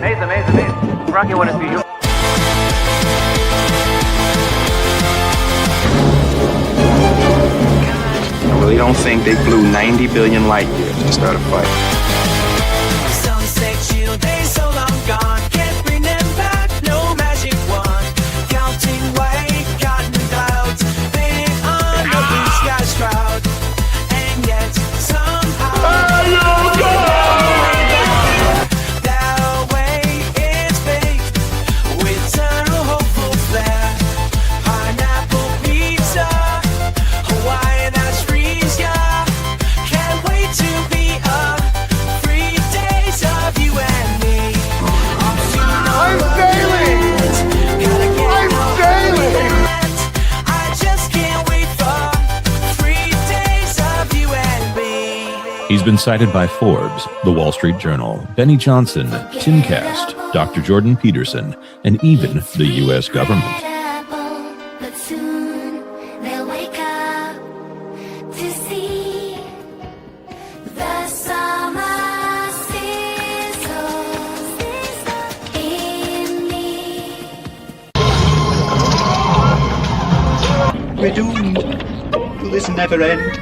Amazing. Rocky, want to see you. I really don't think they flew 90 billion light years to start a fight. Sunset chill days so long gone, can't bring them back, no magic wand. Counting white cotton clouds, painted on the blue sky's shroud. And yet somehow that way it's baked with eternal hopeful flair. Pineapple pizza, Hawaii that's freeze, yeah. Can't wait to be a 3 days of you and me. I'm failing. I just can't wait for 3 days of you and me. He's been cited by Forbes, The Wall Street Journal, Benny Johnson, Timcast, Dr. Jordan Peterson, and even the U.S. government. But soon they'll wake up to see the summer sizzles in me. We're doomed. Will this never end?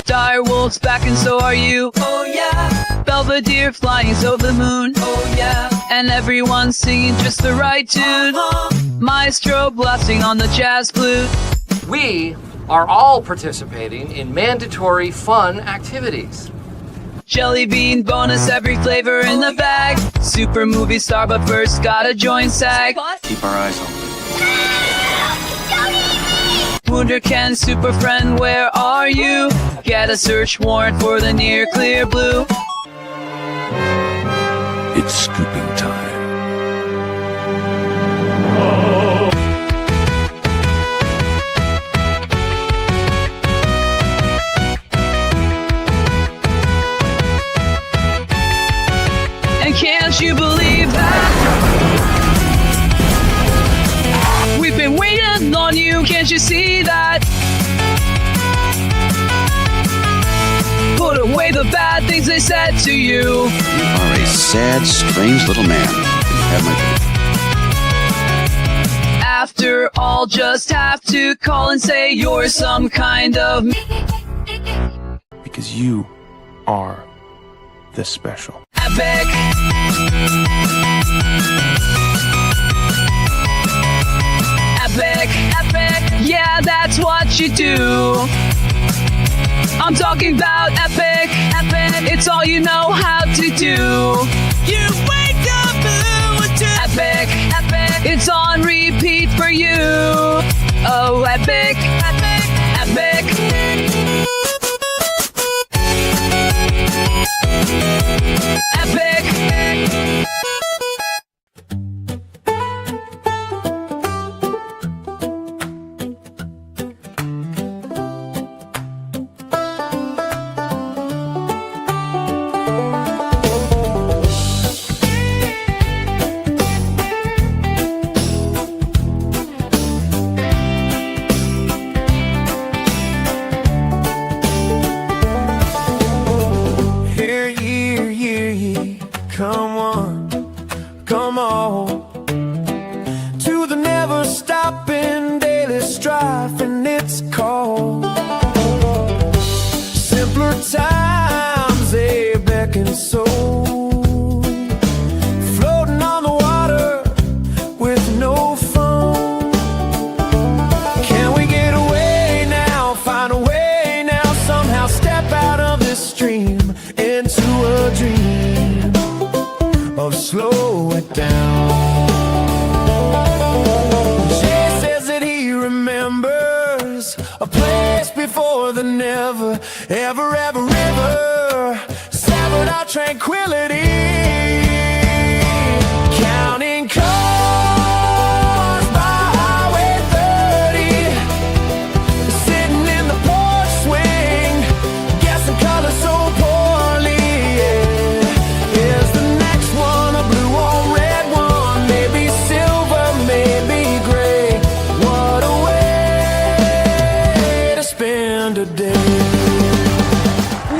Direwolf's back and so are you. Oh yeah, Belvedere flying so the moon. oh yeah. And everyone's singing just the right tune. Maestro blasting on the jazz flute. We are all participating in mandatory fun activities. Jelly bean bonus, every flavor in the bag. Super movie star, but first gotta join SAG. Keep our eyes open. Wunderkind, super friend, where are you? Get a search warrant for the near clear blue. It's scooping time. And can't you believe that? We've been waiting on you, can't you see that? Put away the bad things they said to you. You are a sad, strange little man. Have my After all, just have to call and say you're some kind of Because you are the special. epic. Epic, yeah, that's what you do. I'm talking about epic, it's all you know how to do. You wake up blue to Epic, it's on repeat for you. Oh, epic. Epic. Hear ye, come on, to the never stopping daily strife, and it's called simpler times, they beckon so, floating on the water with no foam. Can we get away now, find a way now, somehow step out of this stream into a dream of slow it down. Jay says that he remembers a place before the never, ever river severed our tranquility. Counting cars by Highway 30, sitting in the porch swing, guessing colors so poorly. Yeah. Is the next one a blue or red one? Maybe silver, maybe gray. What a way to spend a day.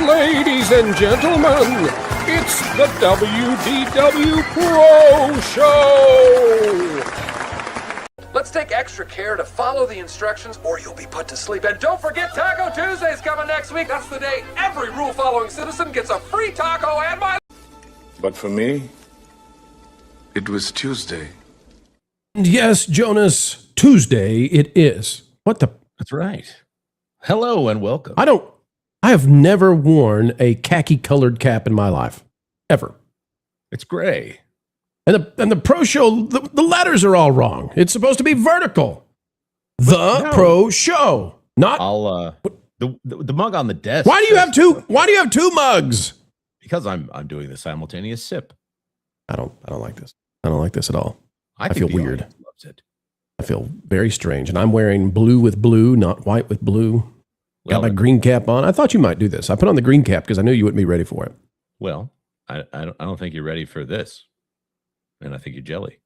Ladies and and gentlemen, it's the WDW Pro Show! Let's take extra care to follow the instructions or you'll be put to sleep. And don't forget Taco Tuesday's coming next week. That's the day every rule-following citizen gets a free taco and my... But for me, it was Tuesday. Yes, Jonas, Tuesday it is. What the? That's right. Hello and welcome. I have never worn a khaki-colored cap in my life. Ever. It's gray. And the Pro Show, the letters are all wrong. It's supposed to be vertical. Pro Show. Not... I'll, the mug on the desk. Why do you have two mugs? Because I'm doing the simultaneous sip. I don't like this. I don't like this at all. I think feel the weird. audience loves it. I feel very strange. And I'm wearing blue with blue, not white with blue. Got my green cap on. I thought you might do this. I put on the green cap because I knew you wouldn't be ready for it. Well, I don't think you're ready for this. And I think you're jelly.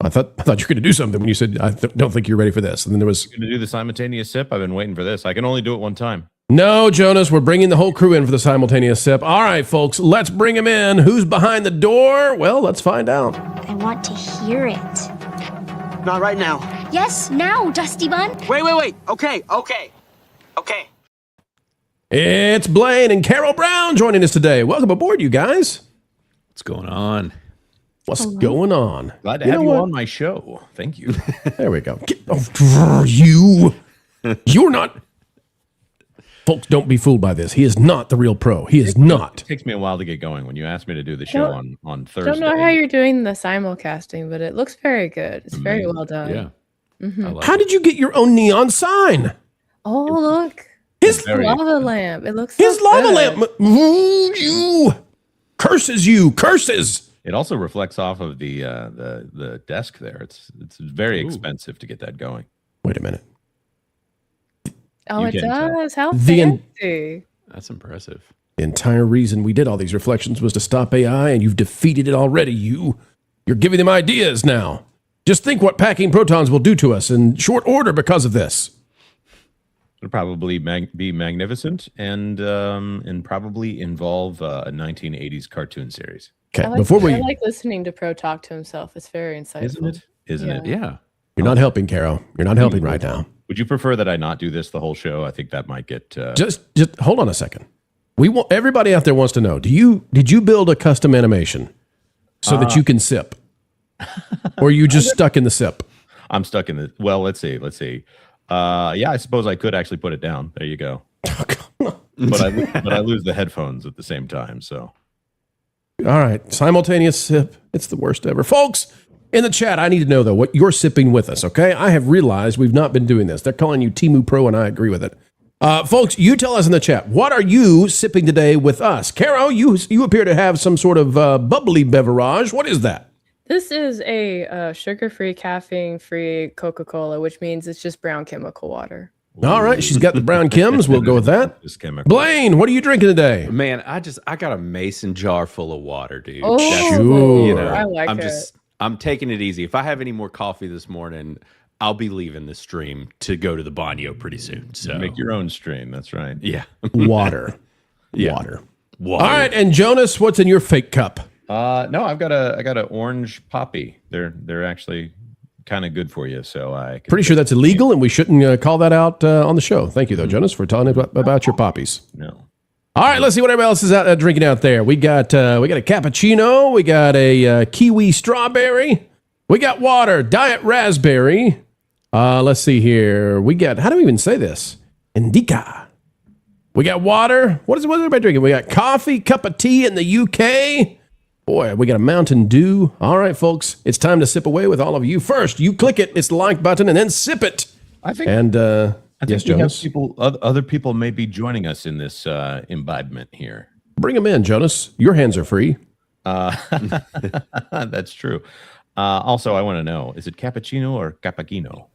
I thought you were going to do something when you said, don't think you're ready for this. And then there was... You're going to do the simultaneous sip? I've been waiting for this. I can only do it one time. No, Jonas, we're bringing the whole crew in for the simultaneous sip. All right, folks, let's bring him in. Who's behind the door? Well, let's find out. I want to hear it. Not right now. Yes, now, Dusty Bun. Wait. Okay. It's Blaine and Carol Brown joining us today. Welcome aboard, you guys. What's going on? What's going on? Glad to have you on my show. Thank you. There we go. You're not... Folks, don't be fooled by this. He is not the real pro. He is not. It takes me a while to get going. When you asked me to do the show on Thursday. I don't know how you're doing the simulcasting, but it looks very good. It's very well done. Yeah. Mm-hmm. How did you get your own neon sign? Oh, look. His lava lamp. It looks his so lava good. lamp. You curses. It also reflects off of the desk there. It's very expensive to get that going. Wait a minute. Oh, You it can tell. does. How The en- fancy. That's impressive. The entire reason we did all these reflections was to stop AI, and you've defeated it already. You're giving them ideas now. Just think what packing protons will do to us in short order because of this. It'll probably be magnificent and probably involve a 1980s cartoon series. Okay, I like listening to Pro talk to himself. It's very insightful. Isn't it? Yeah. You're not helping, Carol. You're not helping right now. Would you prefer that I not do this the whole show? I think that might get... Just hold on a second. Everybody out there wants to know, did you build a custom animation so that you can sip? Or are you just stuck in the sip? I'm stuck in the... Well, let's see. Yeah, I suppose I could actually put it down. There you go. but I lose the headphones at the same time, so... All right, simultaneous sip. It's the worst ever. Folks, in the chat, I need to know, though, what you're sipping with us, okay? I have realized we've not been doing this. They're calling you Timu Pro, and I agree with it. Folks, you tell us in the chat, what are you sipping today with us? Caro, you appear to have some sort of bubbly beverage. What is that? This is a sugar-free, caffeine-free Coca-Cola, which means it's just brown chemical water. All right, she's got the brown Kims. We'll go with that. Blaine, what are you drinking today? Man, I got a mason jar full of water, dude. Oh, sure. I like I'm taking it easy. If I have any more coffee this morning, I'll be leaving the stream to go to the banyo pretty soon. So make your own stream. That's right. Yeah. Water. Yeah. Water. All right, and Jonas, what's in your fake cup? No, I got a orange poppy. They're actually kind of good for you. So I pretty sure that's illegal, and we shouldn't call that out on the show. Thank you, though, Jonas, for telling us about your poppies. No. All right, let's see what everybody else is out drinking out there. We got a cappuccino. We got a kiwi strawberry. We got water, diet raspberry. Let's see here. We got, how do we even say this? Indica. We got water. What is everybody drinking? We got coffee, cup of tea in the UK. Boy, we got a Mountain Dew. All right, folks, it's time to sip away with all of you. First, you click it, it's the like button, and then sip it. I think. And I think yes, Jonas. Other people may be joining us in this imbibement here. Bring them in, Jonas. Your hands are free. That's true. Also, I want to know: is it cappuccino or cappuccino?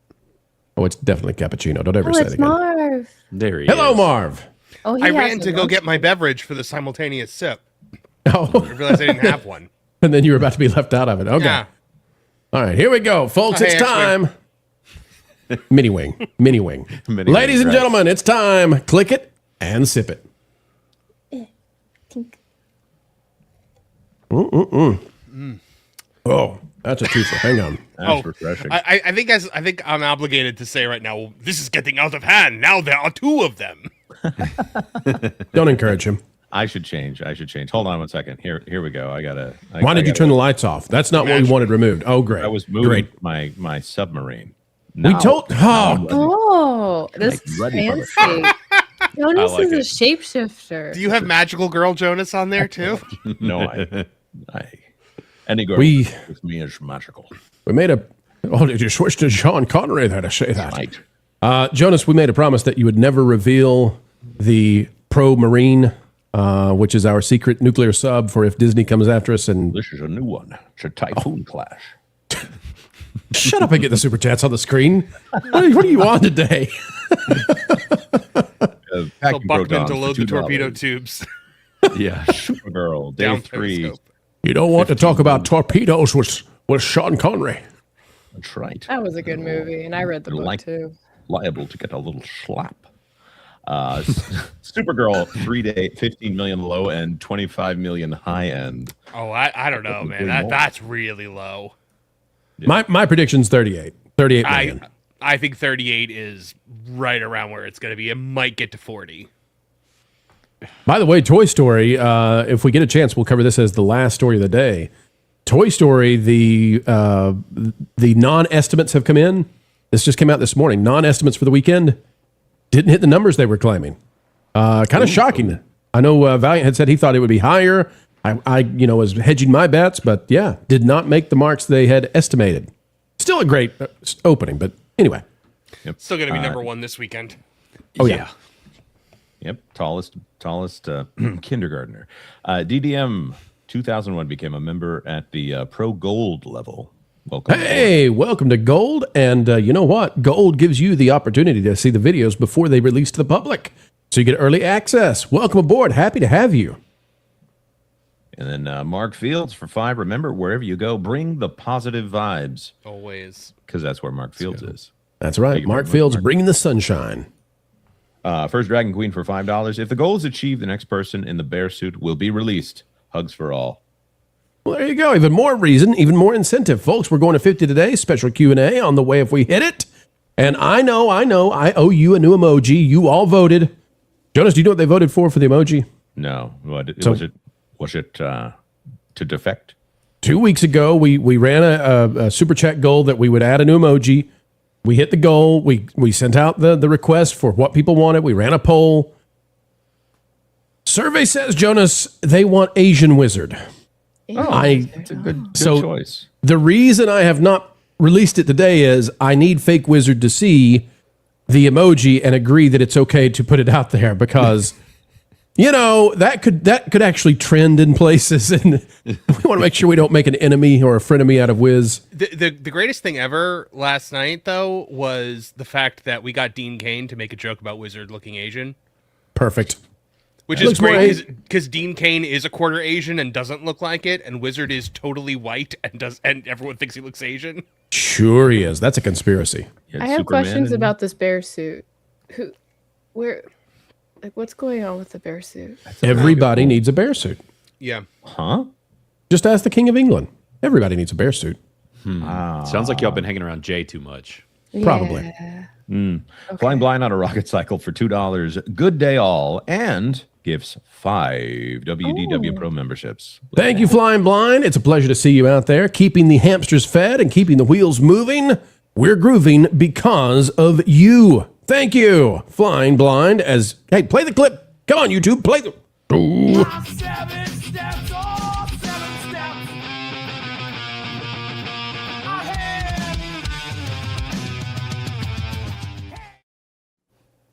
Oh, it's definitely cappuccino. Don't ever say it it's again. Marv. There he Hello, is. Marv. Oh, I ran to go get my beverage for the simultaneous sip. Oh, I realized I didn't have one. And then you were about to be left out of it. Okay. Yeah. All right, here we go, folks. Oh, it's hey, time. Mini wing. Ladies and gentlemen, it's time. Click it and sip it. Oh, that's a twofer. Hang on. That's refreshing. I think I'm obligated to say right now, this is getting out of hand. Now there are two of them. Don't encourage him. I should change. Hold on one second. Here we go. Why did you turn the lights off? That's not what we wanted removed. Oh, great. I was moving my submarine. We told. Oh, this is ready for fancy. Jonas like is a it. shapeshifter. Do you have Magical Girl Jonas on there too? No, any girl We- with me is magical. We made a. Oh, did you switch to Sean Connery there to say that? Right. Jonas, we made a promise that you would never reveal the Pro Marine, which is our secret nuclear sub for if Disney comes after us. And This is a new one. It's a Typhoon class. shut up and get the super chats on the screen. What are you on today? Tell Buckman to load the torpedo tubes. Yeah. Supergirl, day Down 3. periscope. You don't want to talk about torpedoes with Sean Connery. That's right. That was a good movie, and I read the book Like- too. Liable to get a little slap. Supergirl, 3-day, 15 million low end, 25 million high end. Oh, I don't know, man. That's really low. My prediction's 38. 38 million. I think 38 is right around where it's going to be. It might get to 40. By the way, Toy Story, if we get a chance, we'll cover this as the last story of the day. Toy Story, the non-estimates have come in. This just came out this morning. Non-estimates for the weekend didn't hit the numbers they were claiming. Kind of shocking. I know Valiant had said he thought it would be higher. I was hedging my bets, but yeah, did not make the marks they had estimated. Still a great opening, but anyway. Still going to be number one this weekend. Oh, yeah. Yep, tallest kindergartner. DDM 2001 became a member at the Pro Gold level. Welcome. Hey, welcome to Gold. And you know what? Gold gives you the opportunity to see the videos before they release to the public. So you get early access. Welcome aboard. Happy to have you. And then Mark Fields for 5. Remember, wherever you go, bring the positive vibes. Always. Because that's where Mark Fields is. That's right. Mark Fields bringing the sunshine. First Dragon Queen for $5. If the goal is achieved, the next person in the bear suit will be released. Hugs for all. Well, there you go. Even more reason, even more incentive. Folks, we're going to 50 today. Special Q&A on the way if we hit it. And I know, I owe you a new emoji. You all voted. Jonas, do you know what they voted for the emoji? No. What, So- was it to defect? 2 weeks ago, we ran a super chat goal that we would add a new emoji. We hit the goal. We sent out the request for what people wanted. We ran a poll. Survey says, Jonas, they want Asian wizard. It's a good choice. The reason I have not released it today is I need Fake Wizard to see the emoji and agree that it's okay to put it out there because, that could actually trend in places, and we want to make sure we don't make an enemy or a frenemy out of Wiz. The greatest thing ever last night, though, was the fact that we got Dean Cain to make a joke about Wizard looking Asian. Perfect. Which is great because Dean Cain is a quarter Asian and doesn't look like it, and Wizard is totally white and everyone thinks he looks Asian. Sure he is. That's a conspiracy. I have questions about this bear suit. What's going on with the bear suit? Everybody needs a bear suit. Yeah. Huh? Just ask the King of England. Everybody needs a bear suit. Sounds like y'all been hanging around Jay too much. Probably. Yeah. Flying blind on a rocket cycle for $2. Good day all. And gifts 5 WDW Pro memberships. Thank you, Flying Blind. It's a pleasure to see you out there, keeping the hamsters fed and keeping the wheels moving. We're grooving because of you. Thank you, Flying Blind. Hey, play the clip. Come on, YouTube, play the. Ooh. 7 steps, all 7 steps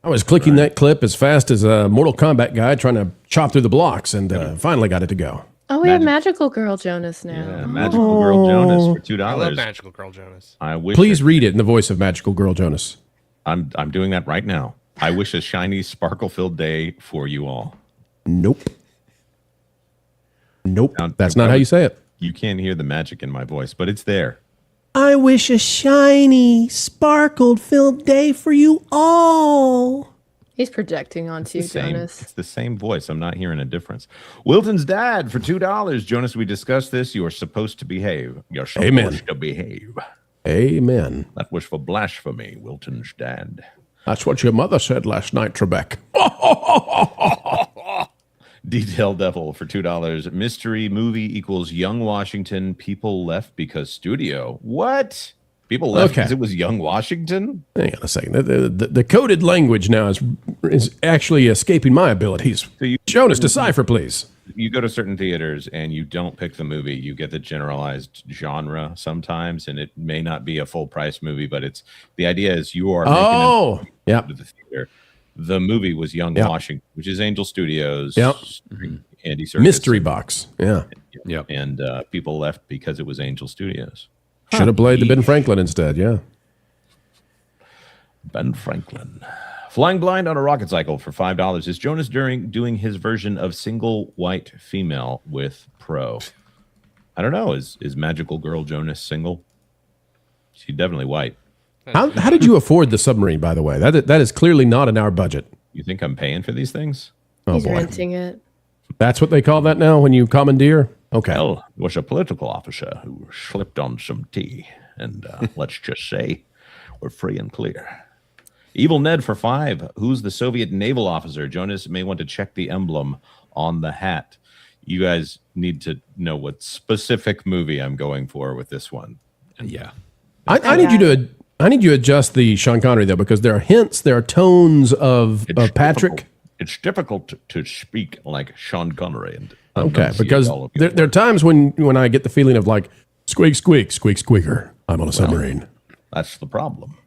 I was clicking that clip as fast as a Mortal Kombat guy trying to chop through the blocks and finally got it to go. Oh, we have Magical Girl Jonas now. Yeah, Magical Girl Jonas for $2. I love Magical Girl Jonas. I wish. Please read it in the voice of Magical Girl Jonas. I'm doing that right now. I wish a shiny, sparkle-filled day for you all. Nope. Nope. Now, That's not how you say it. You can't hear the magic in my voice, but it's there. I wish a shiny, sparkled-filled day for you all. He's projecting onto you, Jonas. It's the same voice. I'm not hearing a difference. Wilton's dad for $2. Jonas, we discussed this. You are supposed to behave. You're supposed to behave. Amen. That was for blasphemy, Wilton's dad. That's what your mother said last night, Trebek. Detail Devil for $2. Mystery movie equals Young Washington. People left because studio. What? People left because it was Young Washington? Hang on a second. The coded language now is actually escaping my abilities. So Jonas, decipher, please. You go to certain theaters and you don't pick the movie. You get the generalized genre sometimes, and it may not be a full price movie, but it's the idea is you are making to the theater. The movie was Young Washington, which is Angel Studios. Andy Serkis. Mystery box. Yeah. And people left because it was Angel Studios. Should have played the Ben Franklin instead, yeah. Ben Franklin. Flying blind on a rocket cycle for $5. Is Jonas doing his version of single white female with pro? I don't know. Is Magical Girl Jonas single? She's definitely white. How did you afford the submarine, by the way? That is clearly not in our budget. You think I'm paying for these things? He's renting it. That's what they call that now when you commandeer? Okay. Well, it was a political officer who slipped on some tea. And let's just say we're free and clear. Evil Ned for $5. Who's the Soviet naval officer? Jonas may want to check the emblem on the hat. You guys need to know what specific movie I'm going for with this one. And I need you to adjust the Sean Connery, though, because there are hints, there are tones of Patrick. It's difficult to speak like Sean Connery. And because there are times when I get the feeling of like, squeak, squeak, squeak, squeaker. I'm on a submarine. That's the problem.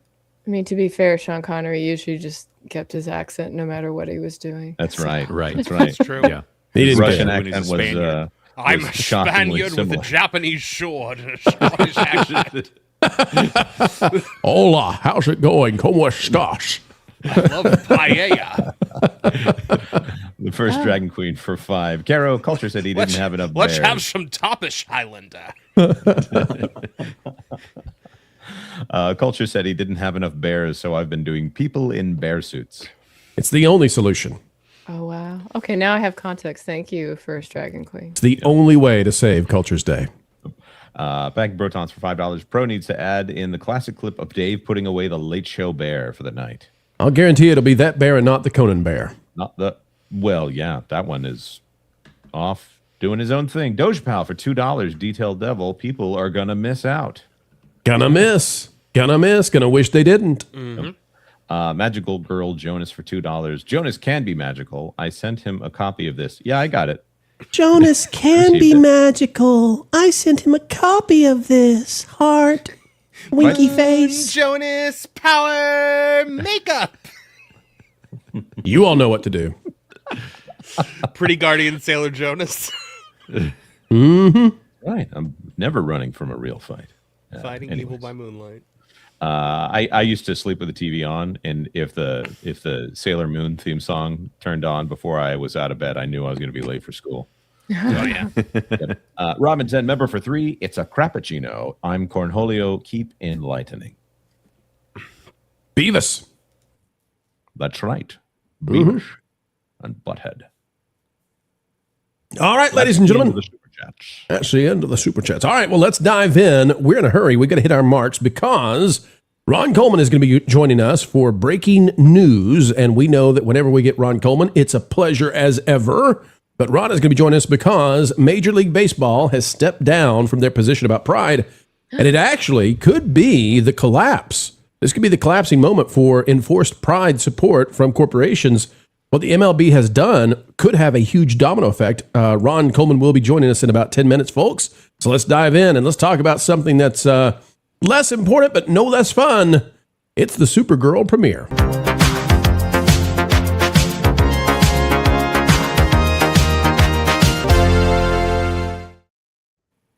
I mean, to be fair, Sean Connery usually just kept his accent no matter what he was doing. That's right. That's That's true. Yeah. His Russian accent was I'm a Spaniard with a Japanese sword. Scottish accent. Hola, how's it going? ¿Cómo estás? I love paella. The first Dragon Queen for $5. Caro Culture said he didn't have enough Let's bears. have some tapas, Highlander. Culture said he didn't have enough bears, so I've been doing people in bear suits. It's the only solution. Oh, wow. Okay, now I have context. Thank you, First Dragon Queen. It's the only way to save Culture's Day. Bag Brotons for $5. Pro needs to add in the classic clip of Dave putting away the Late Show bear for the night. I'll guarantee it'll be that bear and not the Conan bear. Not the... Well, yeah, that one is off doing his own thing. Doge Pal for $2. Detailed Devil. People are going to miss out. Gonna miss. Gonna wish they didn't. Mm-hmm. Magical Girl Jonas for $2. Jonas can be magical. I sent him a copy of this. Yeah, I got it. Jonas can be magical. I sent him a copy of this. Heart. Winky face. Jonas power makeup. You all know what to do. Pretty Guardian Sailor Jonas. Mm-hmm. Right. I'm never running from a real fight. Fighting evil by moonlight. I used to sleep with the TV on, and if the Sailor Moon theme song turned on before I was out of bed, I knew I was going to be late for school. Oh yeah. Robin 10 member for $3. It's a Crappuccino. I'm Cornholio. Keep enlightening. Beavis. That's right. Beavis and Butthead. All right, ladies and gentlemen. That's the end of the super chats. All right, well, let's dive in. We're in a hurry. We got to hit our marks because Ron Coleman is going to be joining us for breaking news. And we know that whenever we get Ron Coleman, it's a pleasure as ever. But Ron is going to be joining us because Major League Baseball has stepped down from their position about pride. And it actually could be the collapse. This could be the collapsing moment for enforced pride support from corporations. What the MLB has done could have a huge domino effect. Ron Coleman will be joining us in about 10 minutes, folks. So let's dive in and let's talk about something that's less important but no less fun. It's the Supergirl premiere.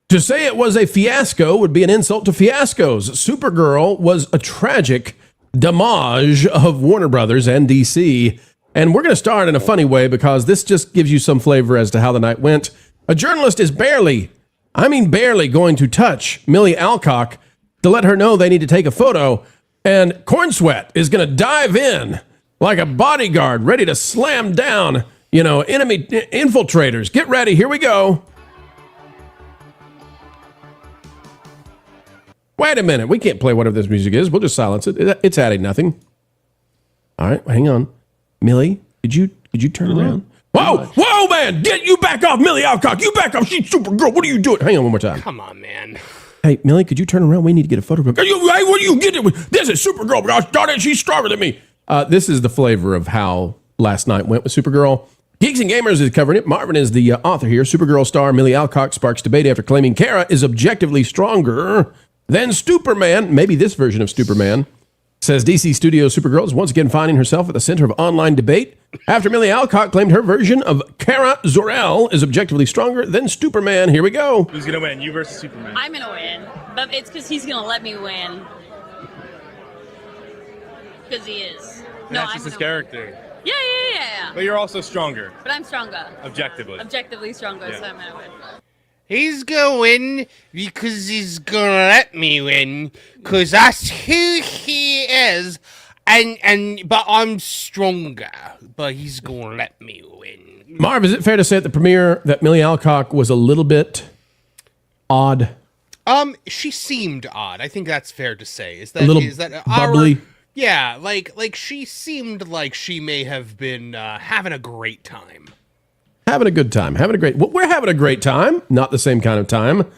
To say it was a fiasco would be an insult to fiascos. Supergirl was a tragic damage of Warner Brothers and DC. And we're going to start in a funny way because this just gives you some flavor as to how the night went. A journalist is barely going to touch Millie Alcock to let her know they need to take a photo. And Corn Sweat is going to dive in like a bodyguard ready to slam down, enemy infiltrators. Get ready. Here we go. Wait a minute. We can't play whatever this music is. We'll just silence it. It's adding nothing. All right, hang on. Millie, could you turn around? Whoa, man! Get you back off, Millie Alcock! You back off! She's Supergirl. What are you doing? Hang on one more time. Come on, man. Hey, Millie, could you turn around? We need to get a photograph. Hey, what are you getting? This is Supergirl. Gosh darn it, she's stronger than me. This is the flavor of how last night went with Supergirl. Geeks and Gamers is covering it. Marvin is the author here. Supergirl star Millie Alcock sparks debate after claiming Kara is objectively stronger than Superman. Maybe this version of Superman. Says DC Studios Supergirl is once again finding herself at the center of online debate after Millie Alcock claimed her version of Kara Zor-El is objectively stronger than Superman. Here we go. Who's going to win, you versus Superman? I'm going to win, but it's because he's going to let me win. Because he is. That's just his character. Yeah. But you're also stronger. But I'm stronger. Objectively. Objectively stronger, so I'm going to win. He's going because he's going to let me win, because that's who he is, but I'm stronger, but he's going to let me win. Marv, is it fair to say at the premiere that Millie Alcock was a little bit odd? She seemed odd. I think that's fair to say. Is A little bubbly? Yeah, like she seemed like she may have been having a great time. Having a good time. We're having a great time. Not the same kind of time.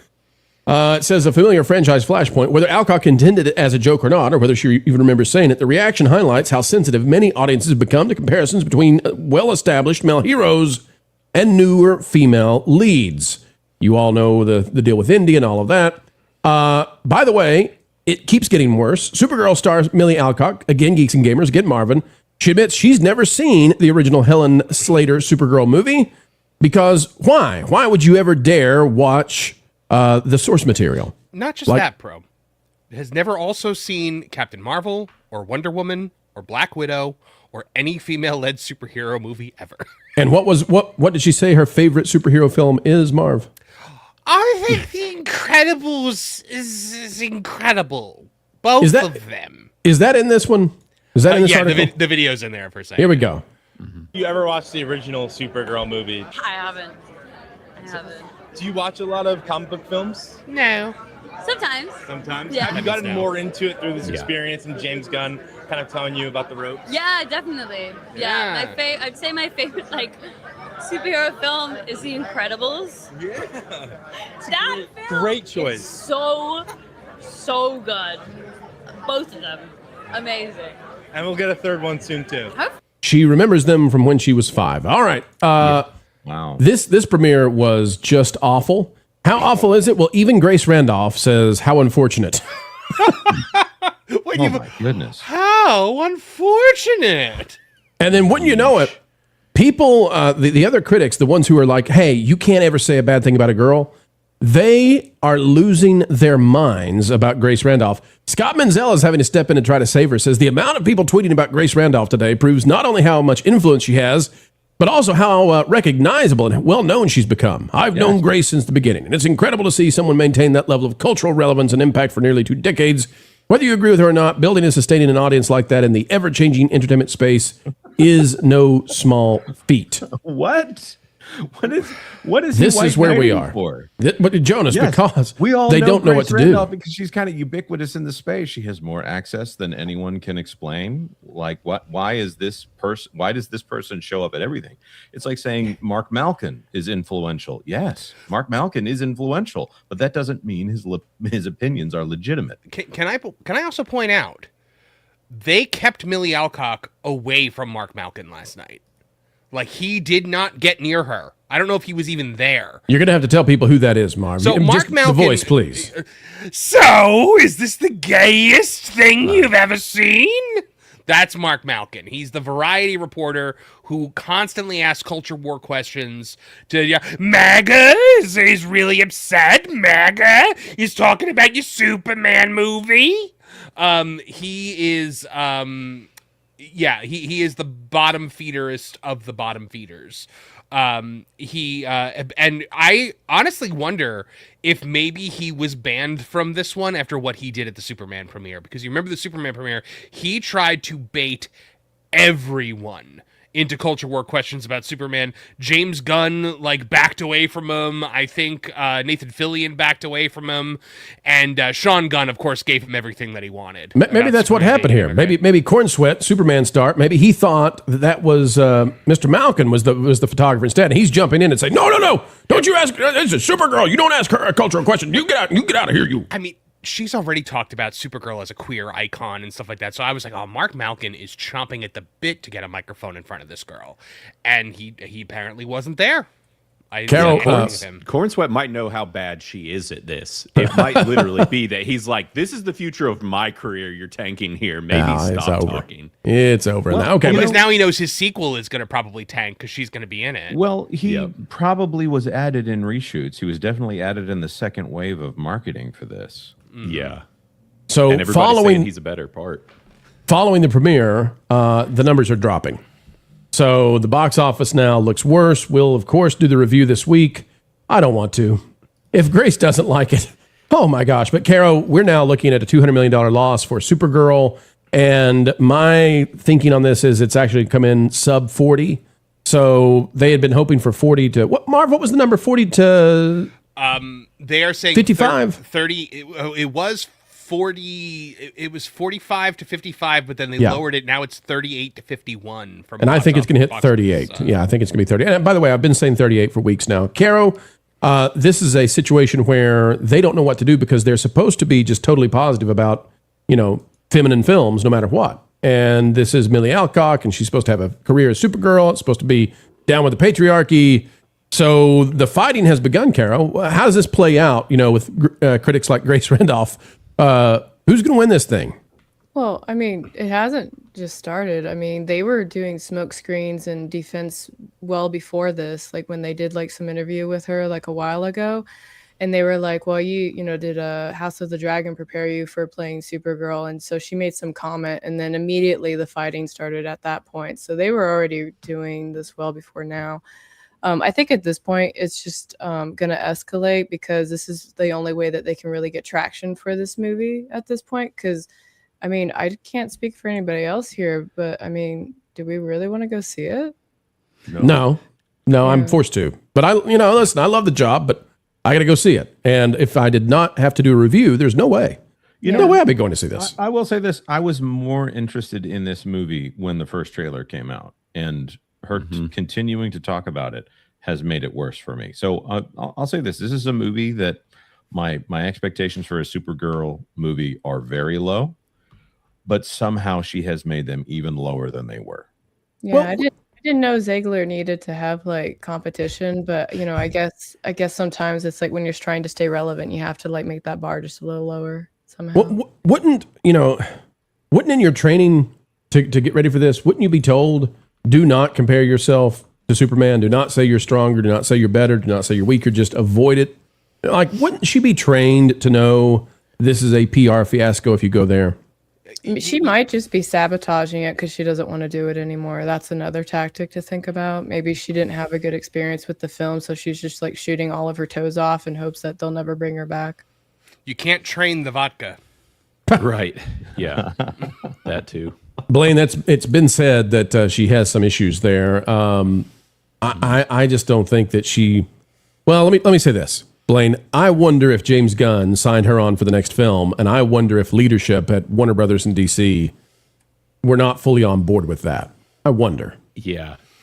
It says a familiar franchise flashpoint. Whether Alcock intended it as a joke or not, or whether she even remembers saying it, the reaction highlights how sensitive many audiences have become to comparisons between well-established male heroes and newer female leads. You all know the deal with Indy and all of that. By the way, it keeps getting worse. Supergirl stars Millie Alcock, again, Geeks and Gamers, again, Marvin. She admits she's never seen the original Helen Slater Supergirl movie because why? Why would you ever dare watch the source material? Not just that, Pro. Has never also seen Captain Marvel or Wonder Woman or Black Widow or any female-led superhero movie ever. And what did she say her favorite superhero film is, Marv? I think The Incredibles is incredible. Both of them. Is that in this one? Is that in this article? The video's in there for a second. Here we go. You ever watched the original Supergirl movie? I haven't. Do you watch a lot of comic book films? No. Sometimes. Sometimes? Yeah. Have you gotten more into it through this experience and James Gunn kind of telling you about the ropes? Yeah, definitely. Yeah. I'd say my favorite, superhero film is The Incredibles. Yeah. That film Great choice. is so good. Both of them. Amazing. And we'll get a third one soon, too. She remembers them from when she was 5. All right. Wow. This premiere was just awful. How awful is it? Well, even Grace Randolph says, how unfortunate. Oh, my goodness. How unfortunate. And then wouldn't you know it, people, the other critics, the ones who are like, hey, you can't ever say a bad thing about a girl, they are losing their minds about Grace Randolph. Scott Menzel is having to step in and try to save her. Says the amount of people tweeting about Grace Randolph today proves not only how much influence she has, but also how recognizable and well-known she's become. I've known Grace since the beginning, and it's incredible to see someone maintain that level of cultural relevance and impact for nearly 2 decades. Whether you agree with her or not, building and sustaining an audience like that in the ever-changing entertainment space is no small feat. What? What is this is where we are for? But Jonas, because we all they don't know what to Randolph do because she's kind of ubiquitous in the space. She has more access than anyone can explain. Like why does this person show up at everything? It's like saying Mark Malkin is influential. Yes, Mark Malkin is influential, but that doesn't mean his opinions are legitimate. Can I also point out they kept Millie Alcock away from Mark Malkin last night. Like, he did not get near her. I don't know if he was even there. You're going to have to tell people who that is, Marv. So Mark Malkin, the voice, please. So, is this the gayest thing you've ever seen? That's Mark Malkin. He's the variety reporter who constantly asks culture war questions to MAGA is really upset. MAGA is talking about your Superman movie. He is... he is the bottom feederist of the bottom feeders. And I honestly wonder if maybe he was banned from this one after what he did at the Superman premiere. Because you remember the Superman premiere, he tried to bait everyone into culture war questions about Superman. James Gunn backed away from him. I think Nathan Fillion backed away from him, and Sean Gunn, of course, gave him everything that he wanted. Maybe that's what happened here. Maybe Corn Sweat, Superman star. Maybe he thought that was Mr. Malkin was the photographer instead, and he's jumping in and saying, "No, don't you ask? This is Supergirl. You don't ask her a cultural question. You get out of here. You." I mean, she's already talked about Supergirl as a queer icon and stuff like that. So I was like, oh, Mark Malkin is chomping at the bit to get a microphone in front of this girl. And he apparently wasn't there. Carol, Corn Sweat might know how bad she is at this. It might literally be that he's like, this is the future of my career you're tanking here. Maybe stop talking. It's over now. Okay, because now he knows his sequel is going to probably tank because she's going to be in it. Well, he probably was added in reshoots. He was definitely added in the second wave of marketing for this. Yeah. So and following, he's a better part. Following the premiere, the numbers are dropping. So the box office now looks worse. We'll of course do the review this week. I don't want to. If Grace doesn't like it, oh my gosh! But Caro, we're now looking at a $200 million loss for Supergirl, and my thinking on this is it's actually come in sub 40. So they had been hoping for 40 to what? Marv, what was the number? 40 to. They are saying 55. 30. It was 40. It was 45 to 55, but then they lowered it. Now it's 38 to 51. And I think it's going to hit 38. Yeah, I think it's going to be 30. And by the way, I've been saying 38 for weeks now. Caro, this is a situation where they don't know what to do because they're supposed to be just totally positive about, feminine films no matter what. And this is Millie Alcock, and she's supposed to have a career as Supergirl. It's supposed to be down with the patriarchy. So the fighting has begun, Caro. How does this play out, with critics like Grace Randolph? Who's going to win this thing? Well, I mean, it hasn't just started. I mean, they were doing smoke screens and defense well before this, like when they did some interview with her a while ago. And they were like, well, did House of the Dragon prepare you for playing Supergirl? And so she made some comment, and then immediately the fighting started at that point. So they were already doing this well before now. I think at this point, it's just going to escalate because this is the only way that they can really get traction for this movie at this point. Because, I mean, I can't speak for anybody else here, but, I mean, do we really want to go see it? No, I'm forced to. But listen, I love the job, but I got to go see it. And if I did not have to do a review, there's no way. No way I'd be going to see this. I will say this. I was more interested in this movie when the first trailer came out. And her continuing to talk about it has made it worse for me. So I'll say this. This is a movie that my expectations for a Supergirl movie are very low, but somehow she has made them even lower than they were. Yeah, I didn't know Ziegler needed to have competition, but I guess sometimes it's when you're trying to stay relevant, you have to make that bar just a little lower somehow. Wouldn't in your training to get ready for this, wouldn't you be told, do not compare yourself to Superman. Do not say you're stronger. Do not say you're better. Do not say you're weaker. Just avoid it. Wouldn't she be trained to know this is a PR fiasco if you go there? She might just be sabotaging it because she doesn't want to do it anymore. That's another tactic to think about. Maybe she didn't have a good experience with the film, so she's just shooting all of her toes off in hopes that they'll never bring her back. You can't train the vodka. Right. Yeah. That too. Blaine, it's been said that she has some issues there. I just don't think that she. Well, let me say this, Blaine. I wonder if James Gunn signed her on for the next film, and I wonder if leadership at Warner Brothers in DC were not fully on board with that. I wonder.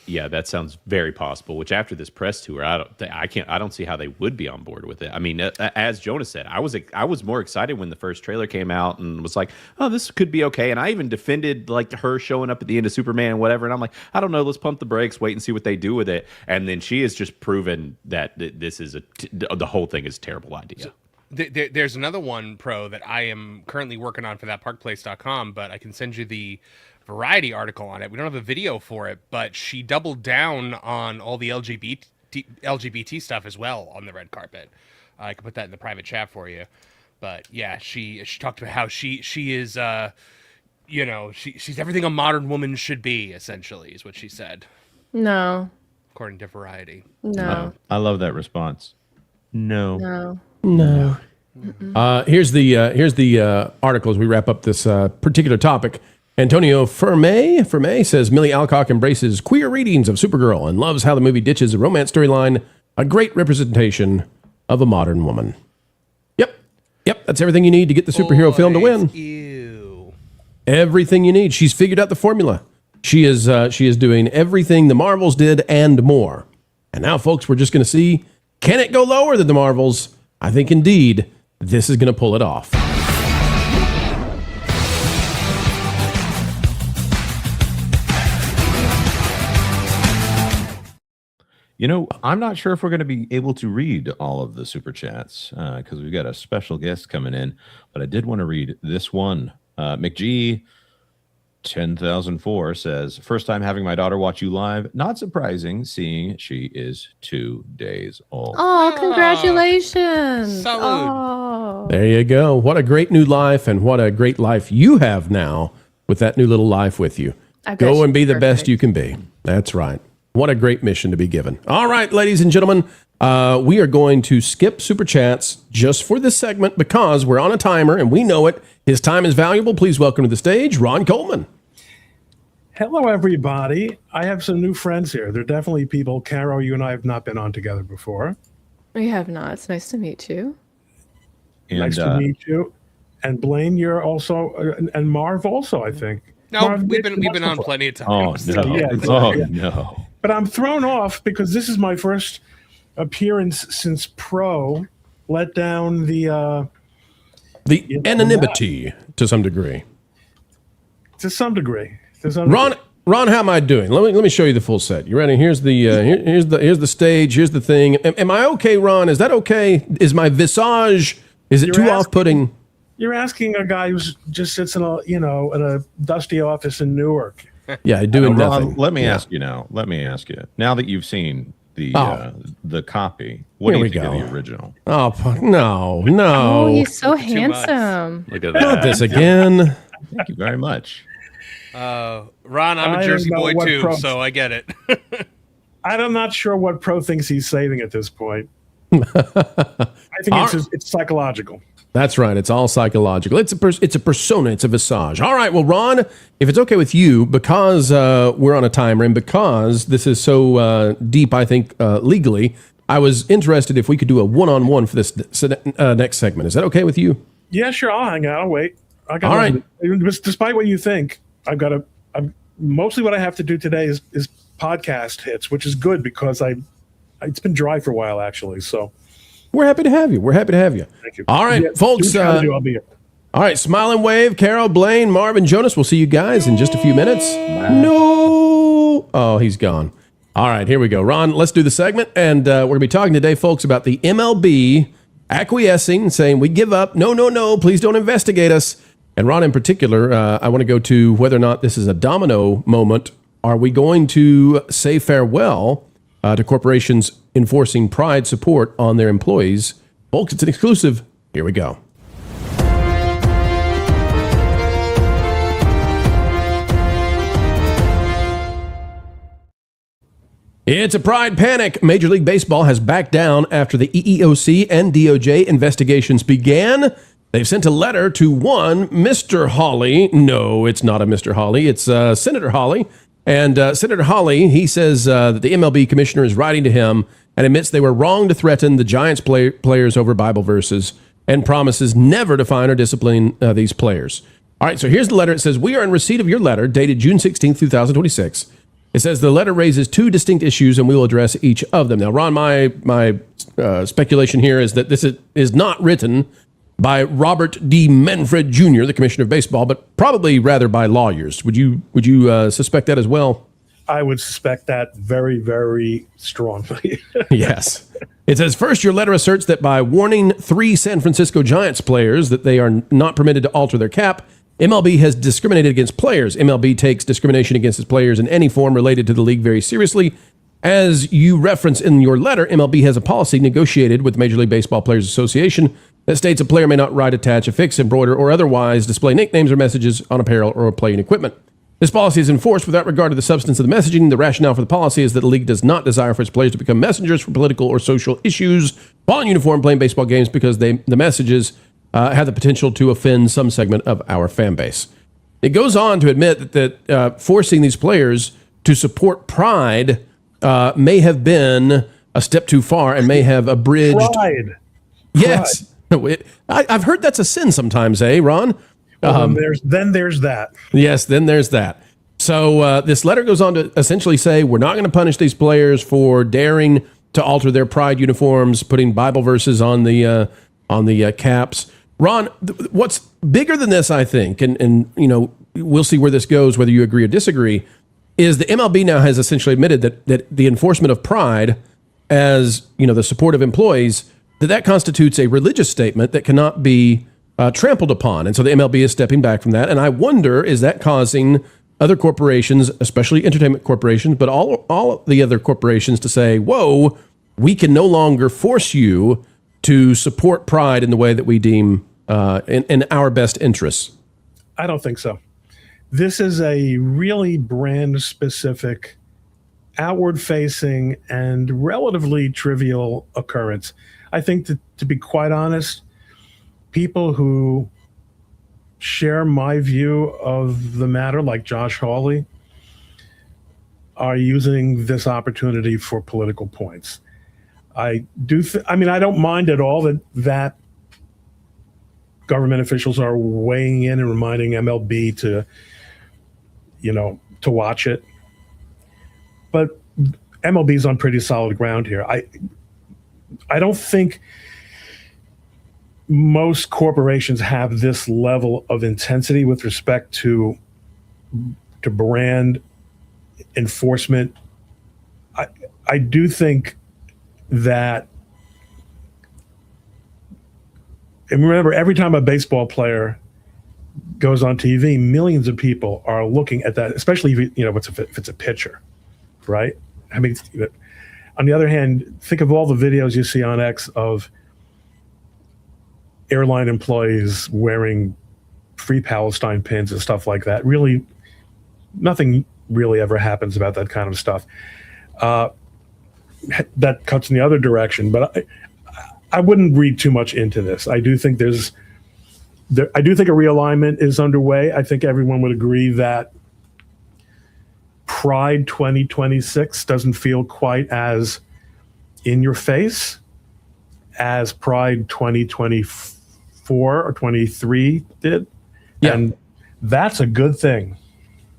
Yeah, that sounds very possible. Which after this press tour, I don't see how they would be on board with it. I mean, as Jonas said, I was more excited when the first trailer came out and was like, oh, this could be okay. And I even defended her showing up at the end of Superman and whatever. And I'm like, I don't know, let's pump the brakes, wait and see what they do with it. And then she has just proven that this is the whole thing is a terrible idea. There's another one, Pro, that I am currently working on for thatparkplace.com, but I can send you the Variety article on it. We don't have a video for it, but she doubled down on all the LGBT stuff as well on the red carpet. I can put that in the private chat for you. But yeah, she talked about how she is she's everything a modern woman should be, essentially, is what she said. No. According to Variety. No. I love that response. No. Here's the article as we wrap up this particular topic. Antonio Ferme says Millie Alcock embraces queer readings of Supergirl and loves how the movie ditches a romance storyline, a great representation of a modern woman. Yep, that's everything you need to get the superhero film to win. Ew. Everything you need. She's figured out the formula. She is doing everything the Marvels did and more. And now, folks, we're just going to see, can it go lower than the Marvels? I think indeed this is going to pull it off. You know, I'm not sure if we're going to be able to read all of the super chats because we've got a special guest coming in. But I did want to read this one. McGee 10,004 says, first time having my daughter watch you live. Not surprising, seeing she is 2 days old. Oh, congratulations. Salud. Oh. There you go. What a great new life, and what a great life you have now with that new little life with you. Go and be the best you can be. That's right. What a great mission to be given. All right, ladies and gentlemen, we are going to skip Super Chats just for this segment because we're on a timer and we know it. His time is valuable. Please welcome to the stage, Ron Coleman. Hello, everybody. I have some new friends here. They're definitely people, Caro, you and I have not been on together before. We have not. It's nice to meet you. And, nice to meet you. And Blaine, you're also, and Marv also, I think. No, Marv, we've been on plenty of Oh, times. no. Yeah, No. But I'm thrown off because this is my first appearance since Pro let down the anonymity to some degree. To some degree. Ron, how am I doing? Let me show you the full set. You ready? Here's the here's the stage. Here's the thing. Am I okay, Ron? Is that okay? Is my visage? Is it too off-putting? You're asking a guy who just sits in a dusty office in Newark. Yeah, doing nothing. Ron, let me ask you now. Let me ask you. Now that you've seen the copy, what do you think of the original? Oh, no. Oh, he's so handsome. Look at Not this again. Thank you very much. Ron, I'm a Jersey boy too, so I get it. I'm not sure what Pro thinks he's saving at this point. I think it's psychological. That's right. It's all psychological. It's a persona. It's a visage. All right. Well, Ron, if it's okay with you, because we're on a timer and because this is so deep, I think, legally, I was interested if we could do a one-on-one for this next segment. Is that okay with you? Yeah, sure. I'll hang out. I'll wait. All right. Despite what you think, mostly what I have to do today is podcast hits, which is good because it's been dry for a while, actually. So. We're happy to have you. Thank you. All right, folks. I'll be here. All right, Smile and Wave, Carol, Blaine, Marvin, Jonas. We'll see you guys in just a few minutes. No. Oh, he's gone. All right, here we go. Ron, let's do the segment. And we're going to be talking today, folks, about the MLB acquiescing, saying we give up. No, please don't investigate us. And Ron, in particular, I want to go to whether or not this is a domino moment. Are we going to say farewell to corporations enforcing pride support on their employees? Folks, it's an exclusive. Here we go. It's a pride panic. Major League Baseball has backed down after the EEOC and DOJ investigations began. They've sent a letter to one Mr. Hawley. No, it's not a Mr. Hawley. It's Senator Hawley. And Senator Hawley, he says that the MLB commissioner is writing to him and admits they were wrong to threaten the Giants players over Bible verses and promises never to fine or discipline these players. All right, so here's the letter. It says, we are in receipt of your letter dated June 16th, 2026. It says the letter raises two distinct issues and we will address each of them. Now, Ron, my speculation here is that this is not written by Robert D. Manfred Jr., the Commissioner of Baseball, but probably rather by lawyers. Would you suspect that as well? I would suspect that very, very strongly. Yes. It says, first, your letter asserts that by warning 3 San Francisco Giants players that they are not permitted to alter their cap, MLB has discriminated against players. MLB takes discrimination against its players in any form related to the league very seriously. As you reference in your letter, MLB has a policy negotiated with the Major League Baseball Players Association that states a player may not write, attach, affix, embroider, or otherwise display nicknames or messages on apparel or playing equipment. This policy is enforced without regard to the substance of the messaging. The rationale for the policy is that the league does not desire for its players to become messengers for political or social issues while in uniform playing baseball games because the messages have the potential to offend some segment of our fan base. It goes on to admit that forcing these players to support Pride may have been a step too far and may have abridged. Pride. Yes. I've heard that's a sin sometimes, Ron? Well, then there's that. Yes, then there's that. So this letter goes on to essentially say we're not going to punish these players for daring to alter their Pride uniforms, putting Bible verses on the caps. Ron, what's bigger than this, I think, and we'll see where this goes, whether you agree or disagree, is the MLB now has essentially admitted that the enforcement of Pride as the support of employees, that constitutes a religious statement that cannot be trampled upon. And so the MLB is stepping back from that. And I wonder, is that causing other corporations, especially entertainment corporations, but all the other corporations to say, whoa, we can no longer force you to support Pride in the way that we deem in our best interests? I don't think so. This is a really brand-specific, outward-facing, and relatively trivial occurrence. I think that, to be quite honest, people who share my view of the matter, like Josh Hawley, are using this opportunity for political points. I don't mind at all that government officials are weighing in and reminding MLB to watch it. But MLB's on pretty solid ground here. I don't think most corporations have this level of intensity with respect to brand enforcement. I do think that, and remember, every time a baseball player goes on TV, millions of people are looking at that, especially if it's a pitcher, right? I mean, on the other hand, think of all the videos you see on X of airline employees wearing Free Palestine pins and stuff like that. Really, nothing really ever happens about that kind of stuff. That cuts in the other direction, but I wouldn't read too much into this. I do think a realignment is underway. I think everyone would agree that Pride 2026 doesn't feel quite as in your face as Pride 2024 or 23 did. Yeah. And that's a good thing.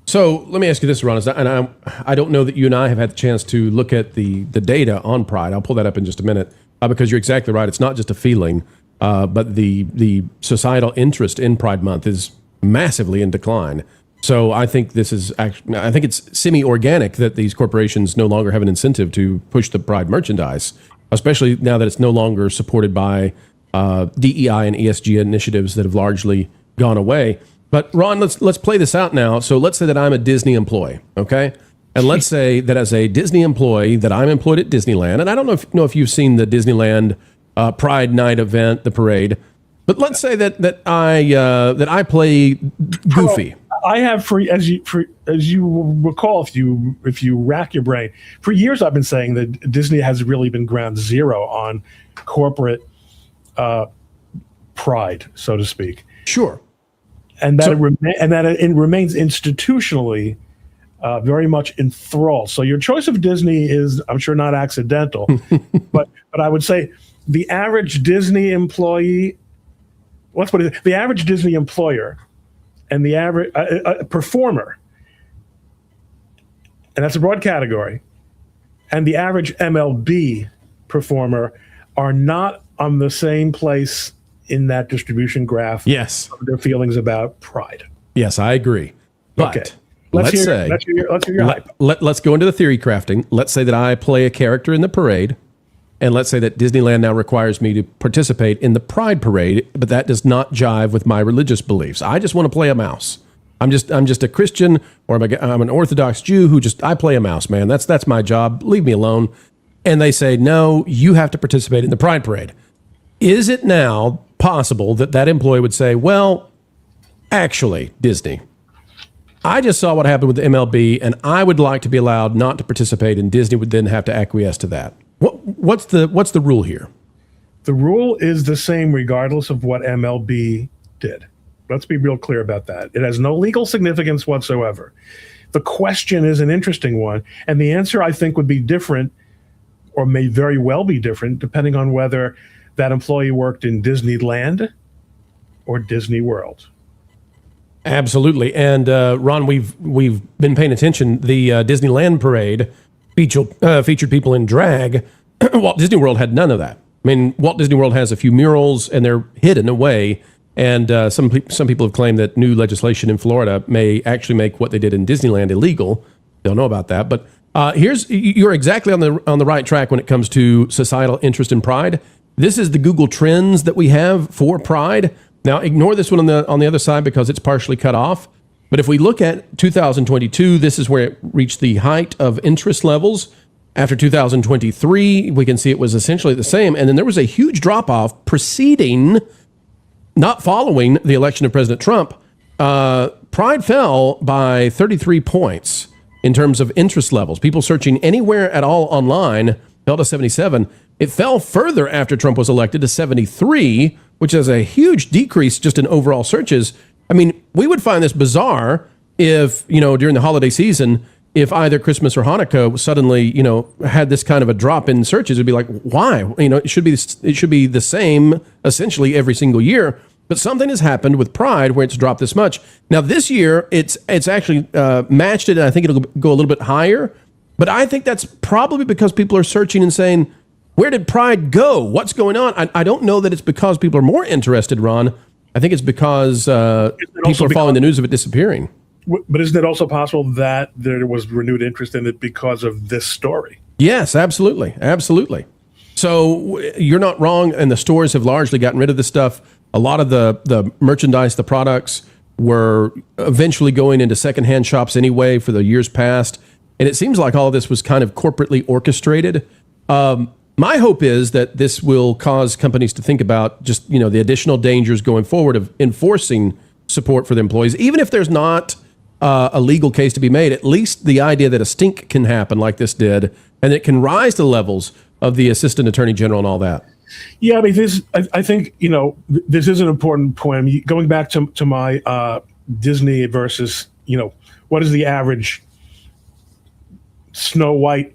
So let me ask you this, Ron, and I don't know that you and I have had the chance to look at the data on Pride. I'll pull that up in just a minute because you're exactly right. It's not just a feeling, but the societal interest in Pride Month is massively in decline. So I think it's semi-organic that these corporations no longer have an incentive to push the Pride merchandise, especially now that it's no longer supported by DEI and ESG initiatives that have largely gone away. But Ron, let's play this out now. So let's say that I'm a Disney employee, okay? And let's say that as a Disney employee that I'm employed at Disneyland, and I don't know if you've seen the Disneyland Pride Night event, the parade, but let's say that I play Goofy. I have, as you recall, if you rack your brain, for years I've been saying that Disney has really been ground zero on corporate pride, so to speak. Sure. And that it remains institutionally very much enthralled. So your choice of Disney is, I'm sure, not accidental. but I would say the average Disney employee, let's put it, the average Disney employer and the average performer, and that's a broad category, and the average MLB performer are not on the same place in that distribution graph. Yes. Of their feelings about pride. Yes, I agree. But okay. Let's hear your hype. Let's go into the theory crafting. Let's say that I play a character in the parade, and let's say that Disneyland now requires me to participate in the Pride Parade, but that does not jive with my religious beliefs. I just want to play a mouse. I'm just a Christian, or I'm an Orthodox Jew I play a mouse, man. That's my job. Leave me alone. And they say, no, you have to participate in the Pride Parade. Is it now possible that employee would say, well, actually, Disney, I just saw what happened with the MLB, and I would like to be allowed not to participate, and Disney would then have to acquiesce to that. What's the rule here? The rule is the same regardless of what MLB did. Let's be real clear about that. It has no legal significance whatsoever. The question is an interesting one, and the answer, I think, would be different, or may very well be different, depending on whether that employee worked in Disneyland or Disney World. Absolutely. And Ron, we've been paying attention. The Disneyland parade featured people in drag. Walt Disney World had none of that. I mean, Walt Disney World has a few murals, and they're hidden away. And some people have claimed that new legislation in Florida may actually make what they did in Disneyland illegal. Don't know about that, but you're exactly on the right track when it comes to societal interest in Pride. This is the Google Trends that we have for Pride. Now, ignore this one on the other side because it's partially cut off. But if we look at 2022, this is where it reached the height of interest levels. After 2023, we can see it was essentially the same, and then there was a huge drop off preceding. Not following the election of President Trump, Pride fell by 33 points in terms of interest levels. People searching anywhere at all online fell to 77. It fell further after Trump was elected to 73, which is a huge decrease just in overall searches. I mean, we would find this bizarre if, during the holiday season, if either Christmas or Hanukkah suddenly, had this kind of a drop in searches. It'd be like, why? It should be the same essentially every single year. But something has happened with Pride where it's dropped this much. Now this year, it's actually matched it, and I think it'll go a little bit higher. But I think that's probably because people are searching and saying, where did Pride go? What's going on? I don't know that it's because people are more interested, Ron. I think it's because people are following the news of it disappearing. But isn't it also possible that there was renewed interest in it because of this story? Yes, absolutely. Absolutely. So you're not wrong, and the stores have largely gotten rid of this stuff. A lot of the merchandise, the products were eventually going into secondhand shops anyway for the years past. And it seems like all of this was kind of corporately orchestrated. My hope is that this will cause companies to think about just, the additional dangers going forward of enforcing support for the employees, even if there's not a legal case to be made. At least the idea that a stink can happen like this did, and it can rise to the levels of the assistant attorney general and all that. Yeah, I mean, I think, this is an important point. I mean, going back to my Disney versus, what is the average Snow White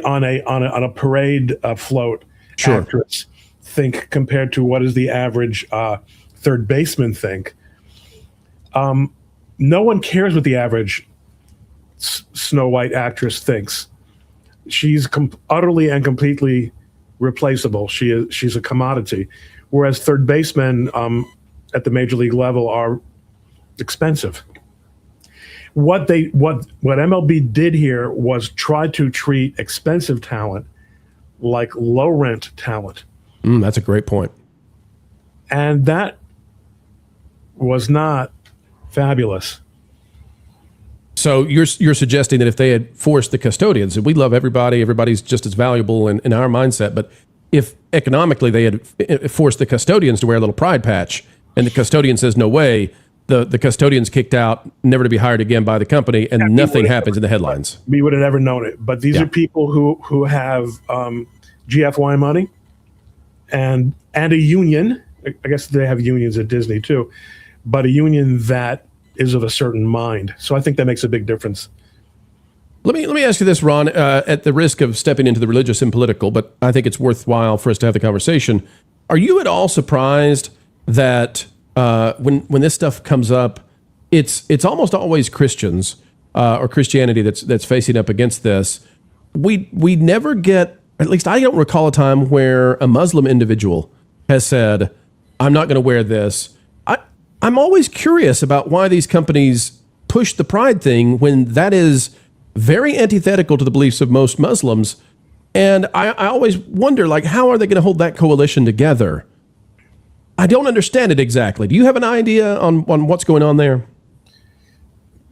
on a parade float actress think compared to what is the average third baseman think? No one cares what the average Snow White actress thinks. She's utterly and completely replaceable. She's a commodity, whereas third basemen at the major league level are expensive. What MLB did here was try to treat expensive talent like low rent talent. That's a great point. And that was not fabulous. So you're suggesting that if they had forced the custodians, and we love everybody's just as valuable in our mindset, but if economically they had forced the custodians to wear a little pride patch, and the custodian says no way, the custodian's kicked out, never to be hired again by the company, and nothing happens in the headlines. We would have never known it. But these are people who have GFY money and a union. I guess they have unions at Disney too, but a union that is of a certain mind. So I think that makes a big difference. Let me ask you this, Ron, at the risk of stepping into the religious and political, but I think it's worthwhile for us to have the conversation. Are you at all surprised that when this stuff comes up, it's almost always Christians or Christianity that's facing up against this? We never get, at least I don't recall a time where a Muslim individual has said, I'm not going to wear this. I'm always curious about why these companies push the pride thing when that is very antithetical to the beliefs of most Muslims. And I always wonder, how are they going to hold that coalition together? I don't understand it exactly. Do you have an idea on what's going on there?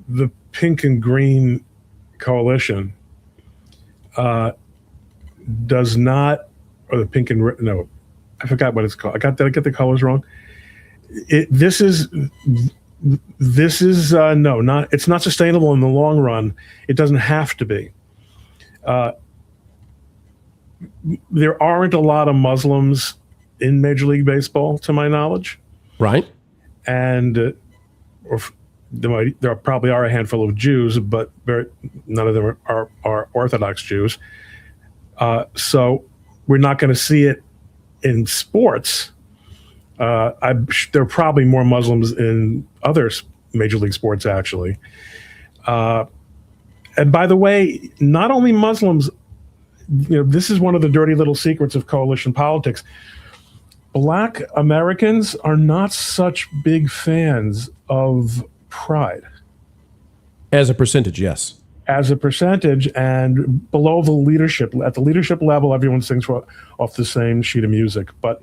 The pink and green coalition does not, or the pink and no, I forgot what it's called. Did I get the colors wrong? This is no, it's not sustainable in the long run. It doesn't have to be. There aren't a lot of Muslims in Major League Baseball, to my knowledge. Right. And there probably are a handful of Jews, but none of them are Orthodox Jews. So we're not going to see it in sports. There are probably more Muslims in other major league sports, actually. And by the way, not only Muslims, this is one of the dirty little secrets of coalition politics. Black Americans are not such big fans of Pride. As a percentage, yes. As a percentage, and below the leadership, at the leadership level, everyone sings off the same sheet of music. But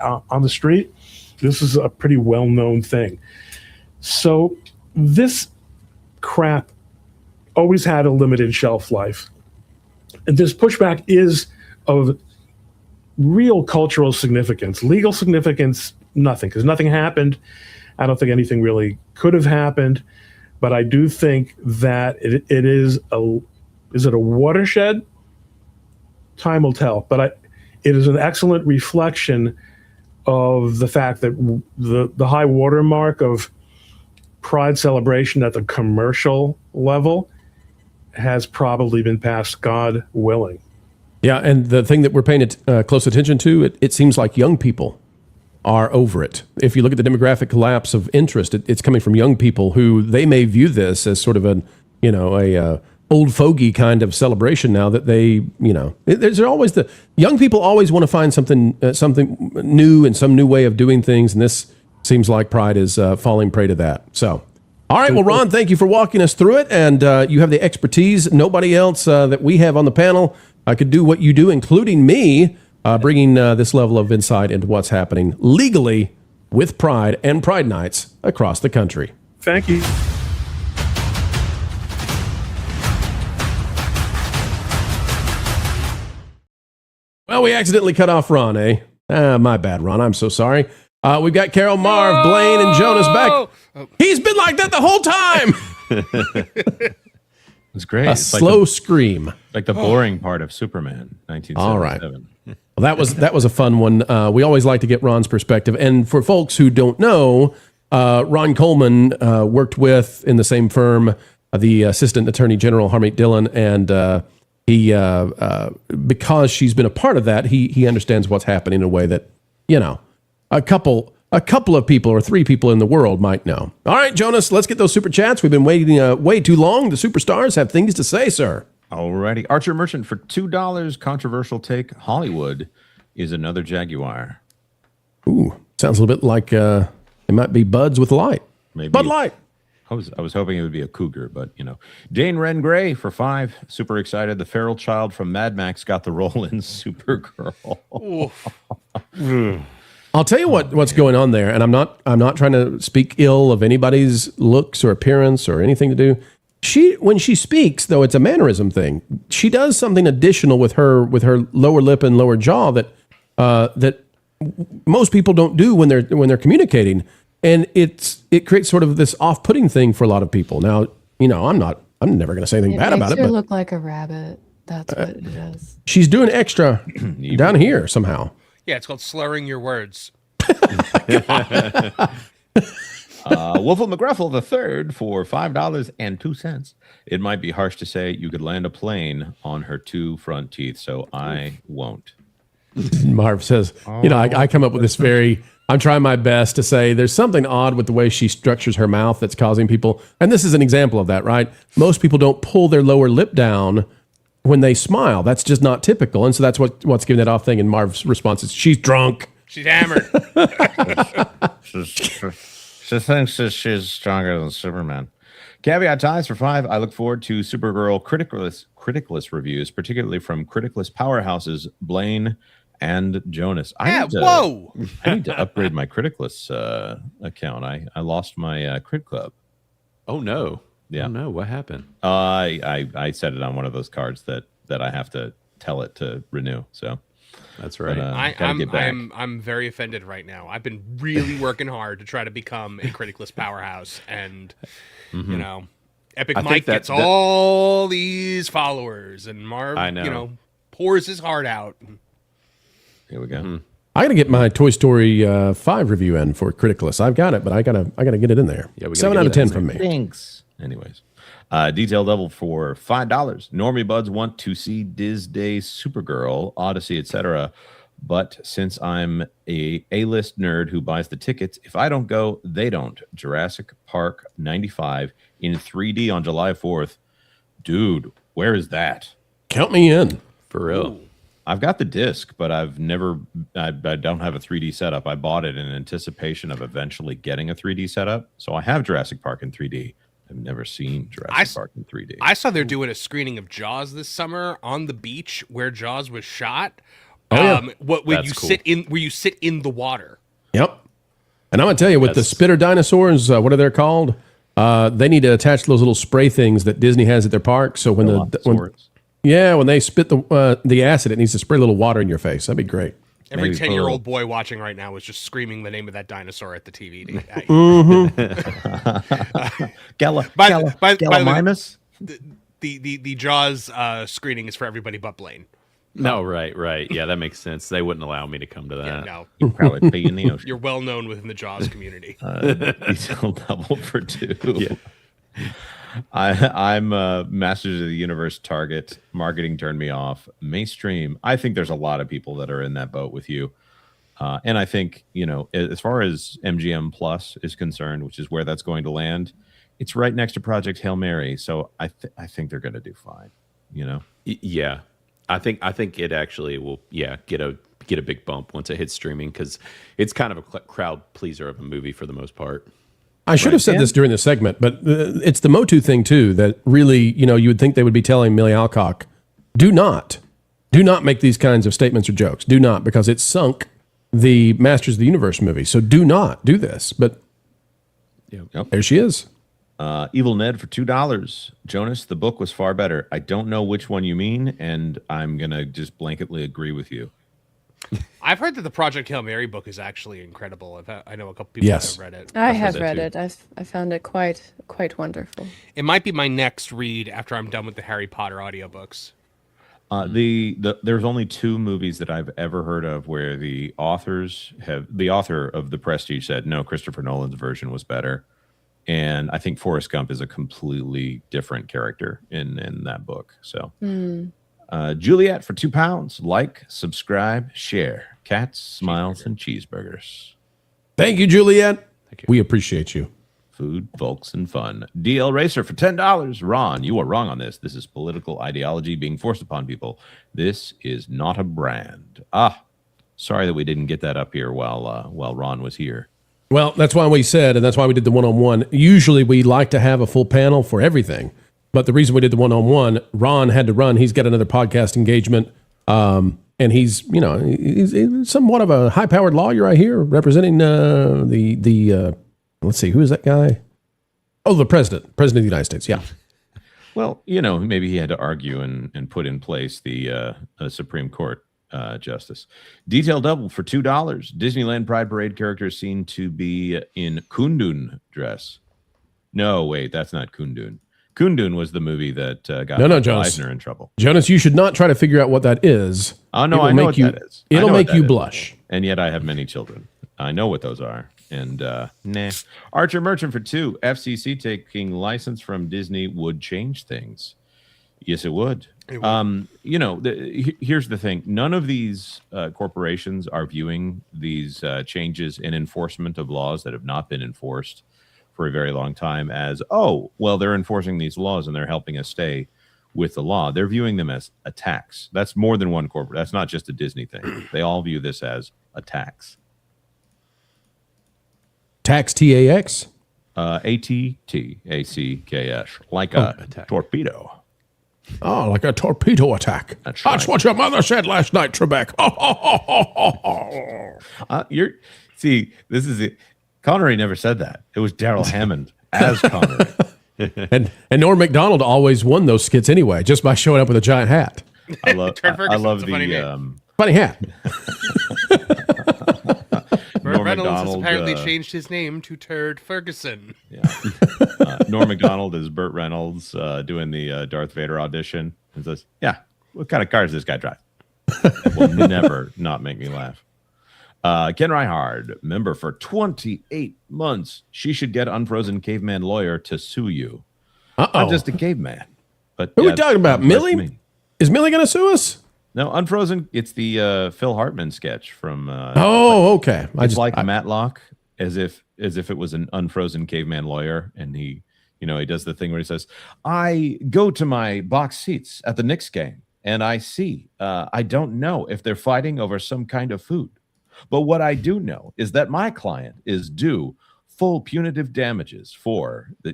on the street, this is a pretty well-known thing. So this crap always had a limited shelf life. And this pushback is of real cultural significance. Legal significance, nothing, because nothing happened. I don't think anything really could have happened. But I do think that it is it a watershed? Time will tell. But it is an excellent reflection of the fact that the high watermark of Pride celebration at the commercial level has probably been passed, God willing. Yeah, and the thing that we're paying close attention to, it seems like young people are over it. If you look at the demographic collapse of interest, it's coming from young people who they may view this as sort of a old fogey kind of celebration now that they, there's always the young people always want to find something new and some new way of doing things, and this seems like Pride is falling prey to that. So, all right, well, Ron, thank you for walking us through it, and you have the expertise. Nobody else that we have on the panel could do what you do, including me, bringing this level of insight into what's happening legally with Pride and Pride Nights across the country. Thank you. Well, we accidentally cut off Ron, eh? My bad, Ron. I'm so sorry. We've got Carol, Marv, Blaine, and Jonas back. He's been like that the whole time. It's great. A it's slow scream. Like the boring part of Superman, 1977. All right. Well, that was a fun one. We always like to get Ron's perspective. And for folks who don't know, Ron Coleman worked with, in the same firm, the Assistant Attorney General Harmeet Dillon, and he, because she's been a part of that, he understands what's happening in a way that, a couple of people or three people in the world might know. All right, Jonas, let's get those super chats. We've been waiting way too long. The superstars have things to say, sir. Alrighty. Archer Merchant for $2. Controversial take. Hollywood is another Jaguar. Ooh, sounds a little bit like it might be Buds with Light. Maybe Bud Light. I was hoping it would be a cougar, but Dane Wren Gray for $5. Super excited. The feral child from Mad Max got the role in Supergirl. I'll tell you what's going on there, and I'm not trying to speak ill of anybody's looks or appearance or anything to do. When she speaks, though, it's a mannerism thing. She does something additional with her lower lip and lower jaw that most people don't do when they're communicating, and it creates sort of this off-putting thing for a lot of people. Now, I'm never going to say anything bad about it. It But look like a rabbit. That's what it is. She's doing extra down here somehow. Yeah, it's called slurring your words. Wolfle McGruffle III for $5.02. It might be harsh to say you could land a plane on her two front teeth, so I won't. Marv says, I come up with this I'm trying my best to say there's something odd with the way she structures her mouth that's causing people, and this is an example of that, right? Most people don't pull their lower lip down when they smile. That's just not typical. And so that's what's giving that off thing. And Marv's response is, she's drunk. She's hammered. She thinks that she's stronger than Superman. Caveat ties for $5. I look forward to Supergirl criticalist reviews, particularly from criticalist powerhouses Blaine and Jonas. I need to upgrade my criticalist account. I lost my Crit Club. Oh no. Yeah. Oh no, what happened? I set it on one of those cards that I have to tell it to renew. So that's right. I'm very offended right now. I've been really working hard to try to become a criticalist powerhouse, and Epic Mike gets all these followers, and Marv, pours his heart out. Here we go. I got to get my Toy Story 5 review in for Criticalist. I've got it, but I gotta get it in there. Yeah, we gotta 7 get out of it 10 in from there. me. Thanks. Anyways, detail double for $5. Normie buds want to see Disney, Supergirl, Odyssey, etc. But since I'm a A-list nerd who buys the tickets, if I don't go, they don't. Jurassic Park 95 in 3D on July 4th. Dude, where is that? Count me in. For real. I've got the disc, but I don't have a 3D setup. I bought it in anticipation of eventually getting a 3D setup. So I have Jurassic Park in 3D. I've never seen Jurassic Park in 3D. I saw they're doing a screening of Jaws this summer on the beach where Jaws was shot. Oh, yeah. Where you sit in the water. Yep. And I'm gonna tell you, with the spitter dinosaurs, what are they called? They need to attach those little spray things that Disney has at their park. So when when they spit the acid, it needs to spray a little water in your face. That'd be great. Every 10-year-old boy watching right now is just screaming the name of that dinosaur at the TV. Gallimimus? The Jaws screening is for everybody but Blaine. No, right. Yeah, that makes sense. They wouldn't allow me to come to that. Yeah, no. You'd probably be in the ocean. You're well known within the Jaws community. Detail double for 2. Yeah. I'm Masters of the Universe target. Marketing turned me off. Mainstream. I think there's a lot of people that are in that boat with you. And I think, as far as MGM Plus is concerned, which is where that's going to land, it's right next to Project Hail Mary. So I think they're going to do fine. Yeah. I think it actually will, get a big bump once it hits streaming, because it's kind of a crowd pleaser of a movie for the most part. I should have said this during the segment, but it's the Motu thing too that really, you would think they would be telling Millie Alcock, do not make these kinds of statements or jokes. Do not, because it sunk the Masters of the Universe movie. So do not do this. But there she is. Evil Ned for $2. Jonas, the book was far better. I don't know which one you mean, and I'm going to just blanketly agree with you. I've heard that the Project Hail Mary book is actually incredible. I know a couple people that have read it. I have read it. I found it quite wonderful. It might be my next read after I'm done with the Harry Potter audiobooks. There's only 2 movies that I've ever heard of where the author of The Prestige said, no, Christopher Nolan's version was better. And I think Forrest Gump is a completely different character in that book. So, Juliet for £2. Like, subscribe, share. Cats, smiles, and cheeseburgers. Thank you, Juliet. Thank you. We appreciate you. Food, folks, and fun. DL Racer for $10. Ron, you are wrong on this. This is political ideology being forced upon people. This is not a brand. Sorry that we didn't get that up here while Ron was here. Well, that's why we said, and that's why we did the one-on-one. Usually we like to have a full panel for everything. But the reason we did the one-on-one, Ron had to run. He's got another podcast engagement. And he's somewhat of a high-powered lawyer, I hear, representing let's see, who is that guy? Oh, the president of the United States, yeah. Well, maybe he had to argue and put in place the Supreme Court justice. Detail double for $2. Disneyland Pride Parade characters seen to be in Kundun dress. No, wait, that's not Kundun. Kundun was the movie that got Jonas. Eisner in trouble. Jonas, you should not try to figure out what that is. Oh, no, I know what that is. It'll make you blush. And yet I have many children. I know what those are. And nah. Archer Merchant for $2. FCC taking license from Disney would change things. Yes, it would. Here's the thing. None of these corporations are viewing these changes in enforcement of laws that have not been enforced for a very long time as, they're enforcing these laws and they're helping us stay with the law. They're viewing them as a tax. That's more than one corporate. That's not just a Disney thing. They all view this as a tax. Tax, T-A-X? A-T-T-A-C-K-S. Like a torpedo. Oh, like a torpedo attack. That's what your mother said last night, Trebek. This is it. Connery never said that. It was Daryl Hammond as Connery. and Norm Macdonald always won those skits anyway, just by showing up with a giant hat. I love the funny hat. Burt Reynolds has apparently changed his name to Turd Ferguson. Yeah. Norm Macdonald is Burt Reynolds doing the Darth Vader audition and says, "Yeah, what kind of car does this guy drive?" It will never not make me laugh. Ken Reihard, member for 28 months. She should get unfrozen caveman lawyer to sue you. Not just a caveman. But who are we talking about? Millie? Is Millie going to sue us? No, unfrozen. It's the Phil Hartman sketch from. Okay. It's like Matlock, as if it was an unfrozen caveman lawyer, and he does the thing where he says, "I go to my box seats at the Knicks game, and I see. I don't know if they're fighting over some kind of food, but what I do know is that my client is due full punitive damages for the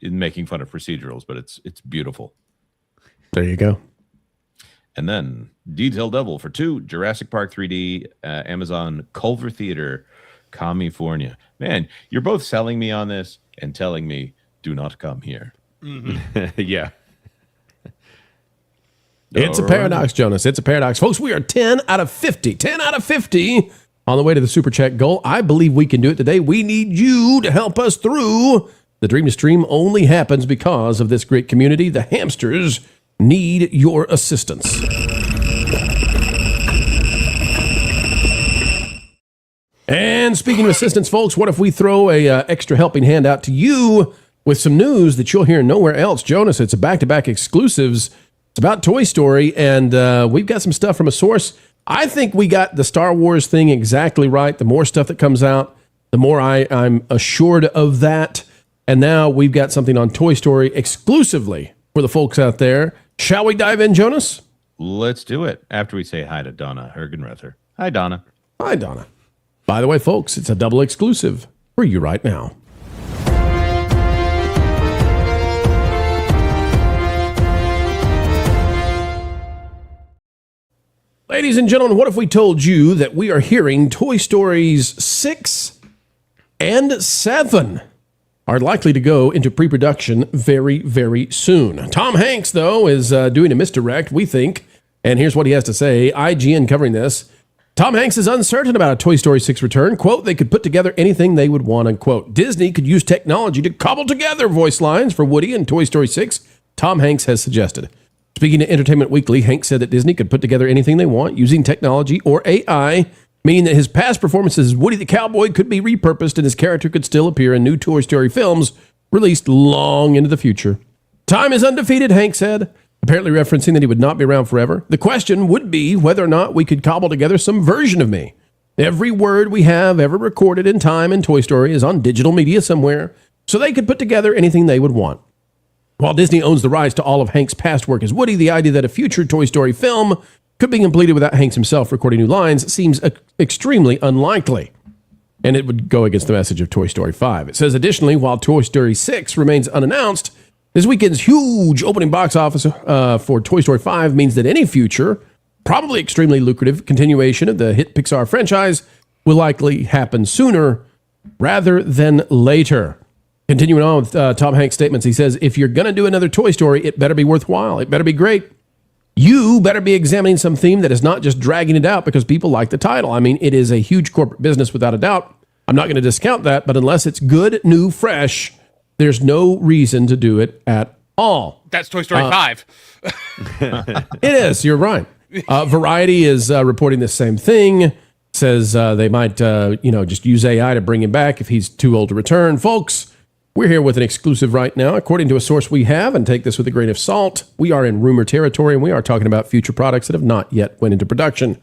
in making fun of procedurals, but it's beautiful." There you go. And then Detail Devil for 2, Jurassic Park 3D, Amazon Culver Theater, California. Man, you're both selling me on this and telling me do not come here. Mm-hmm. Yeah. It's a paradox, Jonas. It's a paradox. Folks, we are 10 out of 50. 10 out of 50 on the way to the Super Chat goal. I believe we can do it today. We need you to help us through. The Dream to Stream only happens because of this great community. The hamsters need your assistance. And speaking of assistance, folks, what if we throw a extra helping hand out to you with some news that you'll hear nowhere else? Jonas, it's a back-to-back exclusives. It's about Toy Story, and we've got some stuff from a source. I think we got the Star Wars thing exactly right. The more stuff that comes out, the more I'm assured of that. And now we've got something on Toy Story exclusively for the folks out there. Shall we dive in, Jonas? Let's do it after we say hi to Donna Hergenrether. Hi, Donna. Hi, Donna. By the way, folks, it's a double exclusive for you right now. Ladies and gentlemen, what if we told you that we are hearing Toy Stories 6 and 7 are likely to go into pre-production very, very soon. Tom Hanks, though, is doing a misdirect, we think, and here's what he has to say. IGN covering this. Tom Hanks is uncertain about a Toy Story 6 return. Quote, they could put together anything they would want, unquote. Disney could use technology to cobble together voice lines for Woody in Toy Story 6, Tom Hanks has suggested. Speaking to Entertainment Weekly, Hanks said that Disney could put together anything they want using technology or AI, meaning that his past performances as Woody the Cowboy could be repurposed and his character could still appear in new Toy Story films released long into the future. Time is undefeated, Hank said, apparently referencing that he would not be around forever. The question would be whether or not we could cobble together some version of me. Every word we have ever recorded in time in Toy Story is on digital media somewhere, so they could put together anything they would want. While Disney owns the rights to all of Hank's past work as Woody, the idea that a future Toy Story film could be completed without Hanks himself recording new lines seems extremely unlikely. And it would go against the message of Toy Story 5. It says, additionally, while Toy Story 6 remains unannounced, this weekend's huge opening box office for Toy Story 5 means that any future, probably extremely lucrative continuation of the hit Pixar franchise will likely happen sooner rather than later. Continuing on with Tom Hanks' statements, he says, if you're going to do another Toy Story, it better be worthwhile. It better be great. You better be examining some theme that is not just dragging it out because people like the title. I mean, it is a huge corporate business without a doubt. I'm not going to discount that, but unless it's good, new, fresh, there's no reason to do it at all. That's Toy Story 5. It is. You're right. Variety is reporting the same thing. Says they might, just use AI to bring him back if he's too old to return. Folks, we're here with an exclusive right now. According to a source we have, and take this with a grain of salt, we are in rumor territory, and we are talking about future products that have not yet went into production.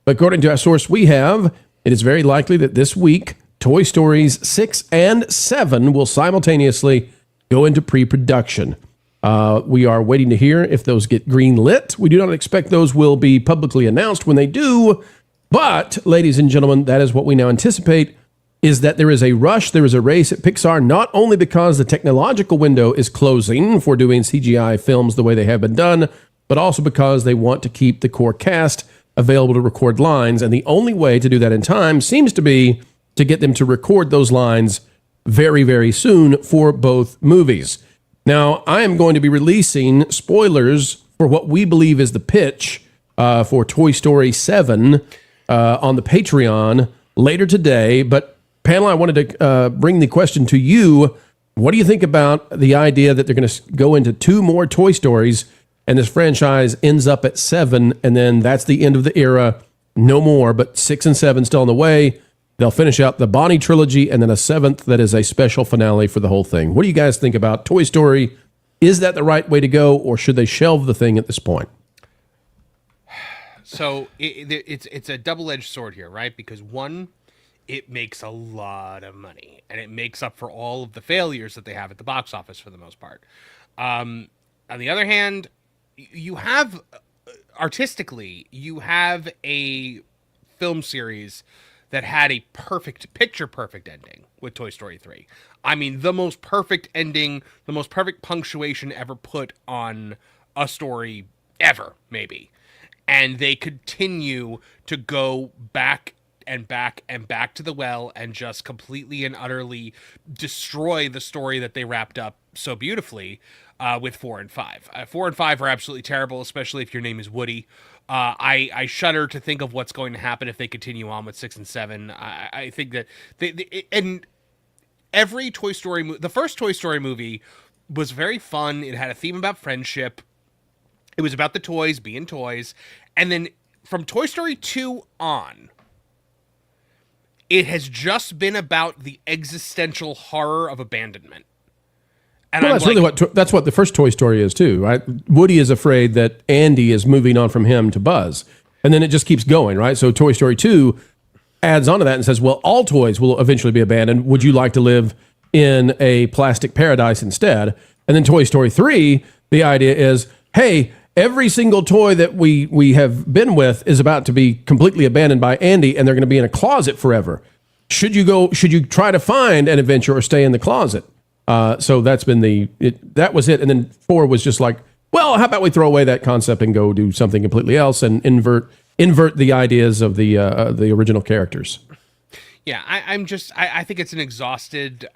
But according to our source we have, it is very likely that this week, Toy Stories 6 and 7 will simultaneously go into pre-production. We are waiting to hear if those get green lit. We do not expect those will be publicly announced when they do. But, ladies and gentlemen, that is what we now anticipate, is that there is a rush, there is a race at Pixar, not only because the technological window is closing for doing CGI films the way they have been done, but also because they want to keep the core cast available to record lines. And the only way to do that in time seems to be to get them to record those lines very, very soon for both movies. Now, I am going to be releasing spoilers for what we believe is the pitch for Toy Story 7 on the Patreon later today. But panel, I wanted to bring the question to you. What do you think about the idea that they're going to go into 2 more Toy Stories and this franchise ends up at 7, and then that's the end of the era, no more, but 6 and 7 still on the way. They'll finish out the Bonnie trilogy and then a 7th that is a special finale for the whole thing. What do you guys think about Toy Story? Is that the right way to go, or should they shelve the thing at this point? So it's a double-edged sword here, right? Because one, it makes a lot of money, and it makes up for all of the failures that they have at the box office for the most part. On the other hand, you have, artistically, you have a film series that had a picture perfect ending with Toy Story 3. I mean, the most perfect ending, the most perfect punctuation ever put on a story ever, maybe. And they continue to go back and back and back to the well and just completely and utterly destroy the story that they wrapped up so beautifully with 4 and 5. 4 and 5 are absolutely terrible, especially if your name is Woody. I shudder to think of what's going to happen if they continue on with 6 and 7. I think that and every Toy Story the first Toy Story movie was very fun. It had a theme about friendship. It was about the toys being toys. And then from Toy Story 2 on, it has just been about the existential horror of abandonment. And well, that's really that's what the first Toy Story is too, right? Woody is afraid that Andy is moving on from him to Buzz. And then it just keeps going, right? So Toy Story 2 adds on to that and says, well, all toys will eventually be abandoned. Would you like to live in a plastic paradise instead? And then Toy Story 3, the idea is, hey, every single toy that we have been with is about to be completely abandoned by Andy, and they're going to be in a closet forever. Should you try to find an adventure or stay in the closet? So that's been that was it. And then 4 was just like, well, how about we throw away that concept and go do something completely else and invert the ideas of the original characters. Yeah, I think it's an exhausted,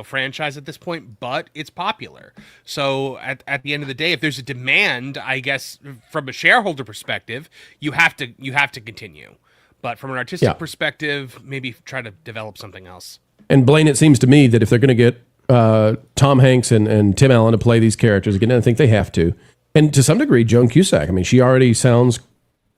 franchise at this point, but it's popular. So at the end of the day, if there's a demand, I guess from a shareholder perspective, you have to continue. But from an artistic perspective, maybe try to develop something else. And Blaine, it seems to me that if they're going to get Tom Hanks and Tim Allen to play these characters again, I think they have to. And to some degree, Joan Cusack. I mean, she already sounds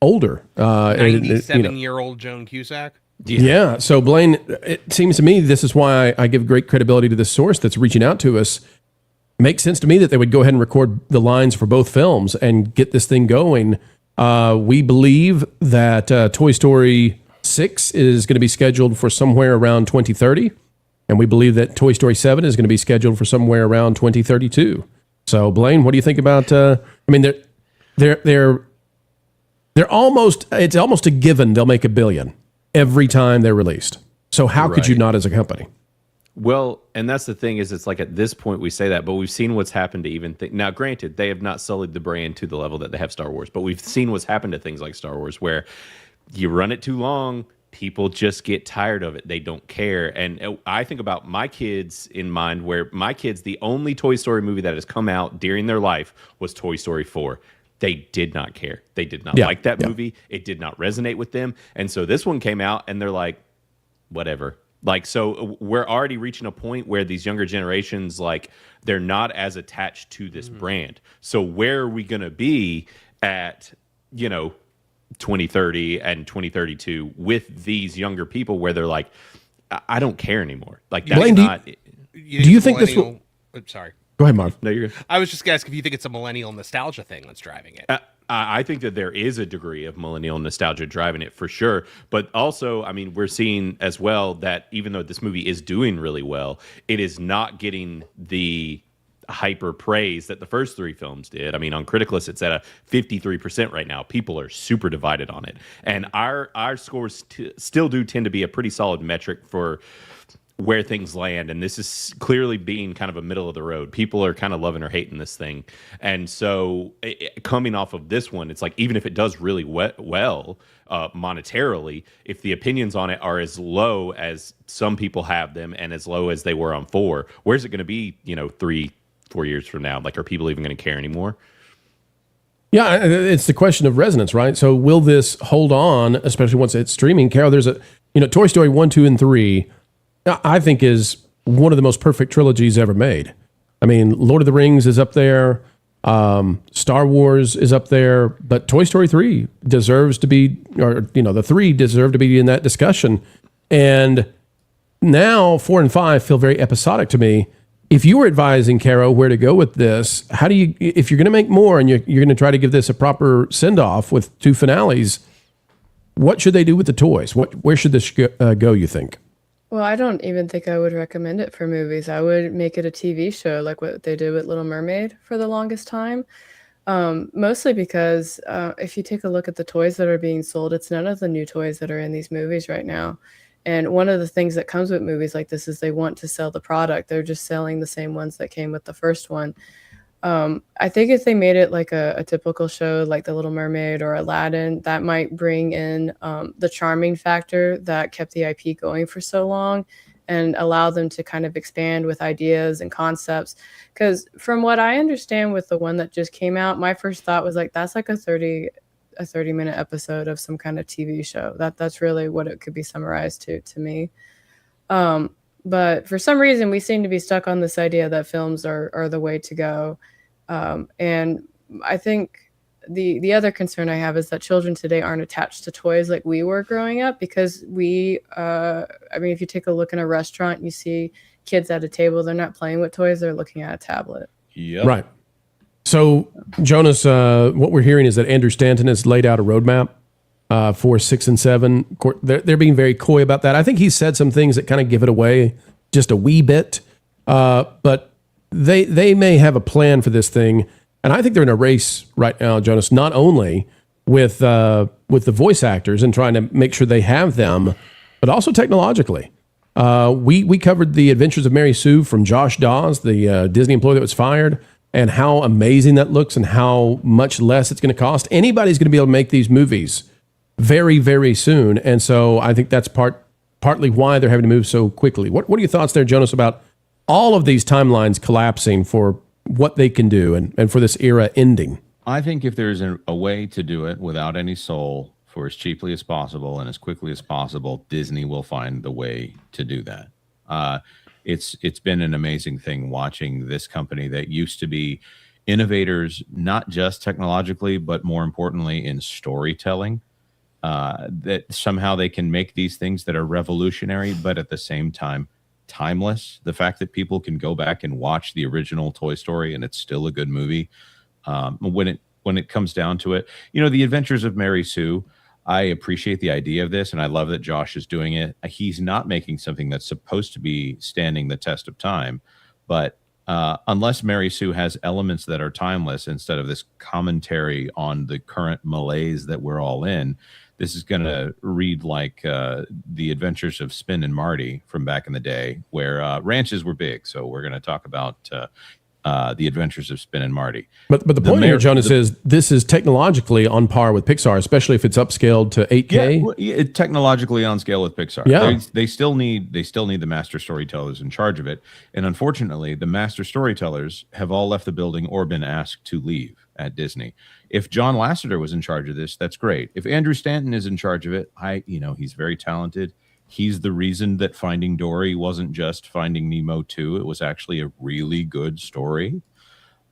older. 97-year-old Joan Cusack. Yeah. So Blaine, it seems to me this is why I give great credibility to this source that's reaching out to us. It makes sense to me that they would go ahead and record the lines for both films and get this thing going. We believe that Toy Story 6 is going to be scheduled for somewhere around 2030. And we believe that Toy Story 7 is going to be scheduled for somewhere around 2032. So Blaine, what do you think about, they're almost, it's almost a given they'll make $1 billion every time they're released. So how could you not as a company? Well, and that's the thing is it's like at this point we say that, but we've seen what's happened to even now, granted, they have not sullied the brand to the level that they have Star Wars, but we've seen what's happened to things like Star Wars where you run it too long, people just get tired of it. They don't care. And I think about my kids in mind where my kids, the only Toy Story movie that has come out during their life was Toy Story 4. They did not care. They did not like that movie. It did not resonate with them. And so this one came out and they're like, whatever. Like, so we're already reaching a point where these younger generations, like, they're not as attached to this brand. So where are we going to be at, 2030 and 2032 with these younger people where they're like, I don't care anymore. Like, that's Blaine, not. Do you think this will... Sorry. Go ahead, Marv. No, you're good. I was just going to ask if you think it's a millennial nostalgia thing that's driving it. I think that there is a degree of millennial nostalgia driving it for sure. But also, I mean, we're seeing as well that even though this movie is doing really well, it is not getting the hyper praise that the first 3 films did. I mean, on Criticalist, it's at a 53% right now. People are super divided on it. And our scores still do tend to be a pretty solid metric for where things land, and this is clearly being kind of a middle of the road. People are kind of loving or hating this thing, and so coming off of this one, it's like even if it does really well monetarily, if the opinions on it are as low as some people have them and as low as they were on 4, where's it going to be 3-4 years from now? Like, are people even going to care anymore? Yeah, it's the question of resonance, right? So will this hold on, especially once it's streaming? Carol, there's a Toy Story 1, 2, and 3 I think is one of the most perfect trilogies ever made. I mean, Lord of the Rings is up there. Star Wars is up there, but Toy Story 3 deserves to be, or the 3 deserve to be in that discussion. And now 4 and 5 feel very episodic to me. If you were advising Caro where to go with this, how do you, if you're going to make more and you're going to try to give this a proper send off with 2 finales, what should they do with the toys? Where should this go, you think? Well, I don't even think I would recommend it for movies. I would make it a TV show like what they did with Little Mermaid for the longest time. Mostly because if you take a look at the toys that are being sold, it's none of the new toys that are in these movies right now. And one of the things that comes with movies like this is they want to sell the product. They're just selling the same ones that came with the first one. I think if they made it like a typical show like The Little Mermaid or Aladdin, that might bring in the charming factor that kept the IP going for so long and allow them to kind of expand with ideas and concepts. Because from what I understand with the one that just came out, my first thought was like, that's like a 30-minute episode of some kind of TV show. That's really what it could be summarized to me. But for some reason, we seem to be stuck on this idea that films are the way to go. And I think the other concern I have is that children today aren't attached to toys like we were growing up, because if you take a look in a restaurant, you see kids at a table, they're not playing with toys, they're looking at a tablet. Yep. Right. So, Jonas, what we're hearing is that Andrew Stanton has laid out a roadmap for 6 and 7. They're being very coy about that. I think he's said some things that kind of give it away just a wee bit. But they may have a plan for this thing. And I think they're in a race right now, Jonas, not only with the voice actors and trying to make sure they have them, but also technologically. We covered the Adventures of Mary Sue from Josh Dawes, the Disney employee that was fired, and how amazing that looks and how much less it's going to cost. Anybody's going to be able to make these movies very, very soon. And so I think that's partly why they're having to move so quickly. What are your thoughts there, Jonas, about all of these timelines collapsing for what they can do and for this era ending? I think if there's a way to do it without any soul for as cheaply as possible and as quickly as possible, Disney will find the way to do that. It's been an amazing thing watching this company that used to be innovators, not just technologically, but more importantly in storytelling, that somehow they can make these things that are revolutionary, but at the same time, timeless. The fact that people can go back and watch the original Toy Story and it's still a good movie. When it comes down to it, The Adventures of Mary Sue, I appreciate the idea of this, and I love that Josh is doing it. He's not making something that's supposed to be standing the test of time, but unless Mary Sue has elements that are timeless instead of this commentary on the current malaise that we're all in, this is going to read like the Adventures of Spin and Marty from back in the day, where ranches were big. So we're going to talk about the Adventures of Spin and Marty. But the point here, Jonas, is this is technologically on par with Pixar, especially if it's upscaled to 8K. Yeah, technologically on scale with Pixar. Yeah. They still need the master storytellers in charge of it. And unfortunately, the master storytellers have all left the building or been asked to leave at Disney. If John Lasseter was in charge of this, that's great. If Andrew Stanton is in charge of it, he's very talented. He's the reason that Finding Dory wasn't just Finding Nemo 2. It was actually a really good story.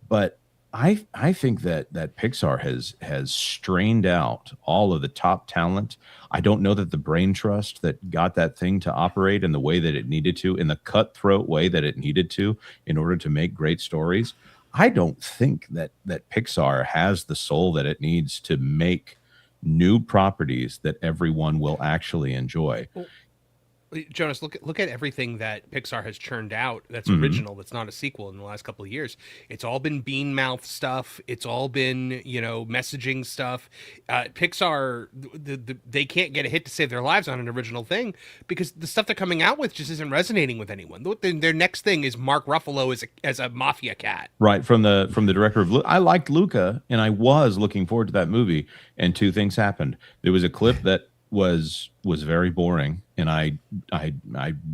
But I think that Pixar has strained out all of the top talent. I don't know that the brain trust that got that thing to operate in the way that it needed to, in the cutthroat way that it needed to, in order to make great stories. I don't think that Pixar has the soul that it needs to make new properties that everyone will actually enjoy. Well, Jonas, look at everything that Pixar has churned out that's original, that's not a sequel in the last couple of years. It's all been bean mouth stuff. It's all been, messaging stuff. Pixar, they can't get a hit to save their lives on an original thing because the stuff they're coming out with just isn't resonating with anyone. Their next thing is Mark Ruffalo as a mafia cat. Right, from the director of I liked Luca, and I was looking forward to that movie, and 2 things happened. There was a clip that was very boring, and I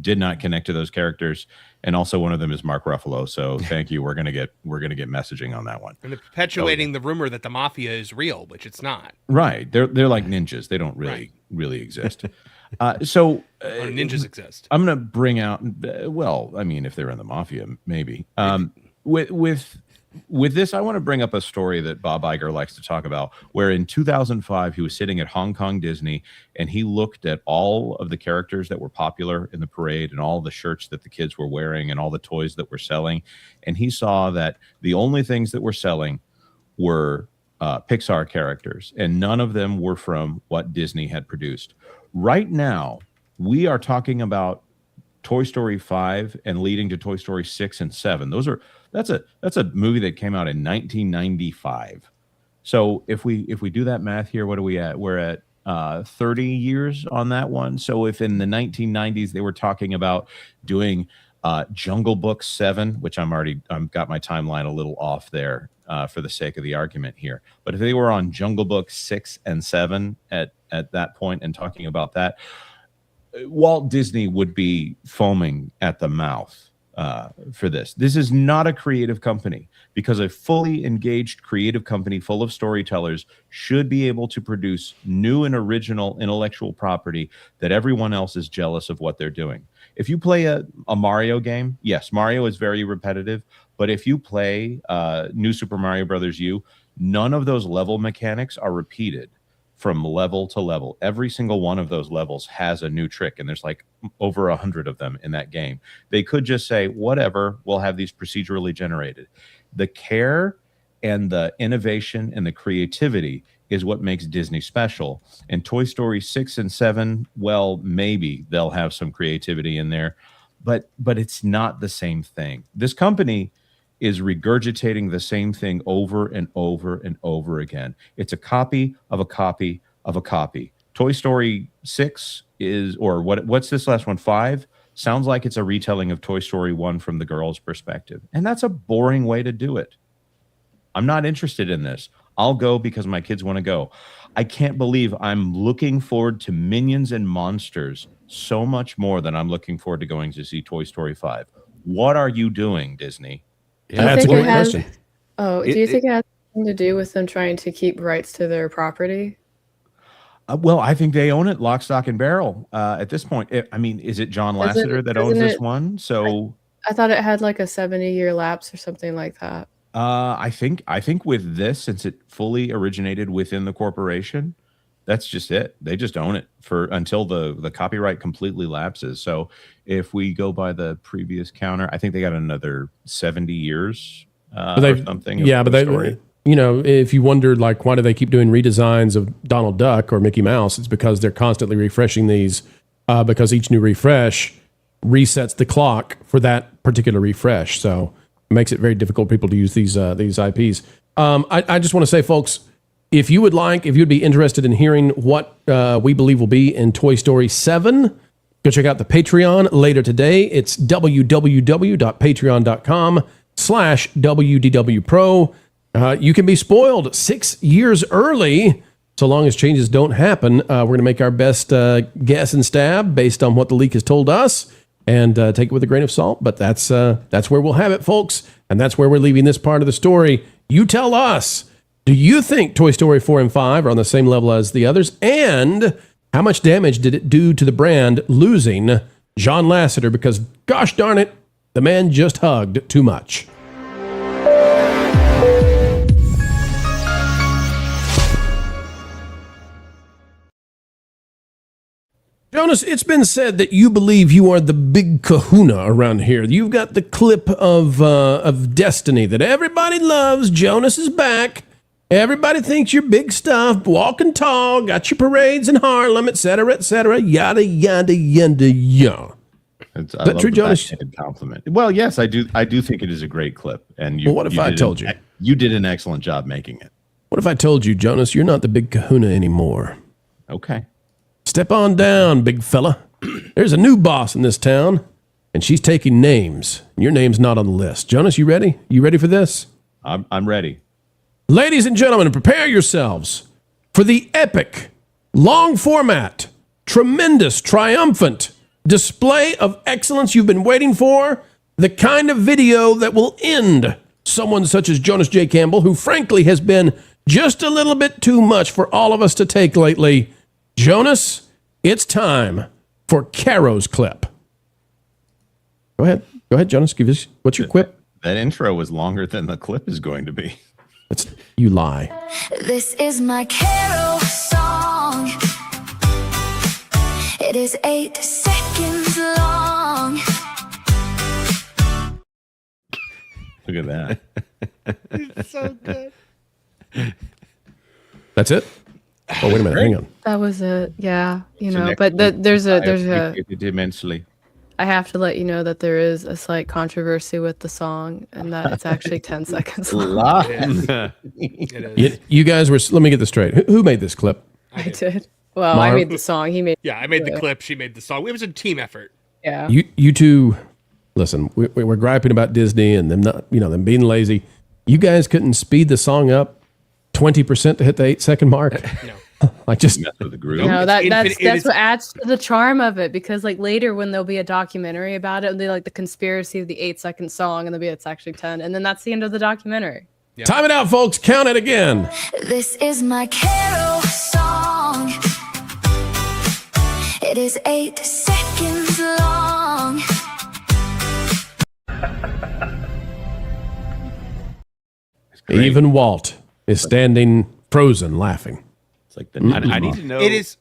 did not connect to those characters, and also one of them is Mark Ruffalo, so thank you. We're gonna get messaging on that one, and they're perpetuating the rumor that the mafia is real, which it's not. Right, they're like ninjas. They don't really exist. So ninjas exist. I'm gonna bring out if they're in the mafia, maybe with with this, I want to bring up a story that Bob Iger likes to talk about, where in 2005, he was sitting at Hong Kong Disney, and he looked at all of the characters that were popular in the parade and all the shirts that the kids were wearing and all the toys that were selling. And he saw that the only things that were selling were Pixar characters, and none of them were from what Disney had produced. Right now, we are talking about Toy Story 5 and leading to Toy Story 6 and 7. That's a movie that came out in 1995. So if we do that math here, what are we at? We're at 30 years on that one. So if in the 1990s they were talking about doing Jungle Book 7, which I'm got my timeline a little off there for the sake of the argument here. But if they were on Jungle Book 6 and 7 at that point and talking about that, Walt Disney would be foaming at the mouth for this. This is not a creative company, because a fully engaged creative company full of storytellers should be able to produce new and original intellectual property that everyone else is jealous of what they're doing. If you play a Mario game, yes, Mario is very repetitive, but if you play New Super Mario Brothers U, none of those level mechanics are repeated from level to level. Every single one of those levels has a new trick, and there's like over 100 of them in that game. They could just say, whatever, we'll have these procedurally generated. The care and the innovation and the creativity is what makes Disney special. And Toy Story 6 and 7, well, maybe they'll have some creativity in there, but it's not the same thing. This company is regurgitating the same thing over and over and over again. It's a copy of a copy of a copy. Toy Story 6 is, or what's this last one, 5? Sounds like it's a retelling of Toy Story 1 from the girl's perspective. And that's a boring way to do it. I'm not interested in this. I'll go because my kids want to go. I can't believe I'm looking forward to Minions and Monsters so much more than I'm looking forward to going to see Toy Story 5. What are you doing, Disney? Yeah, that's a great question. Do you think it has something to do with them trying to keep rights to their property? Well, I think they own it, lock, stock, and barrel at this point. I mean, is it John Lasseter that owns this one? So I thought it had like a 70-year lapse or something like that. I think with this, since it fully originated within the corporation, that's just it. They just own it until the copyright completely lapses. So if we go by the previous counter, I think they got another 70 years or something. Yeah, but if you wondered, like, why do they keep doing redesigns of Donald Duck or Mickey Mouse? It's because they're constantly refreshing these, because each new refresh resets the clock for that particular refresh. So it makes it very difficult for people to use these IPs. I just want to say, folks, if you'd be interested in hearing what we believe will be in Toy Story 7, go check out the Patreon later today. It's www.patreon.com/WDWPro. You can be spoiled 6 years early, so long as changes don't happen. We're going to make our best guess and stab based on what the leak has told us, and take it with a grain of salt. But that's where we'll have it, folks, and that's where we're leaving this part of the story. You tell us. Do you think Toy Story 4 and 5 are on the same level as the others? And how much damage did it do to the brand losing John Lasseter? Because, gosh darn it, the man just hugged too much. Jonas, it's been said that you believe you are the big kahuna around here. You've got the clip of Destiny that everybody loves. Jonas is back. Everybody thinks you're big stuff, walking tall, got your parades in Harlem, etc., yada, yada, yada, yada. Is that true, Jonas? Compliment. Well, yes, I do. I do think it is a great clip. And well, what if I told you? You did an excellent job making it. What if I told you, Jonas, you're not the big kahuna anymore? Okay. Step on down, big fella. There's a new boss in this town, and she's taking names. Your name's not on the list. Jonas, you ready? You ready for this? I'm ready. Ladies and gentlemen, prepare yourselves for the epic, long format, tremendous, triumphant display of excellence you've been waiting for, the kind of video that will end someone such as Jonas J. Campbell, who frankly has been just a little bit too much for all of us to take lately. Jonas, it's time for Caro's clip. Go ahead, Jonas. Give us what's your quip? That intro was longer than the clip is going to be. You lie. This is my carol song. It is 8 seconds long. Look at that. It's so good. That's it? Oh, wait a minute. Hang on. That was it. Yeah, you So know, next but week, there's I a. appreciate it immensely. I have to let you know that there is a slight controversy with the song, and that it's actually 10 seconds long. You guys were. Let me get this straight. Who made this clip? I did. Well, I made the song. He made. Yeah, I made the clip. She made the song. It was a team effort. Yeah. You two, listen. We're griping about Disney and them not, them being lazy. You guys couldn't speed the song up 20% to hit the 8-second mark. No. I just with the groove. No, that's what adds to the charm of it, because like later when there'll be a documentary about it, they like the conspiracy of the 8-second song, and they'll be it's actually 10, and then that's the end of the documentary. Yep. Time it out, folks. Count it again. This is my carol song. It is 8 seconds long. Even Walt is standing frozen, laughing. It's like the. I need to know. It is.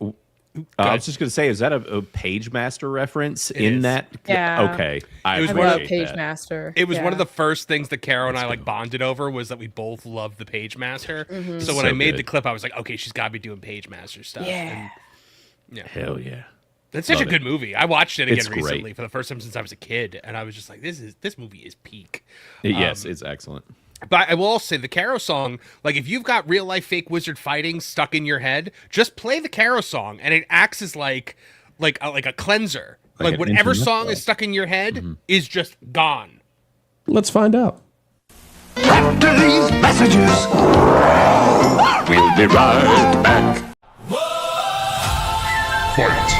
I was just going to say, is that a Page Master reference It in is. that? Yeah. Okay. It was I one of love the- Page Master. It was one of Yeah. the first things that Caro and I like bonded over, was that we both loved the Page Master. Mhm. So when So I made good. the clip, I was like, okay, she's got to be doing Page Master stuff. Yeah. And, yeah. Hell yeah. That's such Love a good it. movie. I watched it again It's great. recently for the first time since I was a kid, and I was just like, this movie is peak. Yes, it's excellent. But I will also say the Caro song, like if you've got real life fake wizard fighting stuck in your head, just play the Caro song, and it acts as like a cleanser. Like Like an whatever internet song song. is stuck in your head is just gone. Let's find out. After these messages, We'll be right back. fight.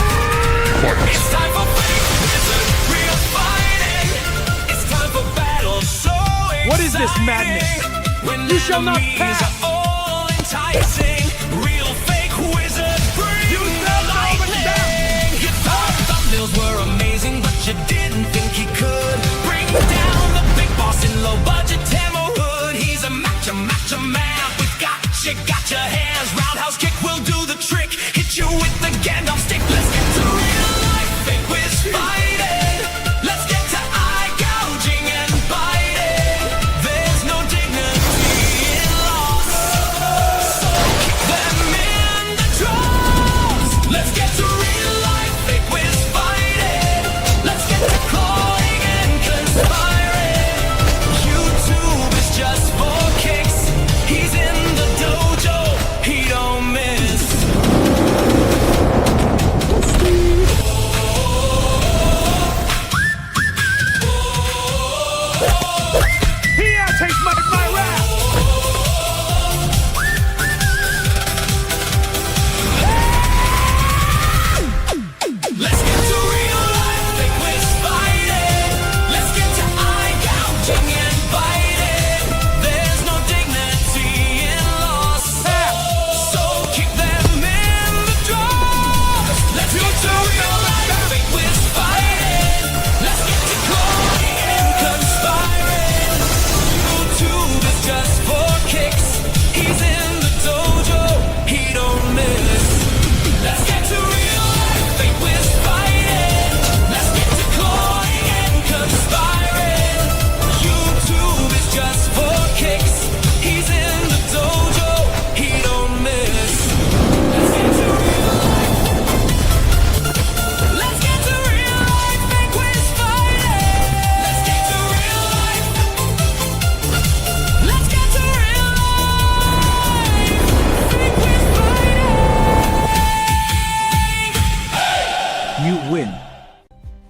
It's time for fake wizard, real fighting. It's time for battle showing. What is this madness? When You shall not enemies pass. are all enticing. Real fake wizard, bring You shall not lightning. You thought thumbnails were amazing, but you didn't think he could bring down the big boss in low budget demo hood. He's a macho man with gotcha hands. Roundhouse kick will do the trick. Hit you with the Gandalf stick. Let's get to real life fake wiz fighting. Let's get to eye gouging and biting. There's no dignity in loss, so kick them in the jaws. Let's get to real life fake wiz fighting. Let's get to clawing and conspiring. YouTube is just for kicks. He's in the dojo, he don't miss. Here, take my wrath. Let's get to real life fake wiz fighting. Let's get to eye gouging and biting. There's no dignity in loss, so kick them in the jaws. Let's get to real life fake wiz fighting. Let's get to clawing and conspiring. YouTube is just for kicks. He's in the dojo, he don't miss. Let's get to real life fake wiz fighting. Let's get to clawing and conspiring. YouTube is just for kicks. He's in the dojo, he don't miss. Let's get to real life. Let's get to real life fake wiz fighting. Let's get to real life. Let's get to real life fake wiz fighting. You win.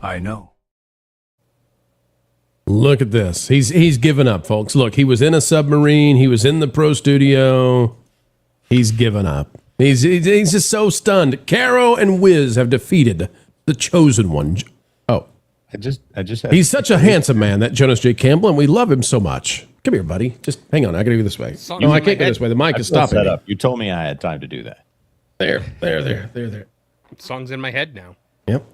I know. Look at this. He's given up, folks. Look, he was in a submarine. He was in the pro studio. He's given up. He's just so stunned. Caro and Wiz have defeated the chosen one. Oh, I just had, he's such a handsome man, that Jonas J. Campbell, and we love him so much. Come here, buddy. Just hang on. I gotta go this way. No, I can't go this way. The mic is stopping Set me. up. You told me I had time to do that. There. Song's in my head now. Yep.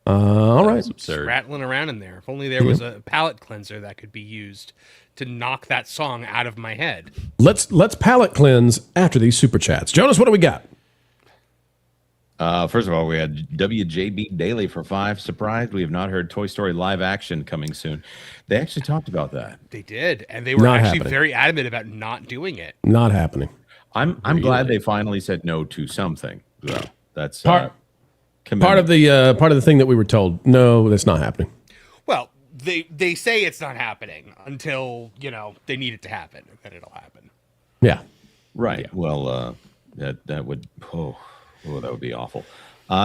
All right. Just rattling around in there. If only there was a palate cleanser that could be used to knock that song out of my head. Let's palate cleanse after these super chats. Jonas, what do we got? First of all, we had WJB Daily for 5. Surprised we have not heard Toy Story live action coming soon. They actually talked about that. They did, and they were Not actually happening. very adamant about not doing it. Not happening. I'm glad they finally said no to something. Though. That's Part of the thing that we were told. No, that's not happening. Well, they say it's not happening until they need it to happen, and then it'll happen. Yeah. Right. Yeah. Well, that would that would be awful.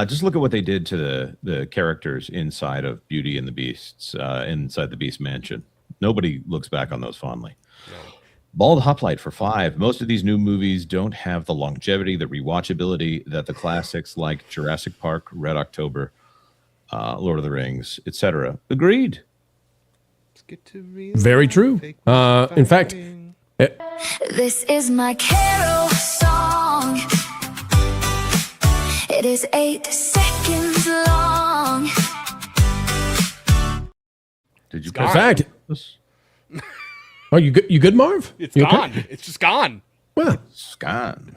Just look at what they did to the characters inside of Beauty and the Beasts, inside the Beast Mansion. Nobody looks back on those fondly. No. Bald Hoplite for 5. Most of these new movies don't have the longevity, the rewatchability that the classics like Jurassic Park, Red October, Lord of the Rings, etc. Agreed. Let's get to Very true. In fact, This is my carol song. It is 8 seconds long. Did you? In fact, you good, Marv? It's You gone. okay? It's just gone. Well, it's gone.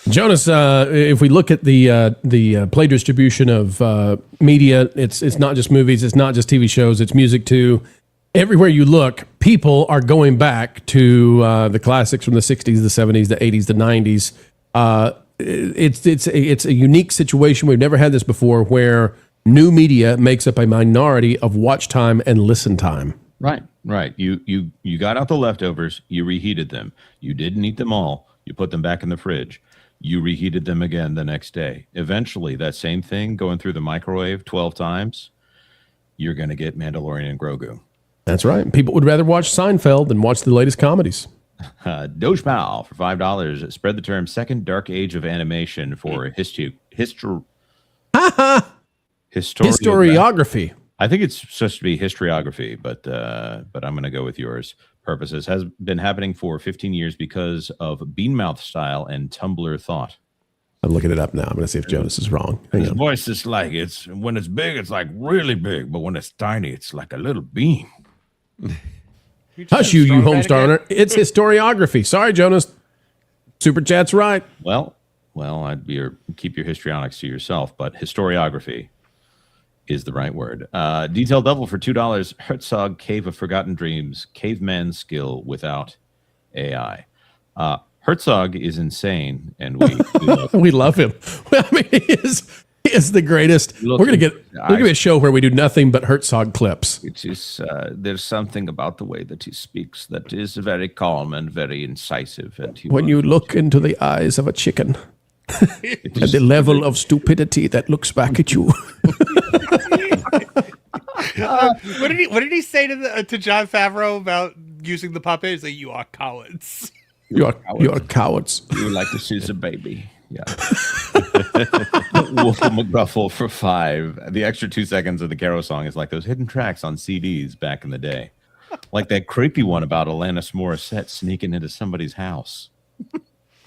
Jonas, if we look at the play distribution of media, it's not just movies, it's not just TV shows, it's music too. Everywhere you look, people are going back to the classics from the 60s, the 70s, the 80s, the 90s. It's a unique situation. We've never had this before, where new media makes up a minority of watch time and listen time. Right. You got out the leftovers. You reheated them. You didn't eat them all. You put them back in the fridge. You reheated them again the next day. Eventually, that same thing going through the microwave 12 times, you're going to get Mandalorian and Grogu. That's right. People would rather watch Seinfeld than watch the latest comedies. Doge Pal for $5. Spread the term second dark age of animation for historiography. I think it's supposed to be historiography, but I'm going to go with yours. Purposes has been happening for 15 years because of Beanmouth style and Tumblr thought. I'm looking it up now. I'm going to see if Jonas is wrong. His voice is like, when it's big, it's like really big, but when it's tiny, it's like a little bean. Hush you homestar owner. It's historiography. Sorry, Jonas. Super chat's right. Well, I'd keep your histrionics to yourself, but historiography is the right word. Detail Devil for $2. Herzog Cave of Forgotten Dreams. Caveman skill without AI. Herzog is insane, and we love him. I mean, he is the greatest. We're gonna be a show where we do nothing but Herzog clips. It is. There's something about the way that he speaks that is very calm and very incisive. And when you look into the eyes of a chicken, at the level of stupidity that looks back at you. What did he say to Jon Favreau about using the puppet? He's like, "You are cowards. You are cowards. You would like to see the baby." Yeah. Wolf McGruffle for $5. The extra 2 seconds of the Carol song is like those hidden tracks on CDs back in the day, like that creepy one about Alanis Morissette sneaking into somebody's house.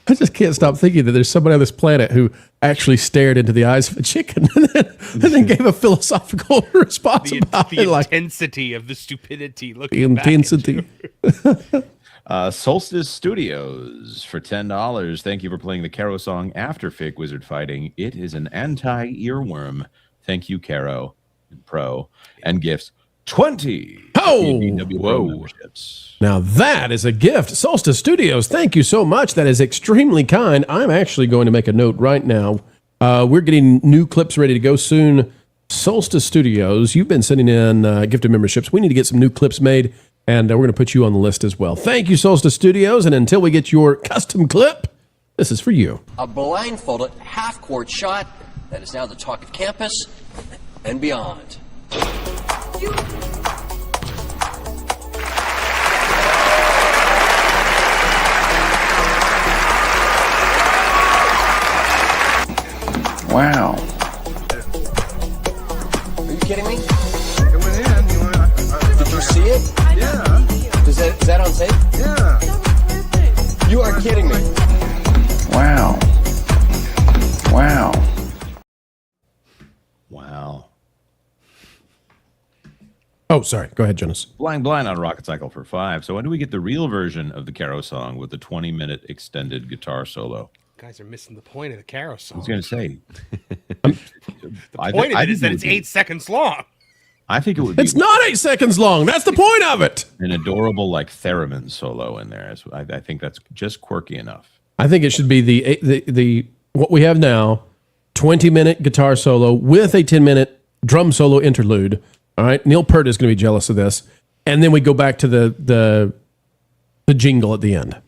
I just can't stop thinking that there's somebody on this planet who actually stared into the eyes of a chicken and then gave a philosophical response about the it. Like, intensity of the stupidity. The intensity. Solstice Studios for $10. Thank you for playing the Caro song after Fake Wizard Fighting. It is an anti-earworm. Thank you, Caro and Pro. And gifts 20. Memberships. Now that is a gift. Solstice Studios, thank you so much. That is extremely kind. I'm actually going to make a note right now. We're getting new clips ready to go soon. Solstice Studios, you've been sending in gifted memberships. We need to get some new clips made, and we're going to put you on the list as well. Thank you, Solstice Studios. And until we get your custom clip, this is for you. A blindfolded half-court shot that is now the talk of campus and beyond. Wow. Are you kidding me? Did you see it? Yeah. Is that on tape? Yeah. You are kidding me. Wow. Oh, sorry. Go ahead, Jonas. Flying Blind on Rocket Cycle for 5. So when do we get the real version of the Caro song with the 20-minute extended guitar solo? You guys are missing the point of the Caro song. I was going to say. The point of it is that it's 8 seconds long. I think it would be. It's not 8 seconds long. That's the point of it. An adorable, like, theremin solo in there. I think that's just quirky enough. I think it should be the what we have now, 20-minute guitar solo with a 10-minute drum solo interlude. All right, Neil Peart is going to be jealous of this, and then we go back to the jingle at the end.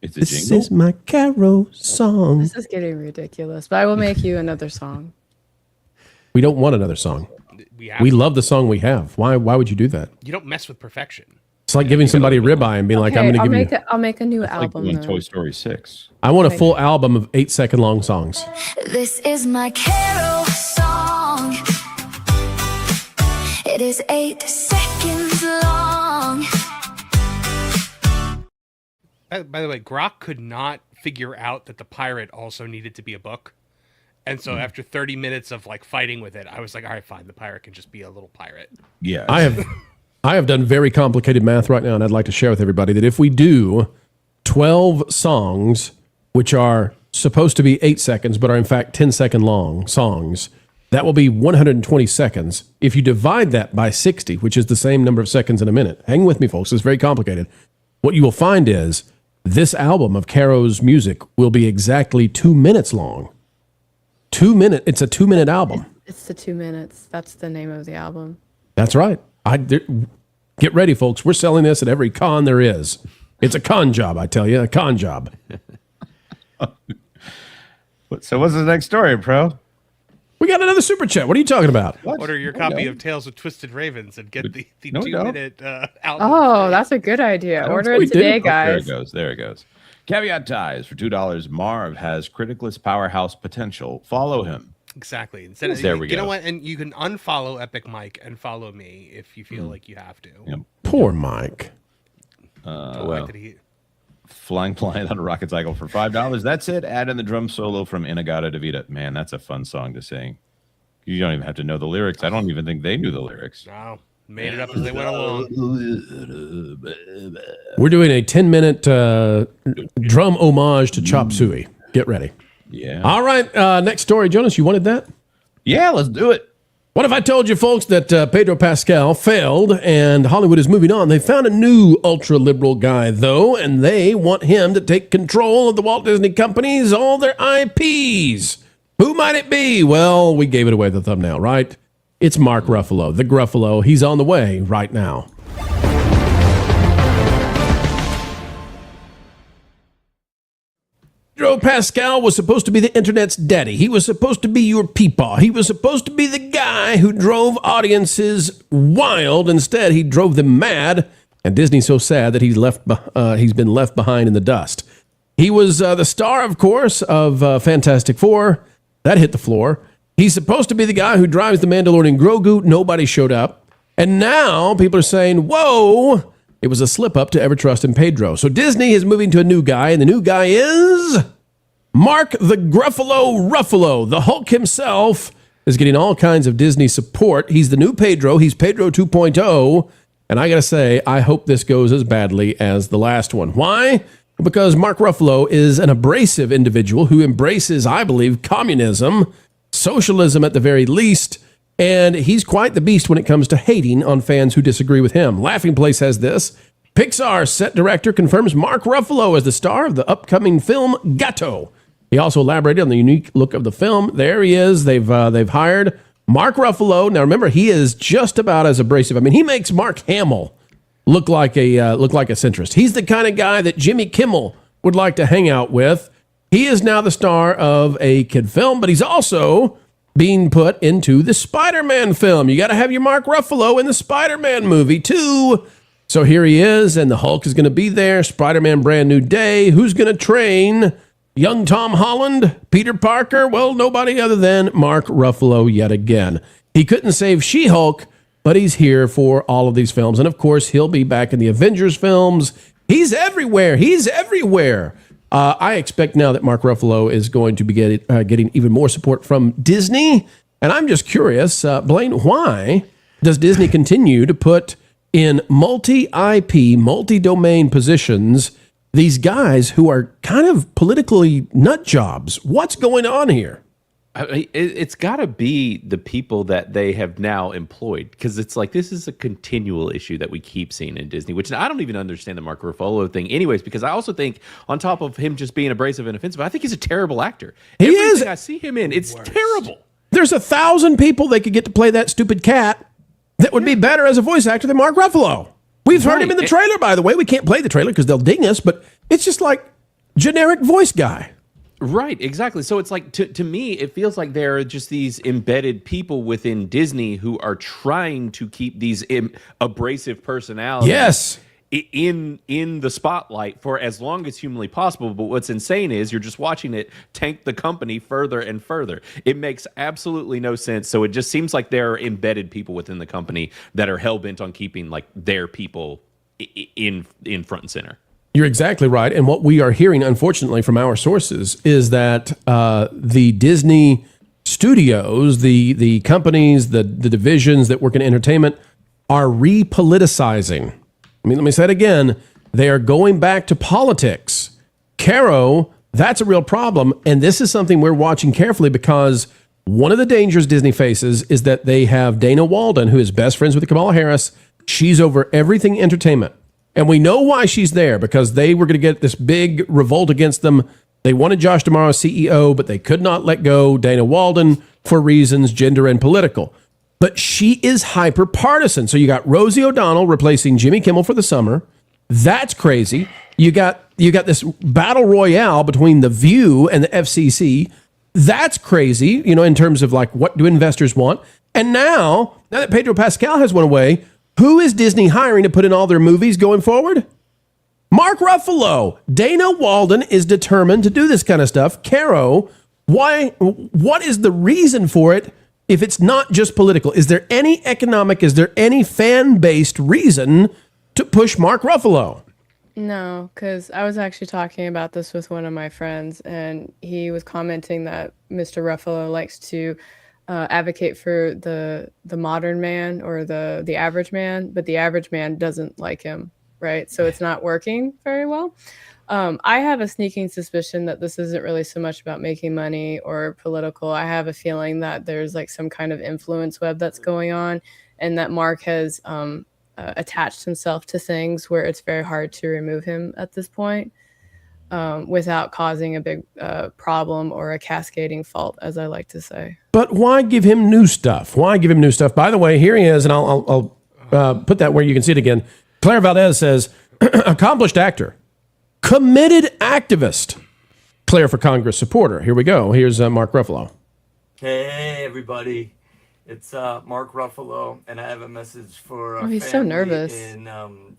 It's a This jingle? is my Caro song. This is getting ridiculous, but I will make you another song. We don't want another song. We We love the song we have. Why would you do that? You don't mess with perfection. It's like giving somebody a ribeye and being like, I'm Okay, going to I'll give you. I'll make a new Like album. doing then. Toy Story 6. I want a full album of 8-second long songs. This is my Caro song. It is 8 seconds long. By the way, Grok could not figure out that the pirate also needed to be a book. And so after 30 minutes of like fighting with it, I was like, all right, fine. The pirate can just be a little pirate. Yeah. I have done very complicated math right now, and I'd like to share with everybody that if we do 12 songs, which are supposed to be 8 seconds, but are in fact 10-second long songs, that will be 120 seconds. If you divide that by 60, which is the same number of seconds in a minute, hang with me, folks, it's very complicated. What you will find is this album of Caro's music will be exactly 2 minutes long. 2 minutes. It's a 2-minute album. It's the 2 minutes. That's the name of the album. That's right. Get ready, folks. We're selling this at every con there is. It's a con job, I tell you, a con job. So what's the next story, Pro? We got another super chat. What are you talking about? Order your copy of Tales of Twisted Ravens and get the 2-minute album. Oh, that's a good idea. Order it today, guys. There it goes. Caveat ties for $2. Marv has criticless powerhouse potential. Follow him. Exactly. Instead of, There we You know go. what? And you can unfollow Epic Mike and follow me if you feel like you have to. Poor Mike. Well, Flying Blind on a Rocket Cycle for $5. That's it. Add in the drum solo from Inagata Devita. Man, that's a fun song to sing. You don't even have to know the lyrics. I don't even think they knew the lyrics. No. Made it up as they went along. We're doing a 10-minute drum homage to Chop Suey. Get ready. Yeah. All right. Next story. Jonas, you wanted that? Yeah, let's do it. What if I told you, folks, that Pedro Pascal failed and Hollywood is moving on? They found a new ultra-liberal guy, though, and they want him to take control of the Walt Disney Company's, all their IPs. Who might it be? Well, we gave it away the thumbnail, right? It's Mark Ruffalo, the Gruffalo. He's on the way right now. Pedro Pascal was supposed to be the internet's daddy. He was supposed to be your peepaw. He was supposed to be the guy who drove audiences wild. Instead, he drove them mad. And Disney's so sad that he's been left behind in the dust. He was the star, of course, of Fantastic Four. That hit the floor. He's supposed to be the guy who drives the Mandalorian Grogu. Nobody showed up. And now people are saying, whoa, it was a slip up to ever trust in Pedro. So Disney is moving to a new guy, and the new guy is Mark the Gruffalo Ruffalo. The Hulk himself is getting all kinds of Disney support. He's the new Pedro. He's Pedro 2.0. And I got to say, I hope this goes as badly as the last one. Why? Because Mark Ruffalo is an abrasive individual who embraces, I believe, communism, socialism at the very least, and he's quite the beast when it comes to hating on fans who disagree with him. Laughing Place has this. Pixar set director confirms Mark Ruffalo as the star of the upcoming film Gato. He also elaborated on the unique look of the film. There he is. They've hired Mark Ruffalo. Now remember, he is just about as abrasive. I mean, he makes Mark Hamill look like a centrist. He's the kind of guy that Jimmy Kimmel would like to hang out with. He is now the star of a kid film, but he's also being put into the Spider-Man film. You got to have your Mark Ruffalo in the Spider-Man movie too. So here he is, and the Hulk is going to be there. Spider-Man Brand New Day. Who's going to train young Tom Holland? Peter Parker? Well, nobody other than Mark Ruffalo yet again. He couldn't save She-Hulk, but he's here for all of these films. And of course, he'll be back in the Avengers films. He's everywhere. He's everywhere. I expect now that Mark Ruffalo is going to be getting even more support from Disney. And I'm just curious, Blaine, why does Disney continue to put in multi-IP, multi-domain positions these guys who are kind of politically nut jobs? What's going on here? I mean, it's got to be the people that they have now employed, because it's like this is a continual issue that we keep seeing in Disney, which I don't even understand the Mark Ruffalo thing anyways, because I also think on top of him just being abrasive and offensive, I think he's a terrible actor. Everything I see him in, it's terrible. There's 1,000 people they could get to play that stupid cat that would be better as a voice actor than Mark Ruffalo. We've heard him in the trailer, by the way. We can't play the trailer because they'll ding us, but it's just like generic voice guy. Right, exactly. So it's like, to me, it feels like there are just these embedded people within Disney who are trying to keep these abrasive personalities in the spotlight for as long as humanly possible. But what's insane is you're just watching it tank the company further and further. It makes absolutely no sense. So it just seems like there are embedded people within the company that are hell-bent on keeping like their people in front and center. You're exactly right. And what we are hearing, unfortunately, from our sources is that the Disney studios, the companies, the divisions that work in entertainment are repoliticizing. I mean, let me say it again. They are going back to politics. Caro, that's a real problem. And this is something we're watching carefully because one of the dangers Disney faces is that they have Dana Walden, who is best friends with Kamala Harris. She's over everything entertainment. And we know why she's there, because they were going to get this big revolt against them. They wanted Josh D'Amaro as CEO, but they could not let go Dana Walden for reasons gender and political. But she is hyper partisan. So you got Rosie O'Donnell replacing Jimmy Kimmel for the summer. That's crazy. You got this battle royale between The View and the FCC. That's crazy, in terms of like, what do investors want? And now that Pedro Pascal has went away, who is Disney hiring to put in all their movies going forward? Mark Ruffalo. Dana Walden is determined to do this kind of stuff. Caro, why? What is the reason for it if it's not just political? Is there any economic, is there any fan-based reason to push Mark Ruffalo? No, because I was actually talking about this with one of my friends, and he was commenting that Mr. Ruffalo likes to advocate for the modern man or the average man, but the average man doesn't like him, right? So it's not working very well. I have a sneaking suspicion that this isn't really so much about making money or political. I have a feeling that there's like some kind of influence web that's going on, and that Mark has attached himself to things where it's very hard to remove him at this point. Without causing a big problem or a cascading fault, as I like to say. But why give him new stuff? Why give him new stuff? By the way, here he is, and I'll put that where you can see it again. Claire Valdez says, accomplished actor, committed activist, Claire for Congress supporter. Here we go. Here's Mark Ruffalo. Hey, everybody. It's Mark Ruffalo, and I have a message for he's so nervous. In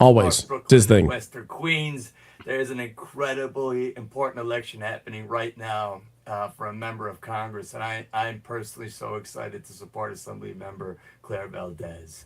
Always. Brooklyn, It's his thing. Western Queens. There's an incredibly important election happening right now for a member of Congress, and I'm personally so excited to support Assembly Member Claire Valdez.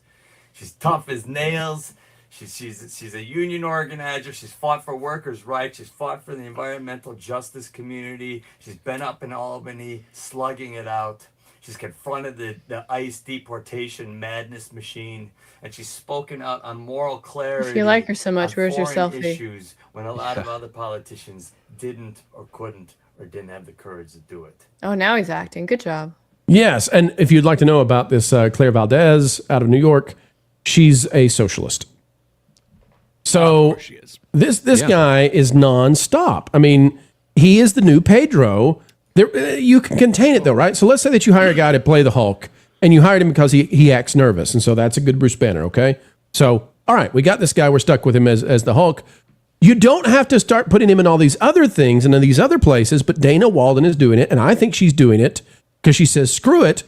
She's tough as nails. She's a union organizer. She's fought for workers' rights. She's fought for the environmental justice community. She's been up in Albany slugging it out. She's confronted the ICE deportation madness machine, and she's spoken out on moral clarity. If you like her so much, on where's your foreign selfie? issues when a lot of other politicians didn't or couldn't or didn't have the courage to do it. Oh, now he's acting. Good job. Yes, and if you'd like to know about this Claire Valdez out of New York, she's a socialist. So this guy is nonstop. I mean, he is the new Pedro. You can contain it though, right? So let's say that you hire a guy to play the Hulk, and you hired him because he acts nervous, and so that's a good Bruce Banner, okay? So, all right, we got this guy. We're stuck with him as the Hulk. You don't have to start putting him in all these other things and in these other places, but Dana Walden is doing it, and I think she's doing it because she says, screw it.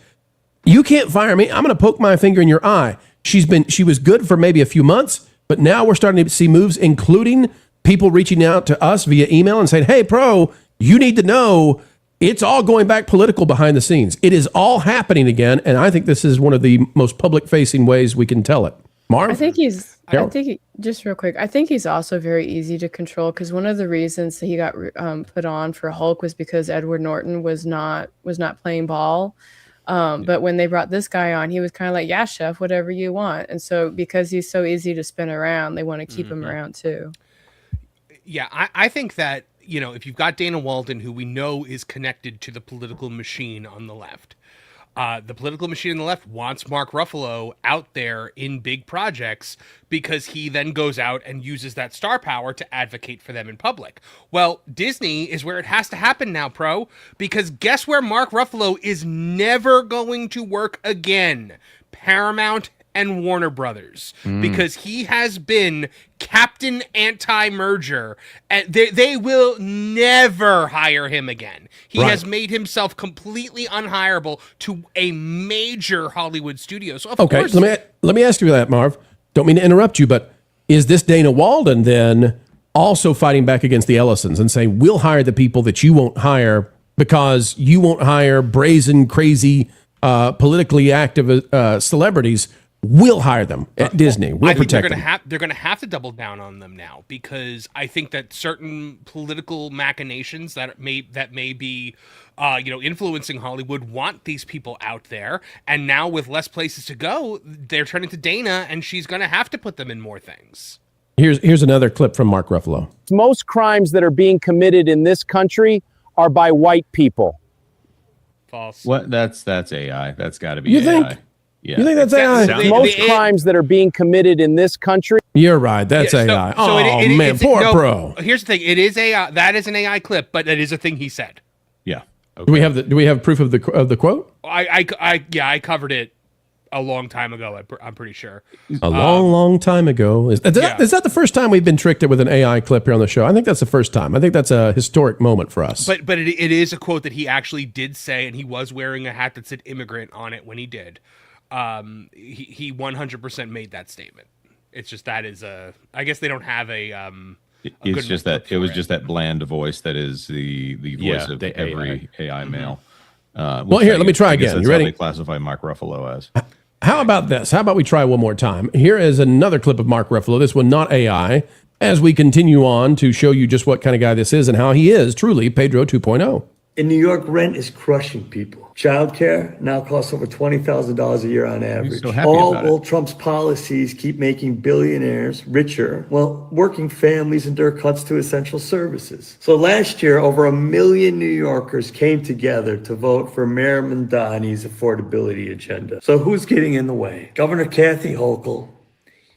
You can't fire me. I'm going to poke my finger in your eye. She was good for maybe a few months, but now we're starting to see moves, including people reaching out to us via email and saying, hey, Pro, you need to know it's all going back political behind the scenes. It is all happening again, and I think this is one of the most public-facing ways we can tell it. Marv? I think just real quick, I think he's also very easy to control, because one of the reasons that he got put on for Hulk was because Edward Norton was not playing ball. But when they brought this guy on, he was kind of like, yeah, chef, whatever you want. And so because he's so easy to spin around, they want to keep him around too. Yeah, I think that, you know, if you've got Dana Walden, who we know is connected to the political machine on the left, the political machine on the left wants Mark Ruffalo out there in big projects because he then goes out and uses that star power to advocate for them in public. Well, Disney is where it has to happen now, Pro, because guess where Mark Ruffalo is never going to work again? Paramount and Warner Brothers, because he has been Captain Anti-Merger, and they will never hire him again. He has made himself completely unhireable to a major Hollywood studio. So of course, let me ask you that, Marv. Don't mean to interrupt you, but is this Dana Walden then also fighting back against the Ellisons and saying, we'll hire the people that you won't hire because you won't hire brazen, crazy, politically active celebrities? We'll hire them at Disney. We'll protect them. They're going to have to double down on them now, because I think that certain political machinations that may be, influencing Hollywood want these people out there. And now with less places to go, they're turning to Dana, and she's going to have to put them in more things. Here's another clip from Mark Ruffalo. Most crimes that are being committed in this country are by white people. False. What? That's AI. That's got to be You AI. think? Yeah. You think that's AI? Most crimes that are being committed in this country. You're right. That's AI. Poor Pro. Here's the thing. It is AI. That is an AI clip, but it is a thing he said. Yeah. Okay. Do we have proof of the quote? I covered it a long time ago. I'm pretty sure. A long time ago. Is that the first time we've been tricked with an AI clip here on the show? I think that's the first time. I think that's a historic moment for us. But it is a quote that he actually did say, and he was wearing a hat that said immigrant on it when he did. He 100% made that statement. It's just I guess they don't have a it's just that it was just that bland voice that is the voice of the every AI male. Well, here, let me try again. You ready? They classify Mark Ruffalo as. How about this? How about we try one more time? Here is another clip of Mark Ruffalo. This one not AI. As we continue on to show you just what kind of guy this is and how he is truly Pedro 2.0. In New York, rent is crushing people. Childcare now costs over $20,000 a year on average. So happy about All Trump's policies keep making billionaires richer, while working families endure cuts to essential services. So last year, over 1 million New Yorkers came together to vote for Mayor Mamdani's affordability agenda. So who's getting in the way? Governor Kathy Hochul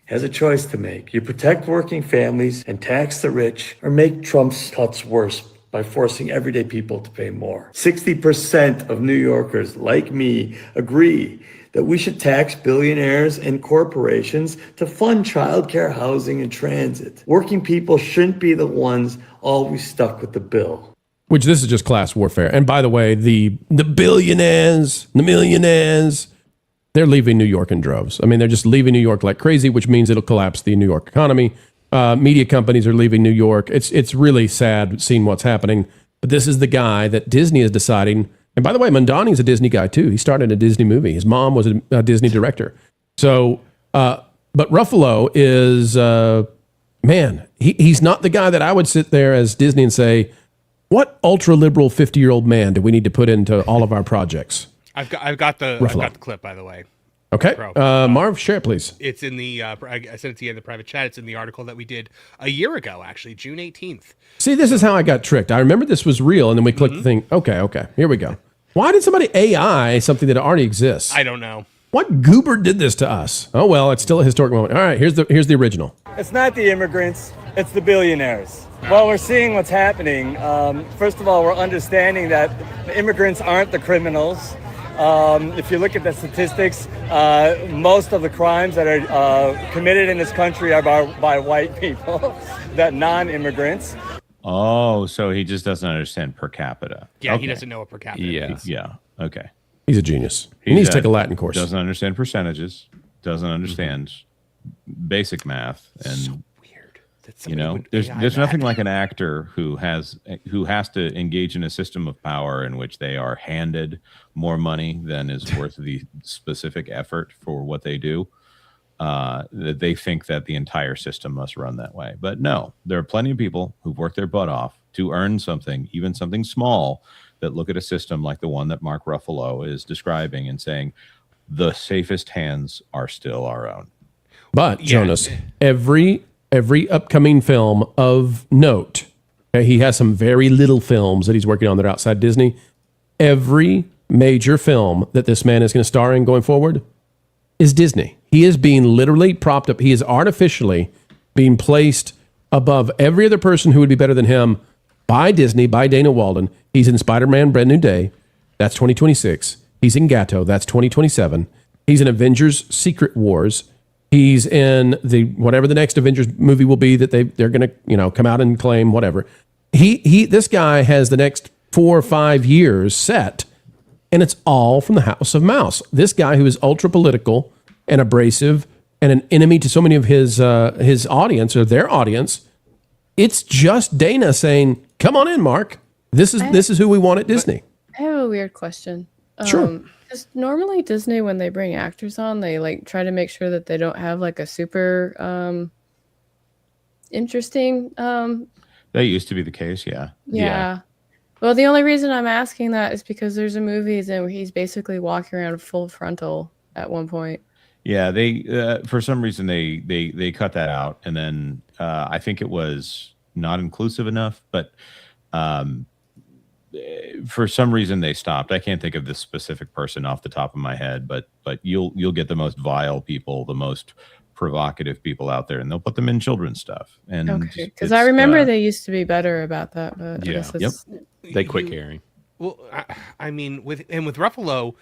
has a choice to make. You protect working families and tax the rich, or make Trump's cuts worse by forcing everyday people to pay more. 60% of New Yorkers, like me, agree that we should tax billionaires and corporations to fund childcare, housing, and transit. Working people shouldn't be the ones always stuck with the bill. Which this is just class warfare. And by the way, the billionaires, the millionaires, they're leaving New York in droves. I mean, they're just leaving New York like crazy, which means it'll collapse the New York economy. Media companies are leaving New York. It's really sad seeing what's happening. But this is the guy that Disney is deciding. And by the way, Mamdani's a Disney guy too. He started a Disney movie. His mom was a Disney director. So, but Ruffalo is, he's not the guy that I would sit there as Disney and say, what ultra liberal 50-year-old man do we need to put into all of our projects? I've got the clip, by the way. Okay. Marv, share it, please. It's in the, I sent it to you in the private chat. It's in the article that we did a year ago, actually, June 18th. See, this is how I got tricked. I remember this was real, and then we clicked the thing. Okay, here we go. Why did somebody AI something that already exists? I don't know. What goober did this to us? Oh, well, it's still a historic moment. All right, here's the original. It's not the immigrants, it's the billionaires. Well, we're seeing what's happening. First of all, we're understanding that the immigrants aren't the criminals. If you look at the statistics, most of the crimes that are committed in this country are by white people, that non-immigrants. Oh, so he just doesn't understand per capita. Yeah, okay. He doesn't know what per capita is. Yeah, okay. He's a genius. He needs to take a Latin course. Doesn't understand percentages, doesn't understand basic math. And so weird. There's nothing like an actor who has to engage in a system of power in which they are handed more money than is worth the specific effort for what they do. That they think that the entire system must run that way. But no, there are plenty of people who've worked their butt off to earn something, even something small, that look at a system like the one that Mark Ruffalo is describing and saying, the safest hands are still our own. But Jonas, every upcoming film of note, okay, he has some very little films that he's working on that are outside Disney. Every major film that this man is going to star in going forward is Disney. He is being literally propped up. He is artificially being placed above every other person who would be better than him by Disney, by Dana Walden. He's in Spider-Man Brand New Day. That's 2026. He's in Gatto. That's 2027. He's in Avengers Secret Wars. He's in the whatever the next Avengers movie will be that they're going to come out and claim whatever. This guy has the next 4 or 5 years set, and it's all from the House of Mouse. This guy who is ultra political and abrasive and an enemy to so many of his audience or their audience. It's just Dana saying, "Come on in, Mark. This is who we want at Disney." I have a weird question. Sure. Because normally Disney, when they bring actors on, they like try to make sure that they don't have like a super interesting. That used to be the case, yeah. Yeah. Well, the only reason I'm asking that is because there's a movie where he's basically walking around full frontal at one point. Yeah, they for some reason they cut that out, and then I think it was not inclusive enough, but for some reason they stopped. I can't think of this specific person off the top of my head, but you'll get the most vile people, the most provocative people out there, and they'll put them in children's stuff. And okay, because I remember they used to be better about that, but I guess it's, They quit caring. Well, I mean, with Ruffalo,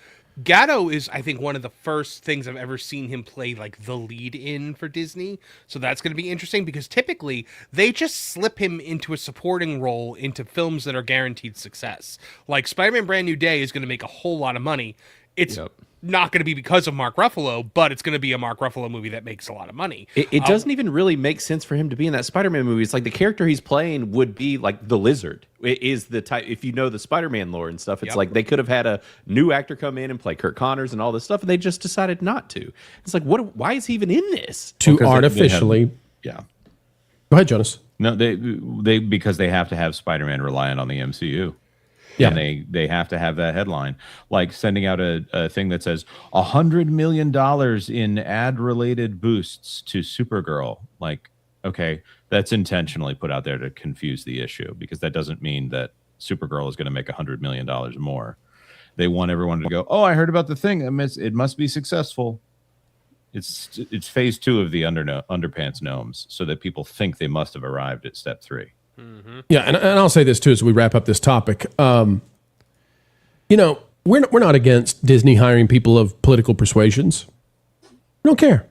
Gatto is, I think, one of the first things I've ever seen him play like the lead in for Disney. So that's going to be interesting because typically they just slip him into a supporting role into films that are guaranteed success. Like Spider-Man Brand New Day is going to make a whole lot of money. It's not going to be because of Mark Ruffalo, but it's going to be a Mark Ruffalo movie that makes a lot of money. It doesn't even really make sense for him to be in that Spider-Man movie. It's like the character he's playing would be like the Lizard. It is the type, if you know the Spider-Man lore and stuff, it's like they could have had a new actor come in and play Kirk Connors and all this stuff, and they just decided not to. It's like, why is he even in this? To artificially. Yeah. Go ahead, Jonas. No, they because they have to have Spider-Man reliant on the MCU. Yeah. And they have to have that headline, like sending out a thing that says $100 million in ad-related boosts to Supergirl. Like, okay, that's intentionally put out there to confuse the issue, because that doesn't mean that Supergirl is going to make $100 million more. They want everyone to go, "Oh, I heard about the thing. It must be successful." It's phase 2 of the underpants gnomes, so that people think they must have arrived at step 3. Yeah, and I'll say this too as we wrap up this topic. We're not against Disney hiring people of political persuasions. We don't care.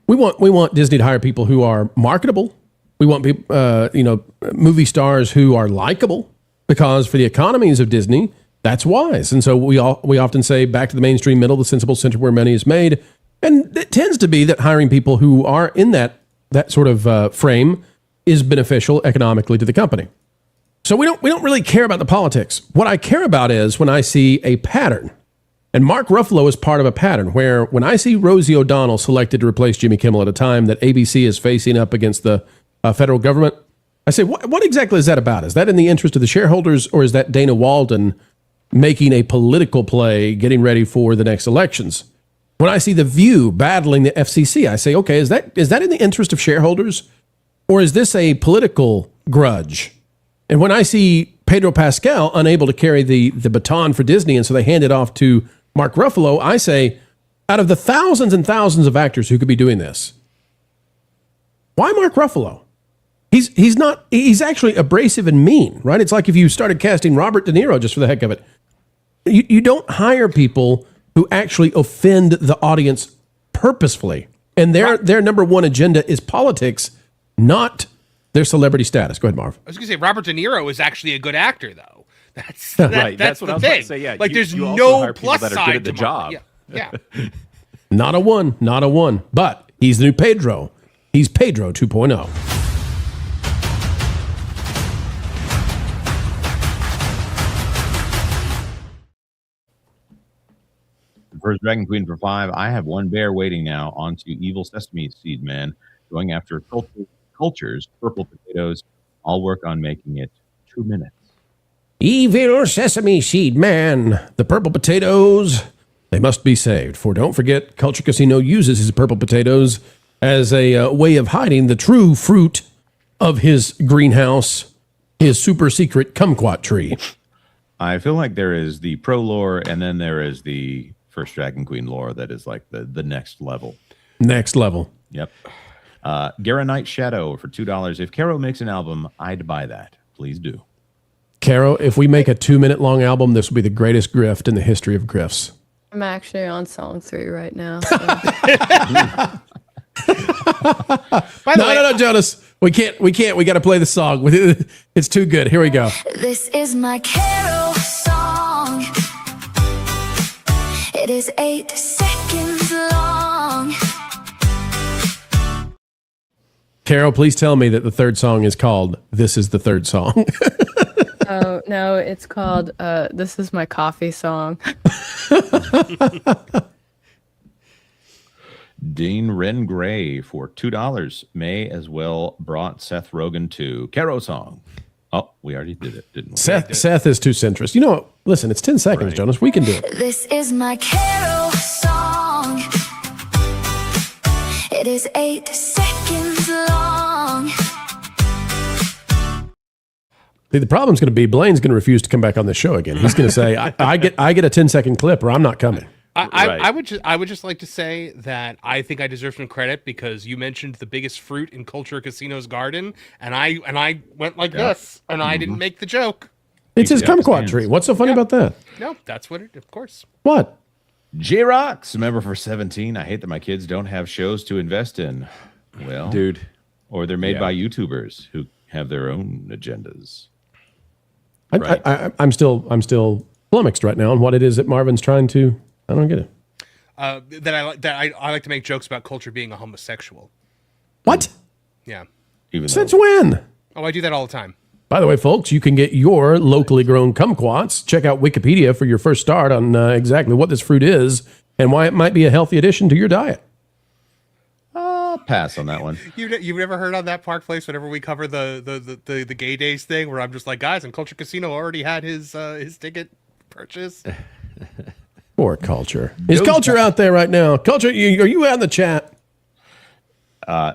We want Disney to hire people who are marketable. We want people, movie stars who are likable, because for the economies of Disney, that's wise. And so we often say back to the mainstream middle, the sensible center where money is made, and it tends to be that hiring people who are in that sort of frame is beneficial economically to the company. So we don't really care about the politics. What I care about is when I see a pattern, and Mark Ruffalo is part of a pattern where when I see Rosie O'Donnell selected to replace Jimmy Kimmel at a time that ABC is facing up against the federal government, I say, what exactly is that about? Is that in the interest of the shareholders, or is that Dana Walden making a political play, getting ready for the next elections? When I see The View battling the FCC, I say, okay, is that in the interest of shareholders? Or is this a political grudge? And when I see Pedro Pascal unable to carry the baton for Disney, and so they hand it off to Mark Ruffalo, I say, out of the thousands and thousands of actors who could be doing this, why Mark Ruffalo? He's actually abrasive and mean, right? It's like if you started casting Robert De Niro just for the heck of it. You don't hire people who actually offend the audience purposefully. And their number one agenda is politics, not their celebrity status. Go ahead, Marv. I was going to say Robert De Niro is actually a good actor, though. That's right. That's what the I was thing. about to say. Yeah, like there's you also no hire people plus that are side good at the to job. Yeah. Not a one. But he's the new Pedro. He's Pedro 2.0. First Dragon Queen for 5. I have one bear waiting now. On to Evil Sesame Seed Man, going after cultures, purple potatoes. I'll work on making it 2 minutes. Evil sesame seed man. The purple potatoes, they must be saved. For don't forget, Culture Casino uses his purple potatoes as a way of hiding the true fruit of his greenhouse, his super secret kumquat tree. I feel like there is the pro lore, and then there is the first Dragon Queen lore that is like the next level. Next level. Yep. Gara Night Shadow for $2. If Caro makes an album, I'd buy that. Please do. Caro, if we make a 2-minute long album, this will be the greatest grift in the history of grifts. I'm actually on song 3 right now. So. No, Jonas. We can't. We got to play the song. It's too good. Here we go. This is my carol song. It is 8 seconds long. Carol, please tell me that the third song is called This Is the Third Song. Oh, no, it's called This Is My Coffee Song. Dean Ren Gray for $2 may as well brought Seth Rogen to Caro song. Oh, we already did it, didn't we? Seth is too centrist. You know what? Listen, it's 10 seconds, Jonas. We can do it. This is my carol song. It is 8 seconds long. See, the problem's going to be Blaine's going to refuse to come back on the show again. He's going to say, I get a 10-second clip or I'm not coming. I would just like to say that I think I deserve some credit because you mentioned the biggest fruit in Culture Casino's garden, and I went like this, and I didn't make the joke. It's his kumquat tree. What's so funny about that? No, that's what it. Of course. What? J-Rocks, member for 17. I hate that my kids don't have shows to invest in. Well, dude, or they're made by YouTubers who have their own agendas. I'm still flummoxed right now on what it is that Marvin's trying to. I don't get it. I like to make jokes about Culture being a homosexual. What? Yeah. Since when? Oh, I do that all the time. By the way, folks, you can get your locally grown kumquats. Check out Wikipedia for your first start on exactly what this fruit is and why it might be a healthy addition to your diet. I'll pass on that one. You've never heard on that Park Place whenever we cover the gay days thing where I'm just like, guys, and Culture Casino already had his ticket purchased. Poor Culture. Is Culture out there right now? Culture, are you out in the chat?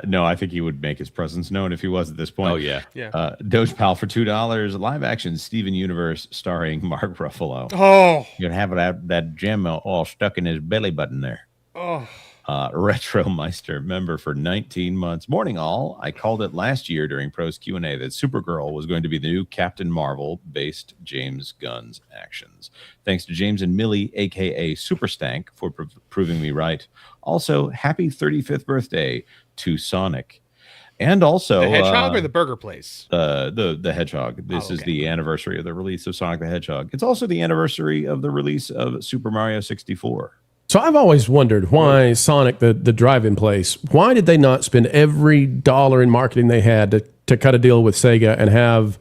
No, I think he would make his presence known if he was at this point. Oh, yeah. Doge Pal for $2. Live action Steven Universe starring Mark Ruffalo. Oh. You're going to have that gem all stuck in his belly button there. Oh. Retro Meister member for 19 months. Morning, all. I called it last year during Pro's Q&A that Supergirl was going to be the new Captain Marvel based James Gunn's actions. Thanks to James and Millie, a.k.a. Superstank, for proving me right. Also, happy 35th birthday to Sonic. And also... The Hedgehog or the Burger Place? The Hedgehog. This is the anniversary of the release of Sonic the Hedgehog. It's also the anniversary of the release of Super Mario 64. So I've always wondered why Sonic, the drive-in place, why did they not spend every dollar in marketing they had to cut a deal with Sega and have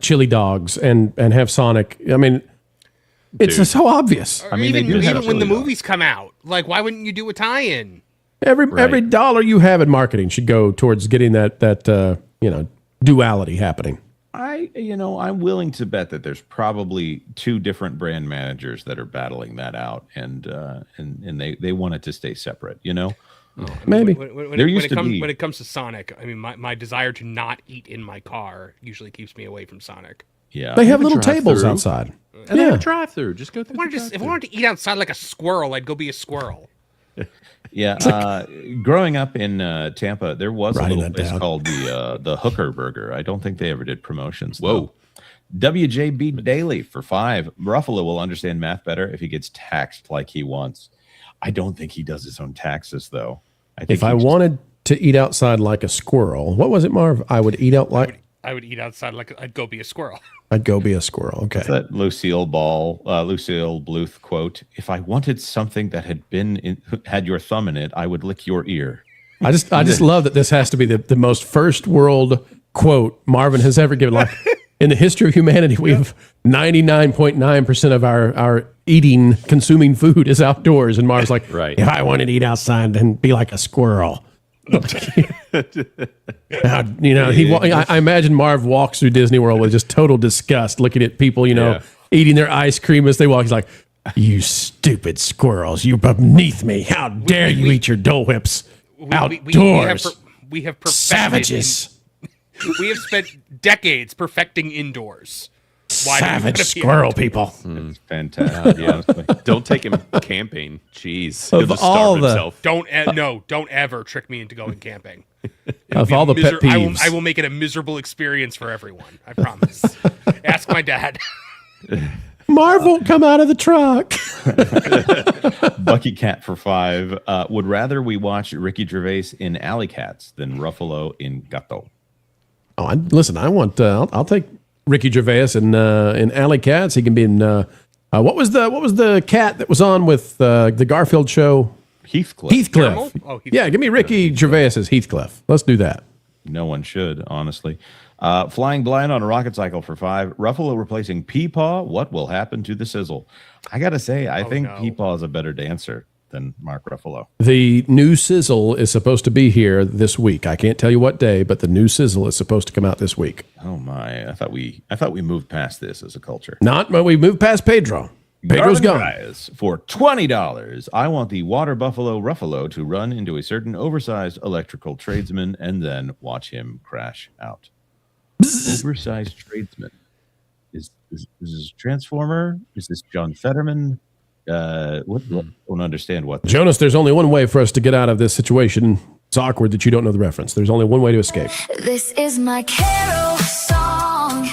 chili dogs and have Sonic? I mean, it's just so obvious. I mean, even when the movies come out, like, why wouldn't you do a tie-in? Every dollar you have in marketing should go towards getting that duality happening. I'm willing to bet that there's probably 2 different brand managers that are battling that out, and they want it to stay separate. Maybe when it comes to Sonic, I mean, my desire to not eat in my car usually keeps me away from Sonic. Yeah, they have little tables outside. And they have a drive-through. Just go through. If I wanted to eat outside like a squirrel, I'd go be a squirrel. Yeah, growing up in Tampa, there was a little place called the Hooker Burger. I don't think they ever did promotions. Whoa. WJB Daily for $5. Ruffalo will understand math better if he gets taxed like he wants. I don't think he does his own taxes, though. If I wanted to eat outside like a squirrel, what was it, Marv? I would eat out like... I would eat outside like I'd go be a squirrel. I'd go be a squirrel. Okay. That's that Lucille Bluth quote. If I wanted something that had your thumb in it, I would lick your ear. I just love that this has to be the most first world quote Marvin has ever given. Like in the history of humanity, we have 99.9% of our consuming food is outdoors. And Marv's like, if I wanted to eat outside, then be like a squirrel. I imagine Marv walks through Disney World with just total disgust, looking at people, eating their ice cream as they walk. He's like, "You stupid squirrels! You're beneath me! How dare you eat your Dole Whips outdoors? We have perfected savages. We have spent decades perfecting indoors. Savage squirrel people. It's fantastic. Don't take him camping. Jeez, Of he'll just all starve the- himself. Don't ever trick me into going camping. Of all the pet peeves. I will make it a miserable experience for everyone. I promise. Ask my dad. Marv won't come out of the truck. Bucky Cat for $5. Would rather we watch Ricky Gervais in Alley Cats than Ruffalo in Gato. Oh, listen, I want. I'll take Ricky Gervais in Alley Cats. He can be in. What was the cat that was on with the Garfield show? Heathcliff. Heathcliff. Yeah, give me Ricky Gervais as Heathcliff. Let's do that. No one should, honestly. Flying blind on a rocket cycle for $5. Ruffalo replacing Peepaw. What will happen to the sizzle? I gotta say, I think Peepaw is a better dancer than Mark Ruffalo. The new sizzle is supposed to be here this week. I can't tell you what day, but the new sizzle is supposed to come out this week. Oh my! I thought we moved past this as a culture. Not, but we moved past Pedro. Pedro's gone. Guys, for $20, I want the water buffalo Ruffalo to run into a certain oversized electrical tradesman and then watch him crash out. Oversized tradesman. Is this Transformer? Is this John Fetterman? What? I don't understand what. Jonas, there's only one way for us to get out of this situation. It's awkward that you don't know the reference. There's only one way to escape. This is my carol song.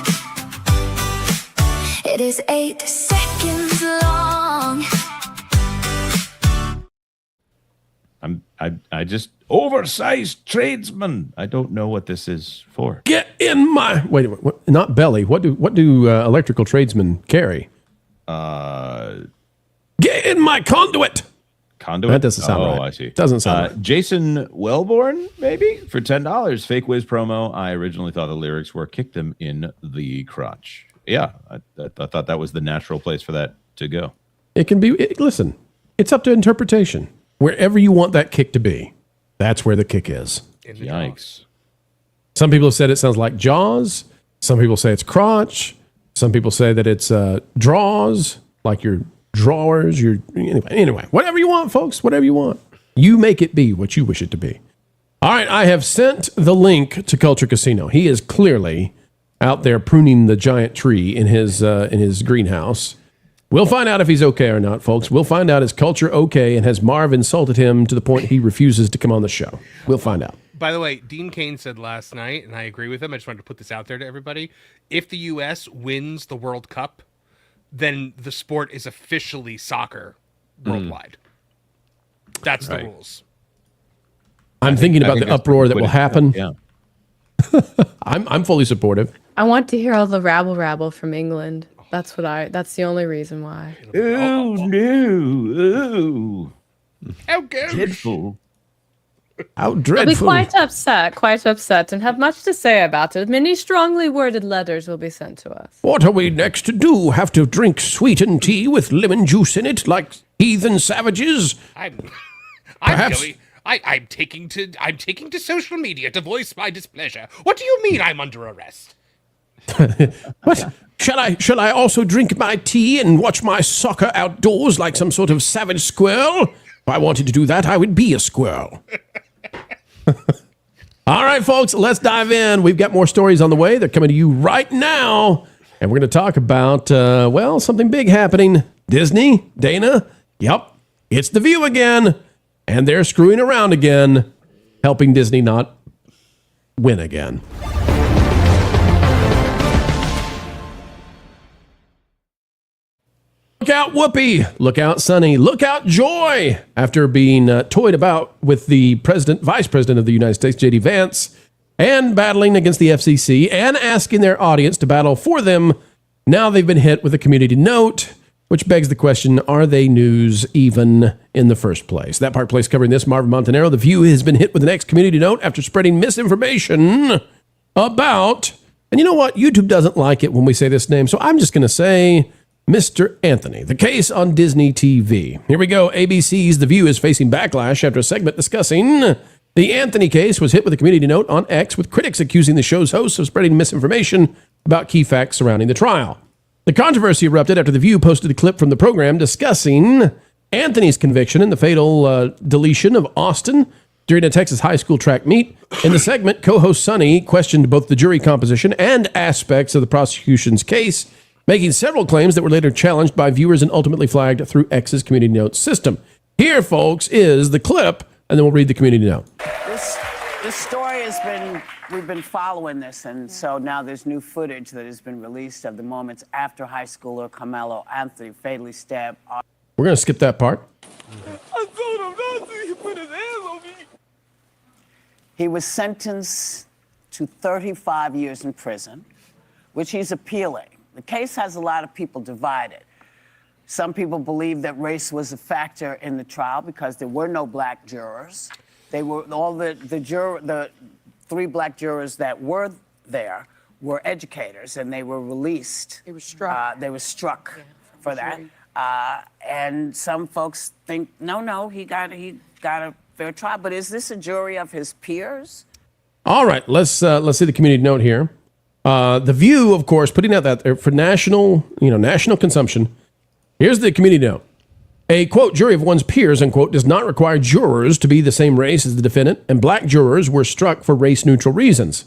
It is 8 seconds long. I just oversized tradesman. I don't know what this is for. Get in my wait. What, not belly. What do electrical tradesmen carry? Get in my conduit. Conduit? That doesn't sound right. Oh, I see. Doesn't sound right. Jason Wellborn, maybe for $10. Fake Wiz promo. I originally thought the lyrics were "kicked him in the crotch." Yeah, I thought that was the natural place for that to go. It can be. Listen, it's up to interpretation. Wherever you want that kick to be, that's where the kick is. Yikes. Some people have said it sounds like Jaws. Some people say it's crotch. Some people say that it's draws, like your drawers. Anyway, whatever you want, folks. Whatever you want. You make it be what you wish it to be. All right, I have sent the link to Culture Casino. He is clearly out there pruning the giant tree in his greenhouse. We'll find out if he's okay or not, folks. We'll find out is Culture okay, and has Marv insulted him to the point he refuses to come on the show. We'll find out. By the way, Dean Cain said last night, and I agree with him. I just wanted to put this out there to everybody. If the U.S. wins the World Cup, then the sport is officially soccer worldwide. That's the rules. I'm thinking about the uproar that will happen. Yeah. I'm fully supportive. I want to hear all the rabble rabble from England. That's the only reason why. Oh no! Oh, how dreadful! How They'll be dreadful! quite upset, and have much to say about it. Many strongly worded letters will be sent to us. What are we next to do? Have to drink sweetened tea with lemon juice in it, like heathen savages? I'm Perhaps- taking to social media to voice my displeasure. What do you mean I'm under arrest? What? Shall I also drink my tea and watch my soccer outdoors like some sort of savage squirrel? If I wanted to do that, I would be a squirrel. All right, folks, let's dive in. We've got more stories on the way. They're coming to you right now. And we're going to talk about, something big happening. Disney, Dana, yep, it's The View again. And they're screwing around again, helping Disney not win again. Look out, Whoopi. Look out, Sunny. Look out, Joy. After being toyed about with the vice president of the United States, J.D. Vance, and battling against the FCC and asking their audience to battle for them, now they've been hit with a community note, which begs the question, are they news even in the first place? That part plays covering this. Marvin Montanaro, The View has been hit with the next community note after spreading misinformation about, and you know what? YouTube doesn't like it when we say this name, so I'm just going to say Mr. Anthony. The case on Disney TV. Here we go. ABC's The View is facing backlash after a segment discussing The Anthony case was hit with a community note on X, with critics accusing the show's hosts of spreading misinformation about key facts surrounding the trial. The controversy erupted after The View posted a clip from the program discussing Anthony's conviction and the fatal deletion of Austin during a Texas high school track meet. In the segment, co-host Sonny questioned both the jury composition and aspects of the prosecution's case, making several claims that were later challenged by viewers and ultimately flagged through X's community notes system. Here, folks, is the clip, and then we'll read the community note. This story has been, we've been following this, and so now there's new footage that has been released of the moments after high schooler Carmelo Anthony fatally stabbed. We're going to skip that part. I told him not to. He put his hands on me. He was sentenced to 35 years in prison, which he's appealing. The case has a lot of people divided. Some people believe that race was a factor in the trial because there were no black jurors. They were all the 3 black jurors that were there were educators, and they were released. They were struck. For that. And some folks think, no, he got a fair trial. But is this a jury of his peers? All right, let's see the community note here. The View, of course, putting out that for national consumption. Here's the community note. A, quote, jury of one's peers, unquote, does not require jurors to be the same race as the defendant, and black jurors were struck for race-neutral reasons.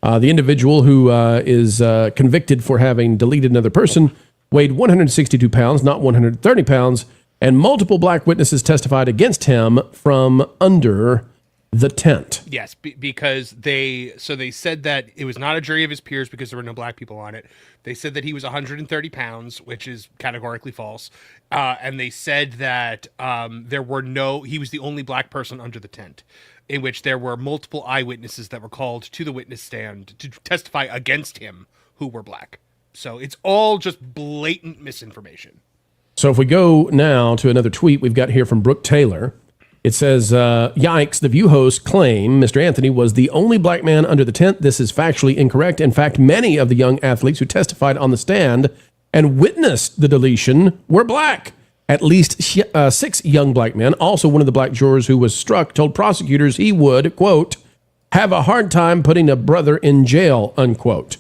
The individual who is convicted for having deleted another person weighed 162 pounds, not 130 pounds, and multiple black witnesses testified against him from under the tent. Yes, because they said that it was not a jury of his peers because there were no black people on it. They said that he was 130 pounds, which is categorically false. And they said that he was the only black person under the tent, in which there were multiple eyewitnesses that were called to the witness stand to testify against him who were black. So it's all just blatant misinformation. So if we go now to another tweet we've got here from Brooke Taylor, it says, yikes, the View hosts claim Mr. Anthony was the only black man under the tent. This is factually incorrect. In fact, many of the young athletes who testified on the stand and witnessed the deletion were black. At least 6 young black men, also one of the black jurors who was struck, told prosecutors he would, quote, have a hard time putting a brother in jail, unquote.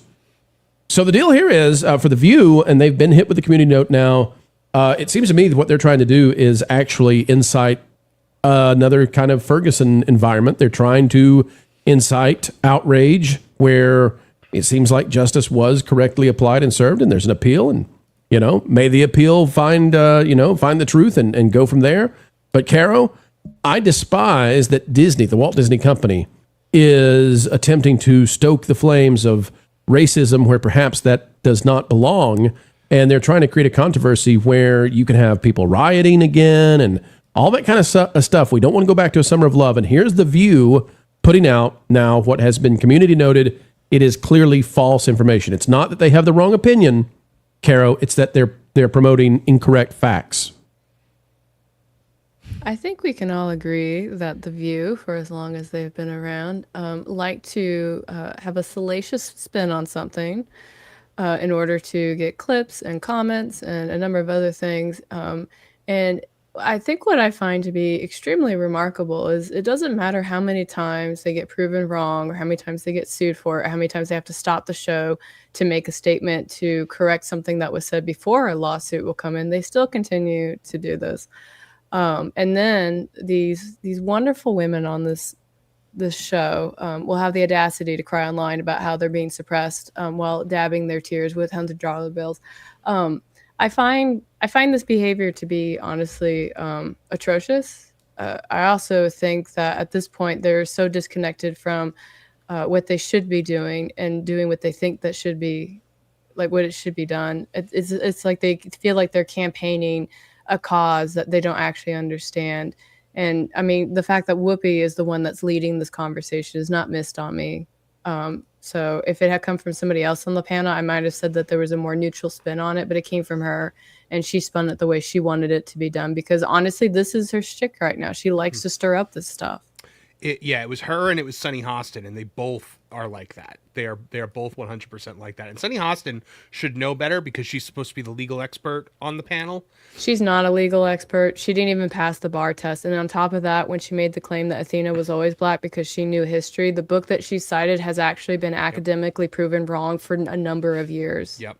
So the deal here is for the View, and they've been hit with the community note now, it seems to me that what they're trying to do is actually incite another kind of Ferguson environment. They're trying to incite outrage where it seems like justice was correctly applied and served, and there's an appeal, and may the appeal find the truth and go from there. But Caro, I despise that Disney, the Walt Disney Company, is attempting to stoke the flames of racism where perhaps that does not belong, and they're trying to create a controversy where you can have people rioting again and all that kind of stuff. We don't want to go back to a summer of love. And here's the View putting out now what has been community noted. It is clearly false information. It's not that they have the wrong opinion, Caro. It's that they're promoting incorrect facts. I think we can all agree that the View, for as long as they've been around, like to have a salacious spin on something in order to get clips and comments and a number of other things. And I think what I find to be extremely remarkable is it doesn't matter how many times they get proven wrong or how many times they get sued for it or how many times they have to stop the show to make a statement to correct something that was said before a lawsuit will come in. They still continue to do this. And then these wonderful women on this show will have the audacity to cry online about how they're being suppressed while dabbing their tears with $100 bills. I find this behavior to be honestly atrocious. I also think that at this point they're so disconnected from what they should be doing and doing what they think that should be, like what it should be done. It's like they feel like they're campaigning a cause that they don't actually understand. And I mean, the fact that Whoopi is the one that's leading this conversation is not missed on me. So if it had come from somebody else on the panel, I might have said that there was a more neutral spin on it, but it came from her and she spun it the way she wanted it to be done. Because honestly, this is her shtick right now. She likes to stir up this stuff. It was her and it was Sunny Hostin, and they both are like that. They are both 100% like that. And Sunny Hostin should know better because she's supposed to be the legal expert on the panel. She's not a legal expert. She didn't even pass the bar test. And on top of that, when she made the claim that Athena was always black because she knew history, the book that she cited has actually been academically proven wrong for a number of years. Yep.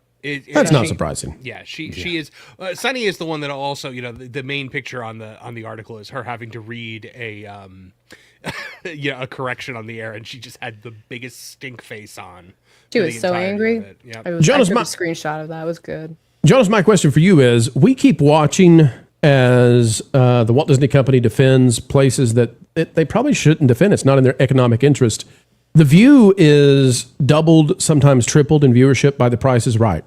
That's not surprising. Yeah, she is. Sunny is the one that also, the main picture on the article is her having to read a a correction on the air, and she just had the biggest stink face on. She was so angry. Yeah, Jonas, I took a screenshot of that. It was good. Jonas, my question for you is: we keep watching as the Walt Disney Company defends places that they probably shouldn't defend. It's not in their economic interest. The View is doubled, sometimes tripled in viewership by The Price is Right.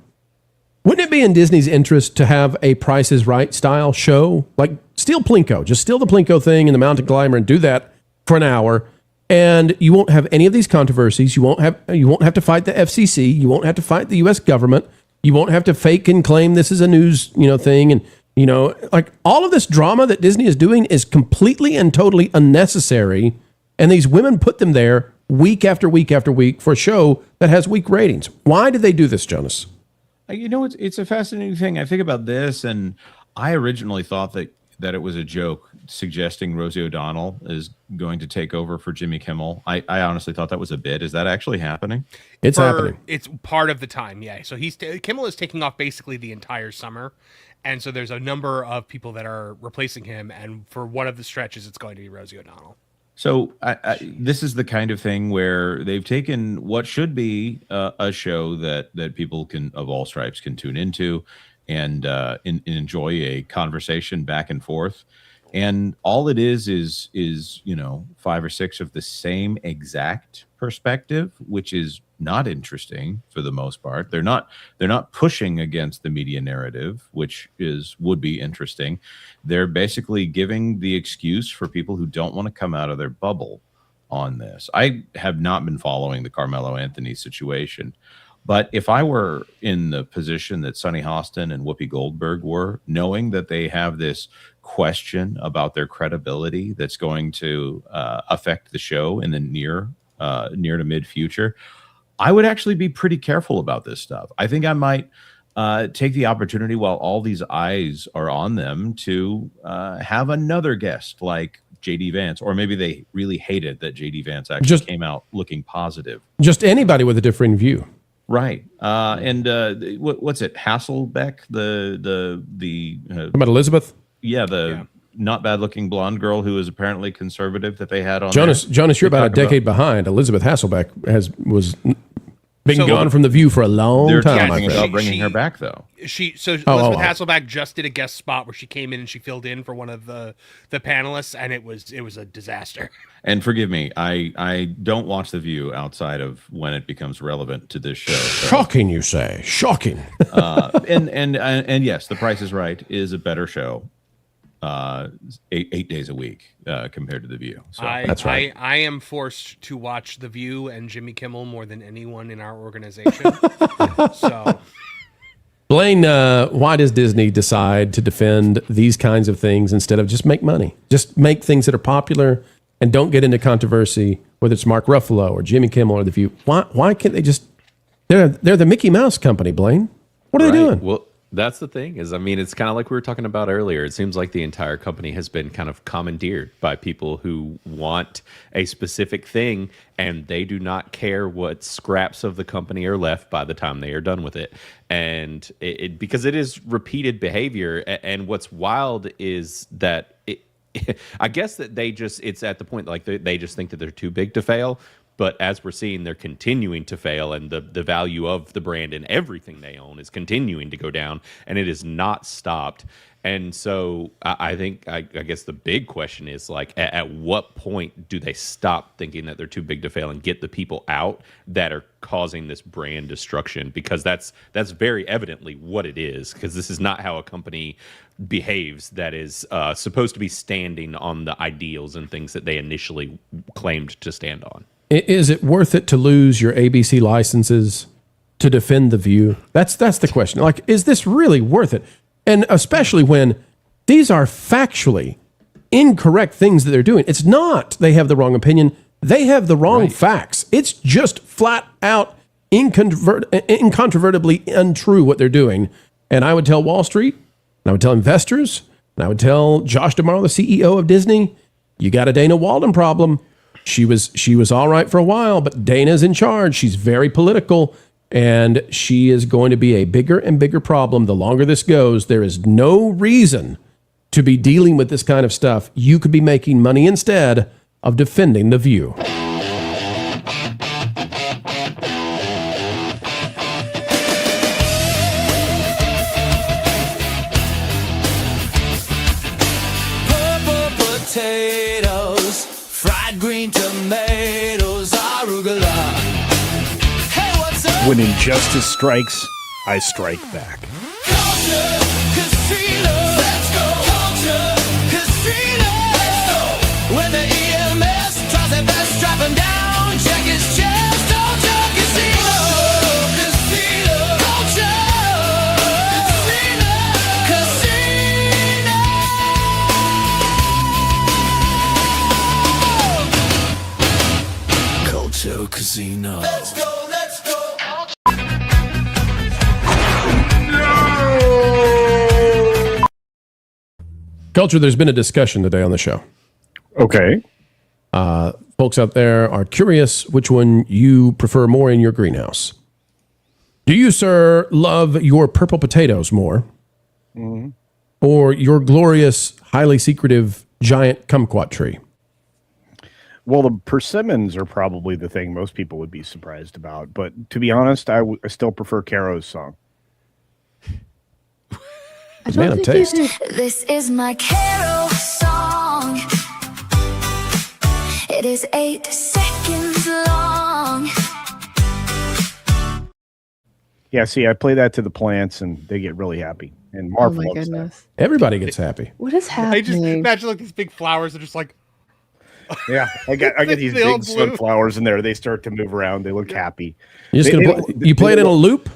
Wouldn't it be in Disney's interest to have a Price is Right style show? Like, steal Plinko. Just steal the Plinko thing and the mountain climber and do that for an hour. And you won't have any of these controversies. You won't have to fight the FCC. You won't have to fight the U.S. government. You won't have to fake and claim this is a news, thing. And, like, all of this drama that Disney is doing is completely and totally unnecessary. And these women put them there week after week after week for a show that has weak ratings. Why did they do this, Jonas? It's a fascinating thing. I think about this, and I originally thought that it was a joke suggesting Rosie O'Donnell is going to take over for Jimmy Kimmel. I honestly thought that was a bit. Is that actually happening? It's happening. It's part of the time, yeah. So Kimmel is taking off basically the entire summer, and so there's a number of people that are replacing him, and for one of the stretches, it's going to be Rosie O'Donnell. So this is the kind of thing where they've taken what should be a show that people of all stripes can tune into and enjoy a conversation back and forth. And all it is 5 or 6 of the same exact perspective, which is not interesting for the most part. They're not pushing against the media narrative, which would be interesting. They're basically giving the excuse for people who don't want to come out of their bubble on this. I have not been following the Carmelo Anthony situation, but if I were in the position that Sunny Hostin and Whoopi Goldberg were, knowing that they have this question about their credibility that's going to affect the show in the near to mid future, I would actually be pretty careful about this stuff. I think I might take the opportunity while all these eyes are on them to have another guest like JD Vance, or maybe they really hated that JD Vance actually came out looking positive. Just anybody with a differing view. Right. And what's it? Hasselbeck, about Elizabeth? Yeah, not bad looking blonde girl who is apparently conservative that they had on Jonas, you're about a decade behind. Elizabeth Hasselbeck was gone from The View for a long they're time. talking about bringing her back, though. Elizabeth Hasselbeck just did a guest spot where she came in and she filled in for one of the panelists, and it was a disaster. And forgive me, I don't watch The View outside of when it becomes relevant to this show. So. Shocking, you say? Shocking. And yes, The Price is Right is a better show. 8 days a week compared to The View. So that's right. I am forced to watch The View and Jimmy Kimmel more than anyone in our organization. So, Blaine, why does Disney decide to defend these kinds of things instead of just make money? Just make things that are popular and don't get into controversy, whether it's Mark Ruffalo or Jimmy Kimmel or The View. Why can't they just? They're the Mickey Mouse company, Blaine. What are they doing? Well, that's the thing it's kind of like we were talking about earlier. It seems like the entire company has been kind of commandeered by people who want a specific thing, and they do not care what scraps of the company are left by the time they are done with it. And because it is repeated behavior. And what's wild is that I guess that it's at the point like they just think that they're too big to fail. But as we're seeing, they're continuing to fail, and the value of the brand and everything they own is continuing to go down, and it is not stopped. And so I think, I guess the big question is, like, at what point do they stop thinking that they're too big to fail and get the people out that are causing this brand destruction? Because that's very evidently what it is, because this is not how a company behaves that is supposed to be standing on the ideals and things that they initially claimed to stand on. Is it worth it to lose your ABC licenses to defend The View? That's the question. Like, is this really worth it? And especially when these are factually incorrect things that they're doing. It's not they have the wrong opinion. They have the wrong facts. It's just flat out incontrovertibly untrue what they're doing. And I would tell Wall Street, and I would tell investors, and I would tell Josh D'Amaro, the CEO of Disney, you got a Dana Walden problem. She was all right for a while, but Dana's in charge. She's very political, and she is going to be a bigger and bigger problem the longer this goes. There is no reason to be dealing with this kind of stuff. You could be making money instead of defending The View. Potatoes, fried green tomatoes, arugula. Hey, what's up? When injustice strikes, I strike back. Culture, casino. Let's go. Culture, casino. Let's go. When the EMS tries their best, strap him down, check his chest. Culture, casino. Casino. Culture, casino. Casino. Culture, casino. Let's go. Let's go. Culture, there's been a discussion today on the show. Okay. Folks out there are curious which one you prefer more in your greenhouse. Do you, sir, love your purple potatoes more or your glorious, highly secretive, giant kumquat tree? Well, the persimmons are probably the thing most people would be surprised about. But to be honest, I still prefer Caro's song. Man of taste. This is my Carol song. It is 8 seconds long. Yeah, see, I play that to the plants, and they get really happy. And Marv Oh my loves goodness. Everybody gets happy. What is I just happening? imagine like these big flowers are just like that. Yeah, I get these They all big bloom. sunflowers in there. They start to move around. They look happy. You just They- gonna they- you play it in a loop?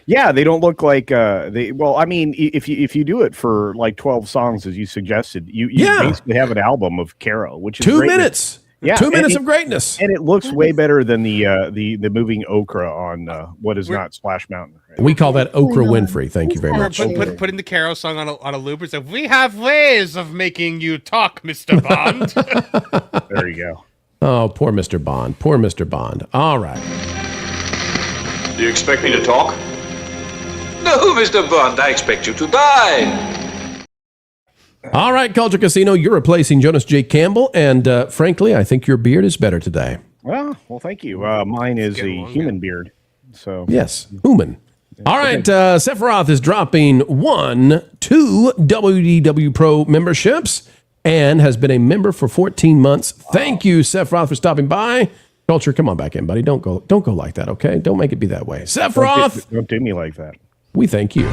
Yeah, they don't look like they. Well, I mean, if you do it for like 12 songs as you suggested, you basically have an album of Caro, which is 2 great. minutes. Yeah, 2 and minutes it- of greatness. and it looks way better than the moving okra on what is not Splash Mountain. We call that Oprah Winfrey. Thank you very much. putting the Caro song on a loop. It's like, we have ways of making you talk, Mr. Bond. There you go. Oh, poor Mr. Bond. Poor Mr. Bond. All right. Do you expect me to talk? No, Mr. Bond, I expect you to die. All right, Culture Casino, you're replacing Jonas J. Campbell, and frankly, I think your beard is better today. Well, thank you. Mine is a human beard. So Yes, human. All right, Sephiroth is dropping 2 WDW Pro memberships and has been a member for 14 months. Thank you, Sephiroth, for stopping by. Culture, come on back in, buddy. Don't go like that, okay? Don't make it be that way. Sephiroth, don't do me like that. we thank you.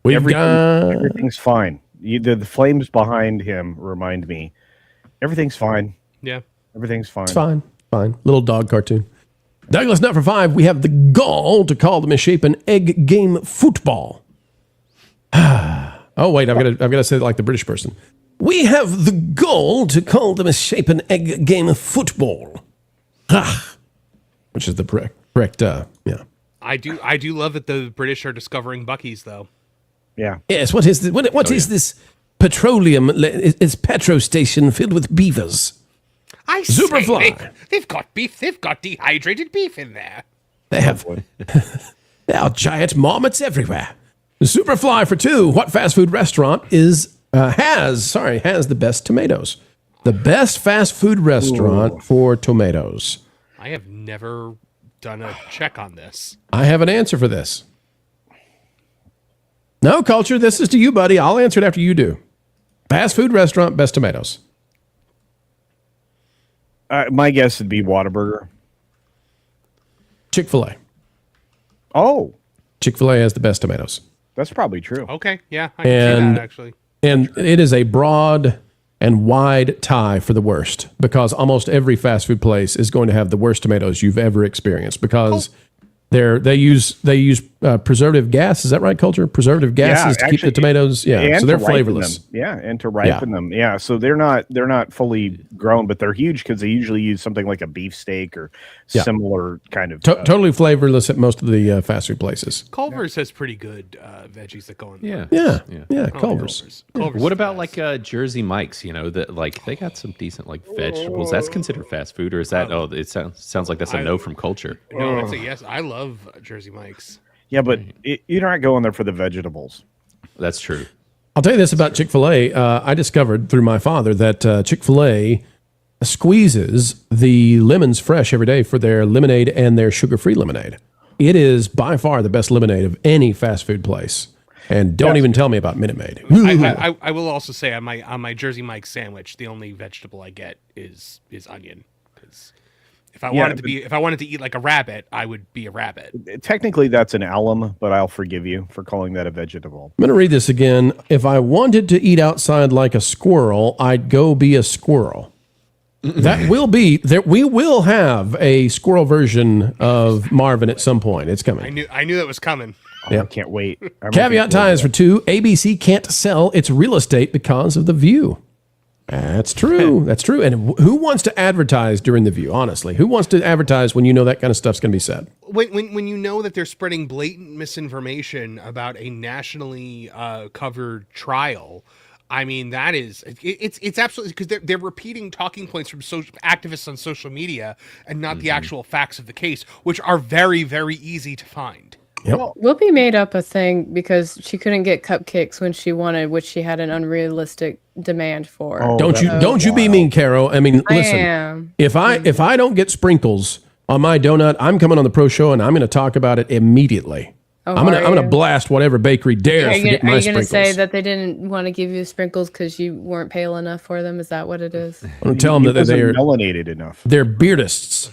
We've got Everything's fine. The flames behind him remind me. Everything's fine. Yeah. Everything's fine. It's fine. Little dog cartoon. Douglas, not for 5. We have the gall to call the misshapen egg game football. Oh wait, I've got to say it like the British person. We have the goal to call the misshapen egg game football. Which is the correct. Yeah. I do love that the British are discovering Buc-ee's though. Yeah. Yes. What is this? What is this petroleum? It's petro station filled with beavers. I Superfly. say, they've got beef. They've got dehydrated beef in there. They have. There are giant marmots everywhere. Superfly for 2. What fast food restaurant has the best tomatoes? The best fast food restaurant for tomatoes. I have never done a check on this. I have an answer for this. No, Culture, this is to you, buddy. I'll answer it after you do. Fast food restaurant, best tomatoes. My guess would be Whataburger. Chick-fil-A. Oh. Chick-fil-A has the best tomatoes. That's probably true. Okay, yeah, I can see that actually. And it is a broad and wide tie for the worst because almost every fast food place is going to have the worst tomatoes you've ever experienced because They use preservative gas. Is that right, Culture? Preservative gases to keep the tomatoes. Yeah, and so they're to ripen flavorless. them. Yeah, and to ripen them. Yeah, so they're not fully grown, but they're huge because they usually use something like a beefsteak or similar kind of. Totally flavorless at most of the fast food places. Culver's has pretty good veggies that go in. Yeah, Oh, Culver's. Culver's What about like Jersey Mike's? You know that like they got some decent like vegetables. That's considered fast food, or is that? Oh, it sounds like that's a no from Culture. No, it's a yes. I love Jersey Mike's. Yeah, but you're not going there for the vegetables. That's true. I'll tell you this about Chick-fil-A. I discovered through my father that Chick-fil-A squeezes the lemons fresh every day for their lemonade and their sugar-free lemonade. It is by far the best lemonade of any fast food place. And don't even tell me about Minute Maid. I will also say on my Jersey Mike's sandwich, the only vegetable I get is onion. Because if I wanted to eat like a rabbit, I would be a rabbit. Technically, that's an alum, but I'll forgive you for calling that a vegetable. I'm going to read this again. If I wanted to eat outside like a squirrel, I'd go be a squirrel. That will be there. We will have a squirrel version of Marvin at some point. It's coming. I knew that was coming. Yeah. I can't wait. Caveat ties for 2. ABC can't sell its real estate because of The View. That's true. That's true. And who wants to advertise during The View? Honestly, who wants to advertise when you know that kind of stuff's going to be said? When you know that they're spreading blatant misinformation about a nationally covered trial, I mean it's absolutely because they're repeating talking points from activists on social media and not the actual facts of the case, which are very, very easy to find. Yep. Whoopi made up a thing because she couldn't get cupcakes when she wanted, which she had an unrealistic demand for. Oh, don't you be mean, Caro. I mean, listen. am. If I don't get sprinkles on my donut, I'm coming on the Pro Show and I'm going to talk about it immediately. Oh, I'm gonna blast whatever bakery dares to get my Are you sprinkles. going to say that they didn't want to give you sprinkles because you weren't pale enough for them? Is that what it is? Don't tell them that they're melanated enough. They're beardists.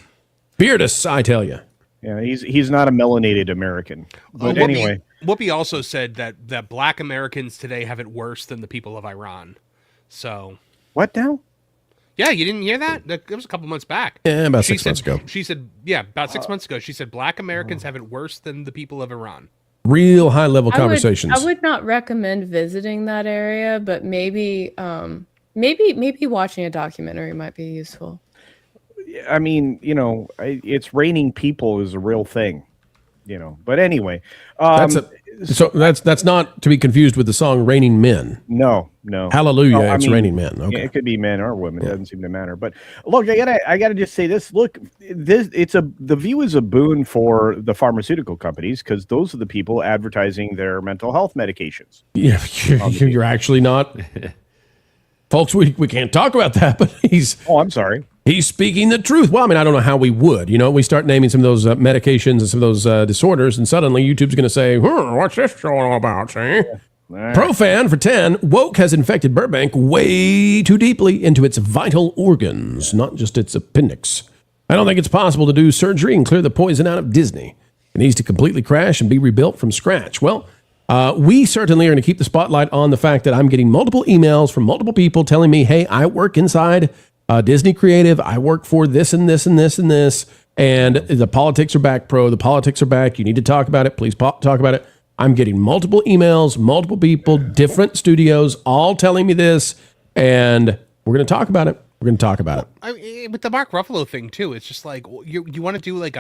Beardists, I tell you. Yeah, he's not a melanated American. But anyway, Whoopi also said that Black Americans today have it worse than the people of Iran. So what now? Yeah, you didn't hear that? That was a couple months back. Yeah, about 6 months ago. She said, about 6 months ago. She said Black Americans have it worse than the people of Iran. Real high level conversations. I would not recommend visiting that area, but maybe watching a documentary might be useful. I mean, it's raining people is a real thing, But anyway, that's not to be confused with the song "Raining Men." No. Hallelujah! No, it's raining men. Okay, it could be men or women. It doesn't seem to matter. But look, I gotta just say this. Look, The View is a boon for the pharmaceutical companies because those are the people advertising their mental health medications. Yeah, you're actually not, folks. We can't talk about that. But I'm sorry. He's speaking the truth. Well, I mean, I don't know how we would. We start naming some of those medications and some of those disorders, and suddenly YouTube's going to say, what's this show all about, see? Right. Profan for 10, woke has infected Burbank way too deeply into its vital organs, not just its appendix. I don't think it's possible to do surgery and clear the poison out of Disney. It needs to completely crash and be rebuilt from scratch. Well, we certainly are going to keep the spotlight on the fact that I'm getting multiple emails from multiple people telling me, hey, I work inside Disney Creative. I work for this and this and this and this. And the politics are back, pro. The politics are back. You need to talk about it. Please talk about it. I'm getting multiple emails, multiple people, different studios, all telling me this. And we're going to talk about it. We're going to talk about it. I mean, with the Mark Ruffalo thing, too, it's just like you want to do like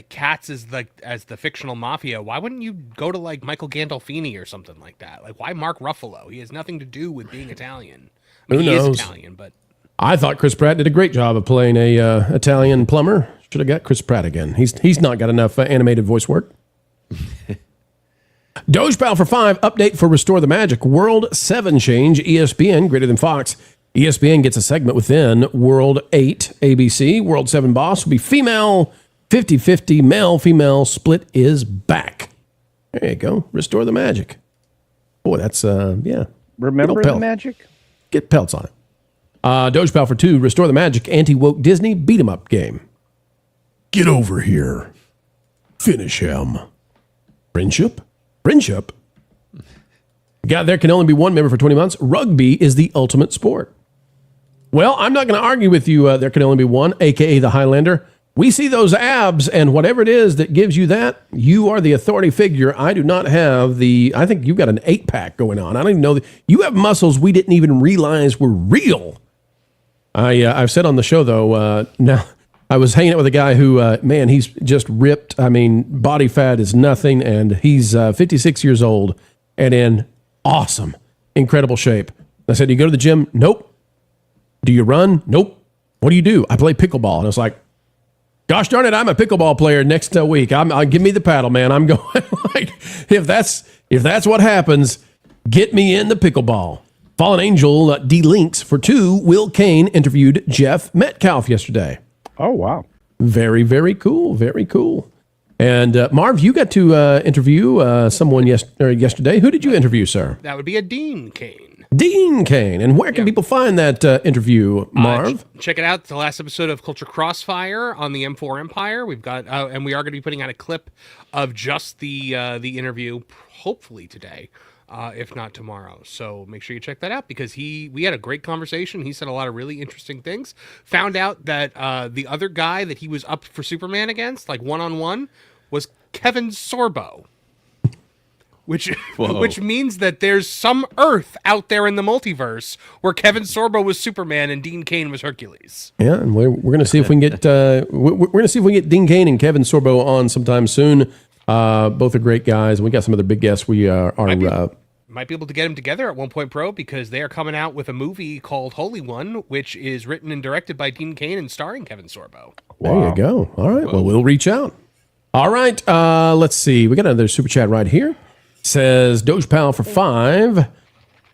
Cats as the fictional mafia. Why wouldn't you go to like Michael Gandolfini or something like that? Like, why Mark Ruffalo? He has nothing to do with being Italian. I mean, Who knows? He is Italian, but I thought Chris Pratt did a great job of playing a Italian plumber. Should have got Chris Pratt again. He's not got enough animated voice work. Dogepal for 5, update for Restore the Magic. World 7 change, ESPN greater than Fox. ESPN gets a segment within World 8 ABC. World 7 boss will be female, 50-50 male-female split is back. There you go. Restore the Magic. Boy, that's, yeah. Remember the magic? Get pelts on it. Dogepal for 2, Restore the Magic, anti-woke Disney beat-em-up game. Get over here. Finish him. Friendship? Friendship? There can only be one member for 20 months. Rugby is the ultimate sport. Well, I'm not going to argue with you. There can only be one, a.k.a. the Highlander. We see those abs, and whatever it is that gives you that, you are the authority figure. I do not have I think you've got an 8-pack going on. I don't even know. You have muscles we didn't even realize were real. I've said on the show, though, now I was hanging out with a guy who, man, he's just ripped. I mean, body fat is nothing, and he's 56 years old and in awesome, incredible shape. I said, do you go to the gym? Nope. Do you run? Nope. What do you do? I play pickleball. And I was like, gosh darn it, I'm a pickleball player next week. I'll give me the paddle, man. I'm going like, if that's what happens, get me in the pickleball. Fallen Angel D-Links for 2. Will Kane interviewed Jeff Metcalf yesterday. Oh, wow. Very, very cool. Very cool. And Marv, you got to interview someone yesterday. Who did you interview, sir? That would be a Dean Kane. Dean Kane. And where can people find that interview, Marv? Check it out. It's the last episode of Culture Crossfire on the M4 Empire. We've got, and we are going to be putting out a clip of just the interview, hopefully today, if not tomorrow. So make sure you check that out because we had a great conversation. He said a lot of really interesting things. Found out that the other guy that he was up for Superman against, like one-on-one, was Kevin Sorbo. Which means that there's some Earth out there in the multiverse where Kevin Sorbo was Superman and Dean Cain was Hercules. Yeah, and we're going to see if we can get we're going to see if we can get Dean Cain and Kevin Sorbo on sometime soon. Both are great guys. We got some other big guests. We might be able to get them together at One Point Pro because they are coming out with a movie called Holy One, which is written and directed by Dean Cain and starring Kevin Sorbo. There you go. All right. Well, we'll reach out. All right. Let's see. We got another super chat right here. Says Doge Pal for 5.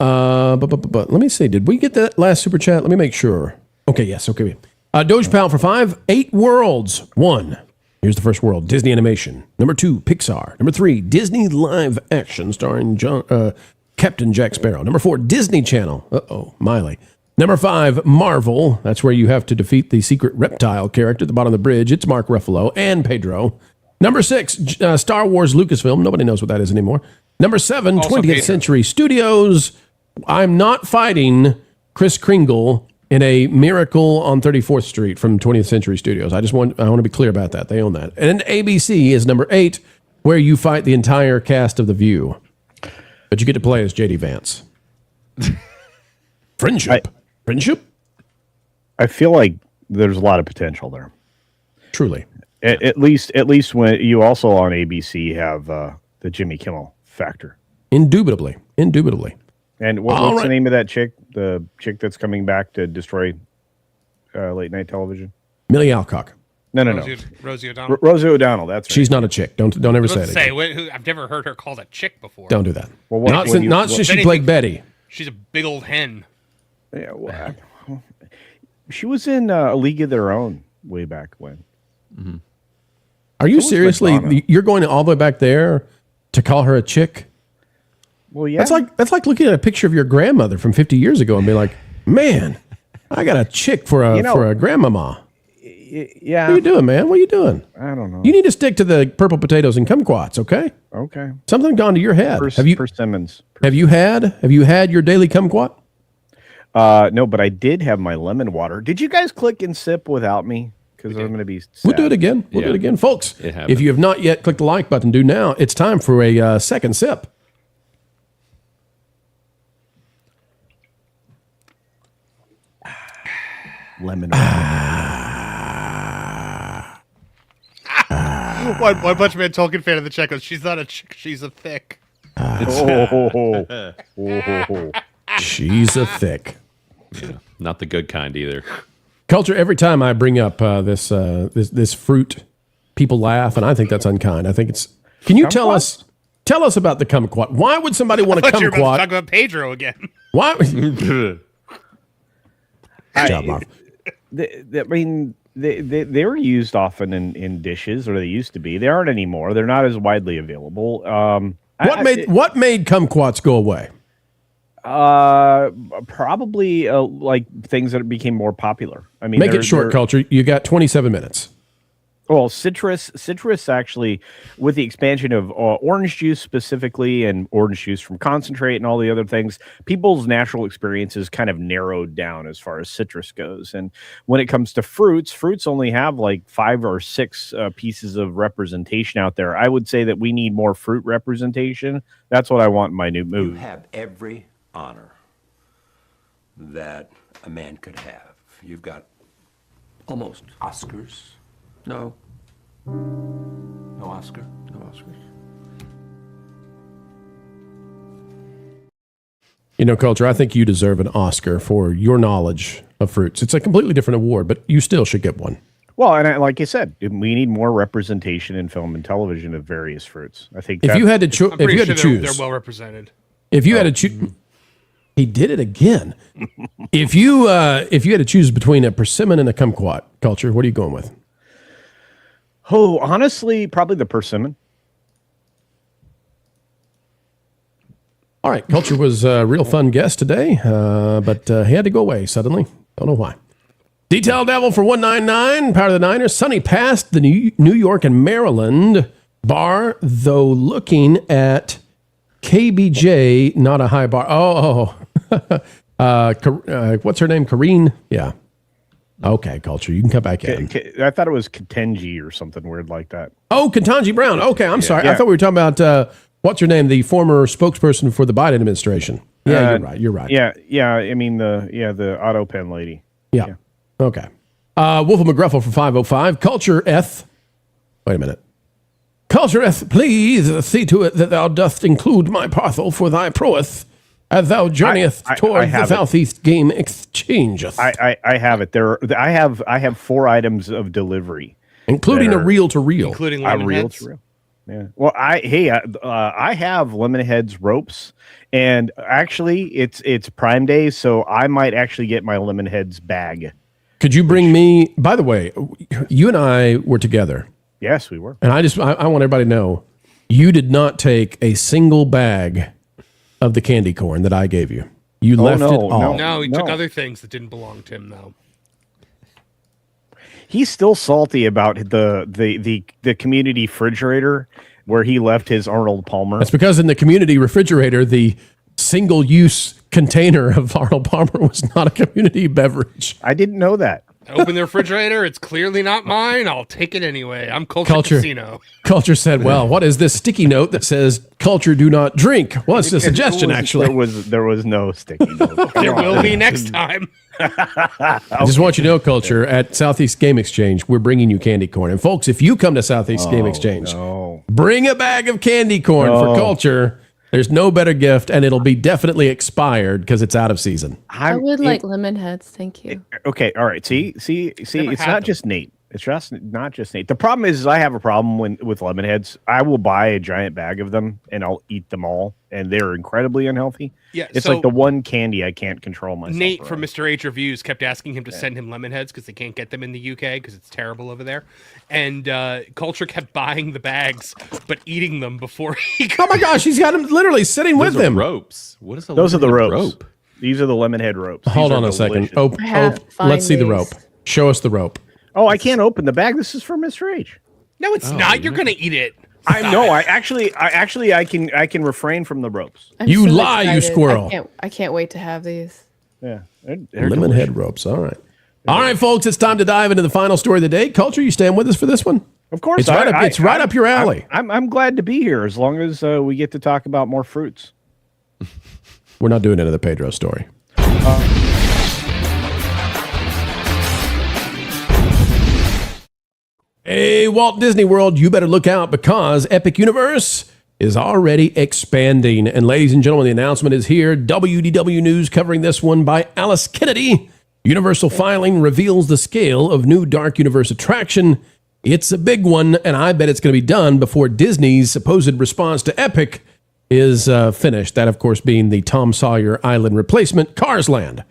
But let me see. Did we get that last super chat? Let me make sure. Okay, yes. Okay. Doge Pal for 5. 8 worlds. 1. Here's the first world. Disney Animation. Number 2, Pixar. Number 3, Disney Live Action starring Captain Jack Sparrow. Number 4, Disney Channel. Uh-oh, Miley. Number 5, Marvel. That's where you have to defeat the secret reptile character at the bottom of the bridge. It's Mark Ruffalo and Pedro. Number 6, Star Wars Lucasfilm. Nobody knows what that is anymore. Number 7, Also 20th Pedro. Century Studios. I'm not fighting Kris Kringle in a Miracle on 34th Street from 20th Century Studios. I want to be clear about that. They own that. And ABC is number 8, where you fight the entire cast of The View. But you get to play as JD Vance. Friendship. I feel like there's a lot of potential there. Truly. At least when you also on ABC have the Jimmy Kimmel factor. Indubitably. And what's the name of that chick? The chick that's coming back to destroy late night television? Millie Alcock. No. Rosie O'Donnell. Rosie O'Donnell. That's right. She's not a chick. Don't ever say that. I've never heard her called a chick before. Don't do that. Well, not since she played Betty. She's a big old hen. Yeah, well, she was in A League of Their Own way back when. Mm-hmm. Are you seriously? You're going all the way back there to call her a chick? Well, yeah. That's like looking at a picture of your grandmother from 50 years ago and be like, man, I got a chick for a grandmama. Yeah. What are you doing, man? What are you doing? I don't know. You need to stick to the purple potatoes and kumquats, okay? Okay. Something gone to your head. Persimmons. Have you had your daily kumquat? No, but I did have my lemon water. Did you guys click and sip without me? Because I'm going to be sad. We'll do it again. We'll do it again. Folks, if you have not yet clicked the like button, do now. It's time for a second sip. Lemon. One Punch Man Tolkien fan of the check goes, she's not a chick, she's a thick. She's a thick. Yeah, not the good kind either. Culture, every time I bring up this fruit, people laugh, and I think that's unkind. I think it's... Can you tell us about the kumquat? Why would somebody want a I thought you were about to kumquat? talk about Pedro again. Why? Good job, Marv. They were used often in dishes, or they used to be. They aren't anymore. They're not as widely available. What made kumquats go away? Probably like things that became more popular. I mean, Make it short, Culture. You got 27 minutes. Well, citrus actually, with the expansion of orange juice specifically and orange juice from concentrate and all the other things, people's natural experiences kind of narrowed down as far as citrus goes. And when it comes to fruits only have like 5 or 6 pieces of representation out there. I would say that we need more fruit representation. That's what I want in my new movie. You have every honor that a man could have. You've got almost Oscars. No. No Oscar. No Oscars. You know, Culture, I think you deserve an Oscar for your knowledge of fruits. It's a completely different award, but you still should get one. Well, and like I said, we need more representation in film and television of various fruits. I think If you had to choose, I'm pretty sure they're well represented. If you had to choose, he did it again. if you had to choose between a persimmon and a kumquat, Culture, what are you going with? Oh, honestly, probably the persimmon. All right, Culture was a real fun guest today, but he had to go away suddenly. Don't know why. Detail Devil for 199, Power of the Niners. Sonny passed the New York and Maryland bar, though looking at KBJ, not a high bar. What's her name? Kareen? Yeah. Okay, Culture, you can come back in. I thought it was Katenji or something weird like that. Oh, Ketanji Brown. Okay, I'm sorry. Yeah. I thought we were talking about, what's her name? The former spokesperson for the Biden administration. Yeah, you're right. Yeah. I mean, the auto pen lady. Yeah. Okay. Wolf of McGruffle for 505. Culture Eth. Wait a minute. Culture Eth, please see to it that thou dost include my parcel for thy prowess, as thou journeyest toward the Southeast Game Exchange. I have it. I have 4 items of delivery, including a reel-to-reel. Including lemon heads. Reel. Yeah. Well, I have lemon heads ropes, and actually it's Prime Day, so I might actually get my lemon heads bag. Could you bring me? By the way, you and I were together. Yes, we were. And I want everybody to know, you did not take a single bag of the candy corn that I gave you. You left it all. No, he took other things that didn't belong to him, though. He's still salty about the community refrigerator where he left his Arnold Palmer. That's because in the community refrigerator, the single-use container of Arnold Palmer was not a community beverage. I didn't know that. I open the refrigerator. It's clearly not mine. I'll take it anyway. I'm Culture Casino. Culture said, well, what is this sticky note that says Culture do not drink? Well, it's a suggestion, actually. There was no sticky note. There will be next time. I just want you to know, Culture, at Southeast Game Exchange, we're bringing you candy corn. And folks, if you come to Southeast Game Exchange, bring a bag of candy corn for Culture. There's no better gift, and it'll be definitely expired because it's out of season. I would like lemon heads. Thank you. Okay, all right. See, it's not just Nate. It's just not just Nate. The problem is I have a problem with lemon heads. I will buy a giant bag of them and I'll eat them all, and they're incredibly unhealthy. Yeah, it's so like the one candy I can't control myself. Nate from Mr. H Reviews kept asking him to send him lemon heads because they can't get them in the UK because it's terrible over there. And Culture kept buying the bags but eating them before he could. Oh my gosh, he's got them literally sitting with him. Ropes. What is Those are the ropes. Rope? These are the lemon head ropes. Hold on a second. Let's see the rope. Show us the rope. Oh, I can't open the bag. This is for Mr. H. No, it's not. You're gonna eat it. I can refrain from the ropes. I'm You so lie, you excited. squirrel. I can't wait to have these. Yeah. Lemon head ropes. All right. All right, folks, it's time to dive into the final story of the day. Culture, you staying with us for this one? Of course. It's right up your alley. I'm glad to be here as long as we get to talk about more fruits. We're not doing another Pedro story. Hey, Walt Disney World, you better look out because Epic Universe is already expanding. And ladies and gentlemen, the announcement is here. WDW News covering this one by Alice Kennedy. Universal filing reveals the scale of new Dark Universe attraction. It's a big one, and I bet it's going to be done before Disney's supposed response to Epic is finished. That, of course, being the Tom Sawyer Island replacement, Cars Land.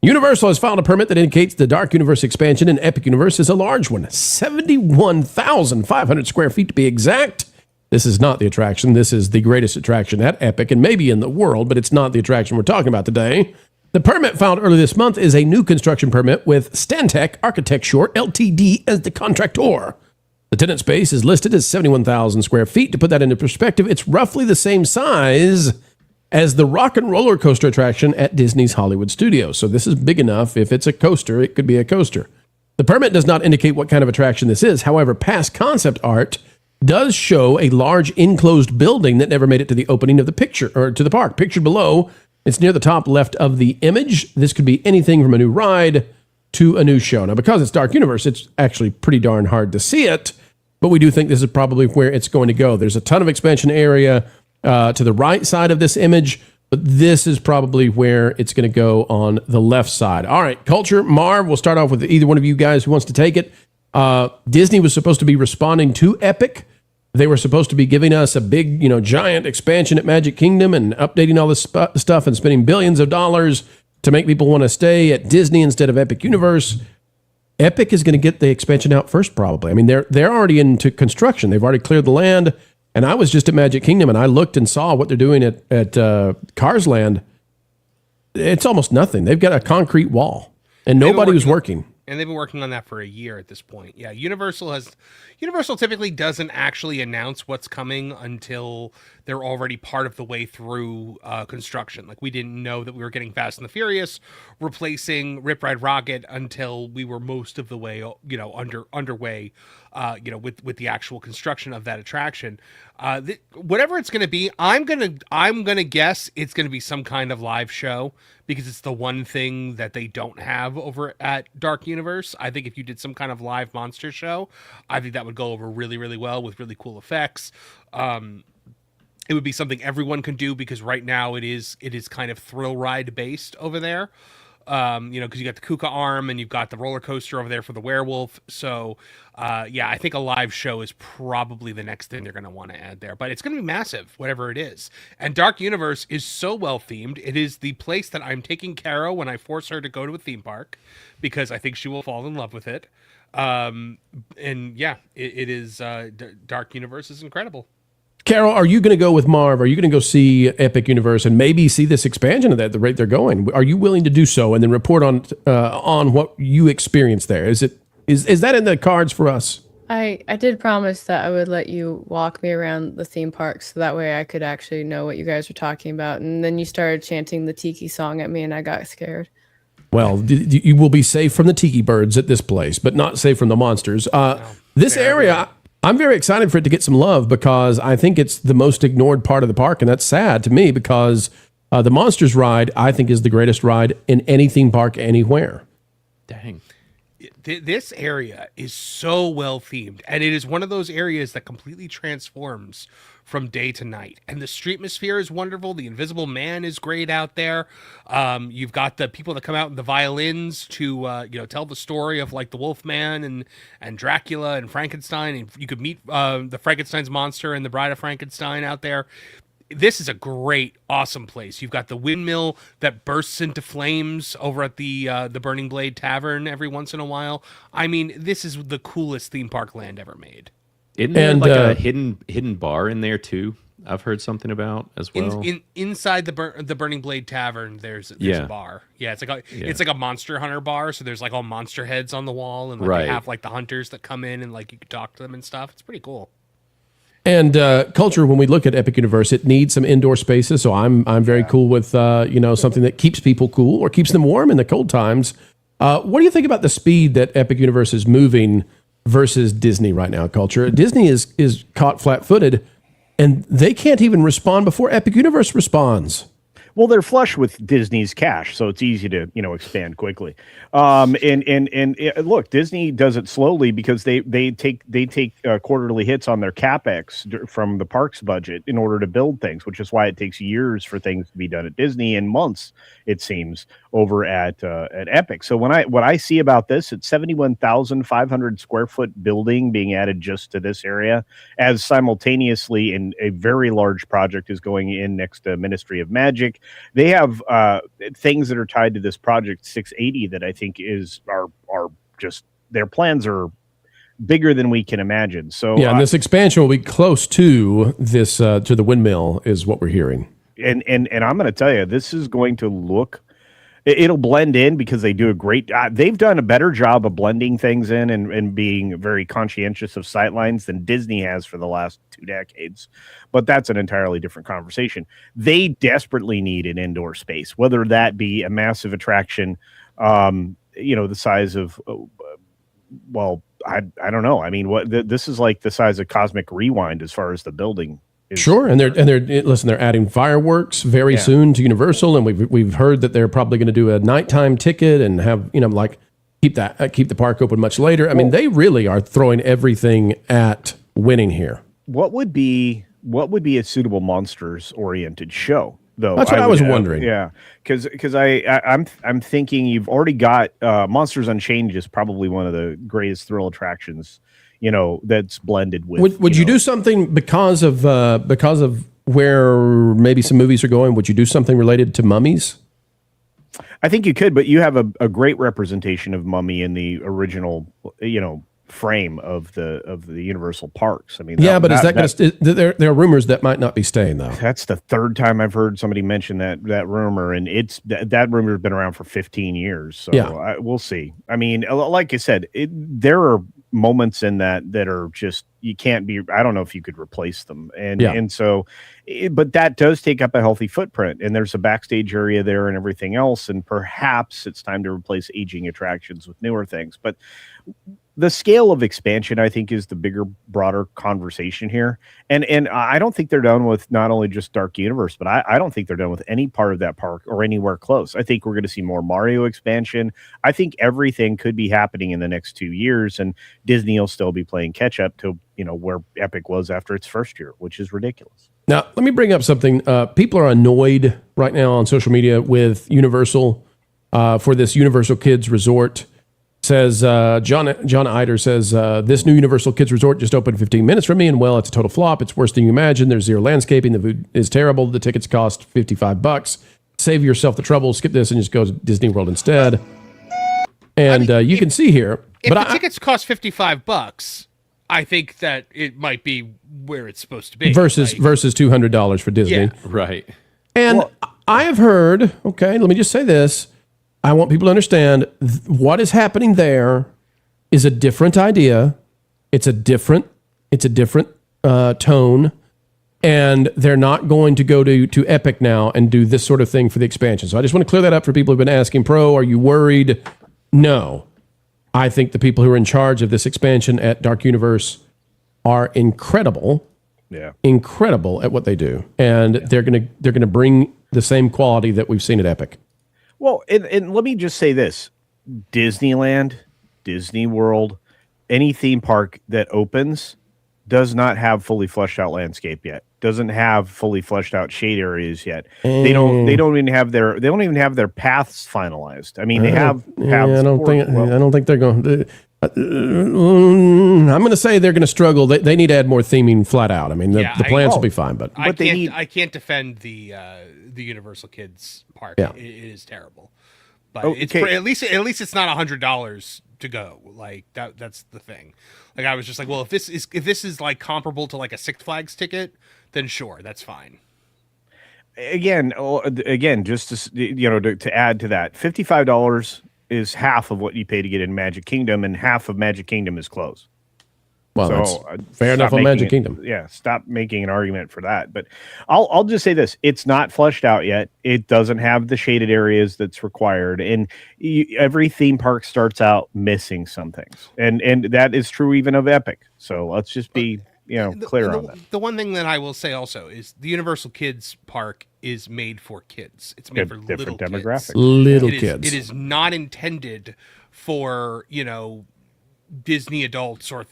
Universal has filed a permit that indicates the Dark Universe expansion in Epic Universe is a large one, 71,500 square feet to be exact. This is not the attraction. This is the greatest attraction at Epic and maybe in the world, but it's not the attraction we're talking about today. The permit filed earlier this month is a new construction permit with Stantec Architecture Ltd. as the contractor. The tenant space is listed as 71,000 square feet. To put that into perspective, it's roughly the same size as the Rock and Roller Coaster attraction at Disney's Hollywood Studios. So this is big enough. If it's a coaster, it could be a coaster. The permit does not indicate what kind of attraction this is. However, past concept art does show a large enclosed building that never made it to the opening of the picture, or to the park. Pictured below, it's near the top left of the image. This could be anything from a new ride to a new show. Now, because it's Dark Universe, it's actually pretty darn hard to see it, but we do think this is probably where it's going to go. There's a ton of expansion area to the right side of this image, but this is probably where it's going to go on the left side. All right, Culture, Marv, we'll start off with either one of you guys who wants to take it. Disney was supposed to be responding to Epic. They were supposed to be giving us a big, giant expansion at Magic Kingdom and updating all this stuff and spending billions of dollars to make people want to stay at Disney instead of Epic Universe. Epic is going to get the expansion out first, probably. I mean, they're already into construction. They've already cleared the land. And I was just at Magic Kingdom, and I looked and saw what they're doing at Cars Land. It's almost nothing. They've got a concrete wall, and nobody was working. And they've been working on that for a year at this point. Yeah, Universal typically doesn't actually announce what's coming until they're already part of the way through construction. Like, we didn't know that we were getting Fast and the Furious replacing Rip Ride Rocket until we were most of the way, underway, with the actual construction of that attraction. Whatever it's going to be, I'm gonna guess it's going to be some kind of live show, because it's the one thing that they don't have over at Dark Universe. I think if you did some kind of live monster show, I think that would go over really, really well with really cool effects. It would be something everyone can do, because right now it is kind of thrill ride based over there. Because you got the Kuka arm and you've got the roller coaster over there for the werewolf. So, I think a live show is probably the next thing they're going to want to add there. But it's going to be massive, whatever it is. And Dark Universe is so well themed. It is the place that I'm taking Caro when I force her to go to a theme park, because I think she will fall in love with it. It is Dark Universe is incredible. Carol, are you going to go with Marv? Are you going to go see Epic Universe and maybe see this expansion at the rate they're going? Are you willing to do so and then report on what you experienced there? Is that in the cards for us? I did promise that I would let you walk me around the theme park, so that way I could actually know what you guys were talking about. And then you started chanting the Tiki song at me, and I got scared. Well, you will be safe from the Tiki birds at this place, but not safe from the monsters. This area, I'm very excited for it to get some love, because I think it's the most ignored part of the park, and that's sad to me, because the Monsters ride, I think, is the greatest ride in any theme park anywhere. Dang. This area is so well themed, and it is one of those areas that completely transforms from day to night. And the streetmosphere is wonderful. The Invisible Man is great out there. You've got the people that come out in the violins to tell the story of like the Wolfman and Dracula and Frankenstein. And you could meet the Frankenstein's monster and the Bride of Frankenstein out there. This is a great, awesome place. You've got the windmill that bursts into flames over at the Burning Blade Tavern every once in a while. I mean, this is the coolest theme park land ever made. Isn't there a hidden bar in there too? I've heard something about as well. Inside the Burning Blade Tavern, there's a bar. Yeah, it's like a Monster Hunter bar. So there's like all monster heads on the wall, and they have like the hunters that come in and like you can talk to them and stuff. It's pretty cool. And culture, when we look at Epic Universe, it needs some indoor spaces. So I'm very cool with something that keeps people cool or keeps them warm in the cold times. What do you think about the speed that Epic Universe is moving versus Disney right now, culture? Disney is caught flat-footed, and they can't even respond before Epic Universe responds. Well, they're flush with Disney's cash, so it's easy to expand quickly. And look, Disney does it slowly because they take quarterly hits on their capex from the parks budget in order to build things, which is why it takes years for things to be done at Disney and months, it seems, over at Epic. So what I see about this, it's 71,500 square foot building being added just to this area, as simultaneously in a very large project is going in next to Ministry of Magic. They have things that are tied to this project 680 that I think are just, their plans are bigger than we can imagine. So yeah, and this expansion will be close to this to the windmill, is what we're hearing. And I'm going to tell you, this is going to look It'll blend in because they do a great. They've done a better job of blending things in and being very conscientious of sightlines than Disney has for the last 2 decades. But that's an entirely different conversation. They desperately need an indoor space, whether that be a massive attraction, the size of, I don't know. I mean, this is like the size of Cosmic Rewind as far as the building. Sure, and they're adding fireworks very soon to Universal, and we've heard that they're probably going to do a nighttime ticket and have keep the park open much later. I mean, they really are throwing everything at winning here. What would be a suitable monsters oriented show? Though that's what I was wondering. Yeah, because I'm thinking you've already got Monsters Unchained is probably one of the greatest thrill attractions. That's blended with. Would you do something because of where maybe some movies are going? Would you do something related to mummies? I think you could, but you have a great representation of Mummy in the original, frame of the Universal parks. I mean, yeah, but is that going to? There are rumors that might not be staying though. That's the third time I've heard somebody mention that rumor, and that rumor has been around for 15 years. So yeah. We'll see. I mean, like I said, there are moments in that are just you can't be. I don't know if you could replace them, and so, but that does take up a healthy footprint, and there's a backstage area there and everything else, and perhaps it's time to replace aging attractions with newer things, but. The scale of expansion, I think, is the bigger, broader conversation here. And I don't think they're done with not only just Dark Universe, but I don't think they're done with any part of that park or anywhere close. I think we're going to see more Mario expansion. I think everything could be happening in the next 2 years, and Disney will still be playing catch up to, where Epic was after its first year, which is ridiculous. Now, let me bring up something. People are annoyed right now on social media with Universal for this Universal Kids Resort. Says John Eider says this new Universal Kids Resort just opened 15 minutes from me, and it's a total flop. It's worse than you imagine. There's zero landscaping. The food is terrible. The tickets cost $55. Save yourself the trouble. Skip this and just go to Disney World instead. And you can see here, if the tickets cost $55, I think that it might be where it's supposed to be. Versus $200 for Disney, yeah. Right? And I have heard. Okay, let me just say this. I want people to understand what is happening there is a different idea. It's a different tone, and they're not going to go to Epic now and do this sort of thing for the expansion. So I just want to clear that up for people who've been asking, Pro, are you worried? No. I think the people who are in charge of this expansion at Dark Universe are incredible. Yeah. Incredible at what they do. And they're gonna bring the same quality that we've seen at Epic. Well, and let me just say this. Disneyland, Disney World, any theme park that opens does not have fully fleshed out landscape yet. Doesn't have fully fleshed out shade areas yet. They don't even have their paths finalized. I mean, they have paths. I don't think they're going to. I'm going to say they're going to struggle. They need to add more theming flat out. I mean, the plans will be fine, but I can't defend the Universal Kids Park. Yeah. It is terrible, but it's at least it's not $100 to go. Like that's the thing. Like I was just like, well, if this is like comparable to like a Six Flags ticket, then sure, that's fine. Again, just to add to that, $55 is half of what you pay to get in Magic Kingdom, and half of Magic Kingdom is closed. Well, so, that's fair enough on Magic Kingdom. Yeah, stop making an argument for that. But I'll just say this: it's not fleshed out yet. It doesn't have the shaded areas that's required, and every theme park starts out missing some things, and that is true even of Epic. So let's just be clear on that. The one thing that I will say also is the Universal Kids Park is made for kids. It's made for different little demographics. Kids. Little kids. It is not intended for Disney adults or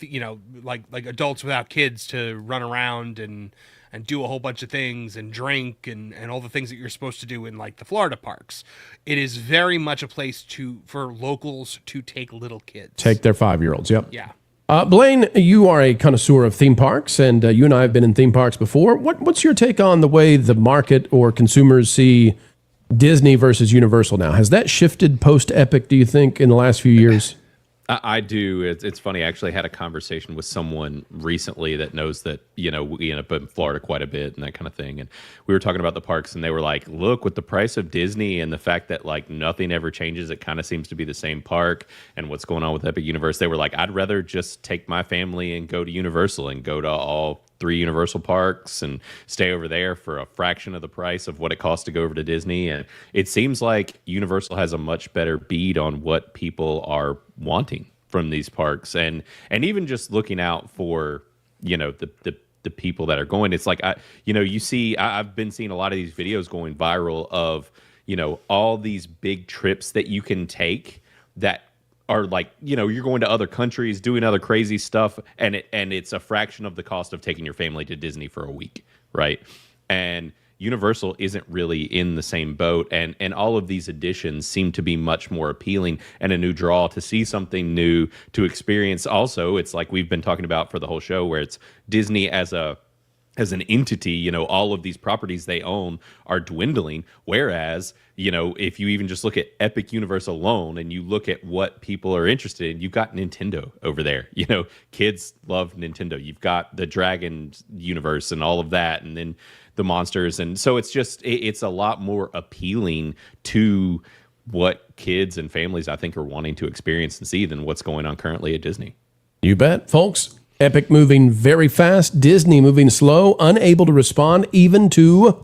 like adults without kids to run around and do a whole bunch of things and drink and all the things that you're supposed to do in like the Florida parks. It is very much a place for locals to take little kids. Take their 5-year-olds. Yep. Yeah. Blaine, you are a connoisseur of theme parks, and you and I have been in theme parks before. What's your take on the way the market or consumers see Disney versus Universal now? Has that shifted post-Epic, do you think, in the last few years? I do. It's funny. I actually had a conversation with someone recently that knows that, we end up in Florida quite a bit and that kind of thing. And we were talking about the parks and they were like, look, with the price of Disney and the fact that like nothing ever changes, it kind of seems to be the same park, and what's going on with Epic Universe, they were like, I'd rather just take my family and go to Universal and go to all 3 Universal parks and stay over there for a fraction of the price of what it costs to go over to Disney. And it seems like Universal has a much better bead on what people are wanting from these parks, and even just looking out for the people that are going. It's like I've been seeing a lot of these videos going viral of all these big trips that you can take that are like, you're going to other countries doing other crazy stuff, and it's a fraction of the cost of taking your family to Disney for a week, right? And Universal isn't really in the same boat, and all of these additions seem to be much more appealing and a new draw to see something new, to experience. Also, it's like we've been talking about for the whole show, where it's Disney as an entity, all of these properties they own are dwindling. Whereas, if you even just look at Epic Universe alone and you look at what people are interested in, you've got Nintendo over there. Kids love Nintendo. You've got the Dragon universe and all of that, and then the monsters. And so it's a lot more appealing to what kids and families, I think, are wanting to experience and see than what's going on currently at Disney. You bet, folks. Epic moving very fast, Disney moving slow, unable to respond even to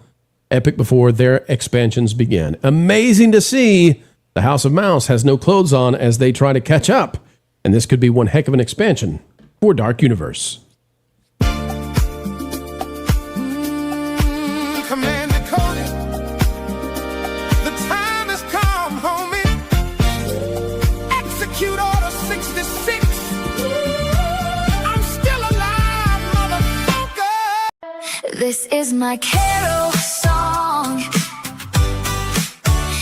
Epic before their expansions begin. Amazing to see. The House of Mouse has no clothes on as they try to catch up, and this could be one heck of an expansion for Dark Universe. Commander Cody, the time has come, homie. Execute Order 66. I'm still alive, motherfucker. This is my carol song.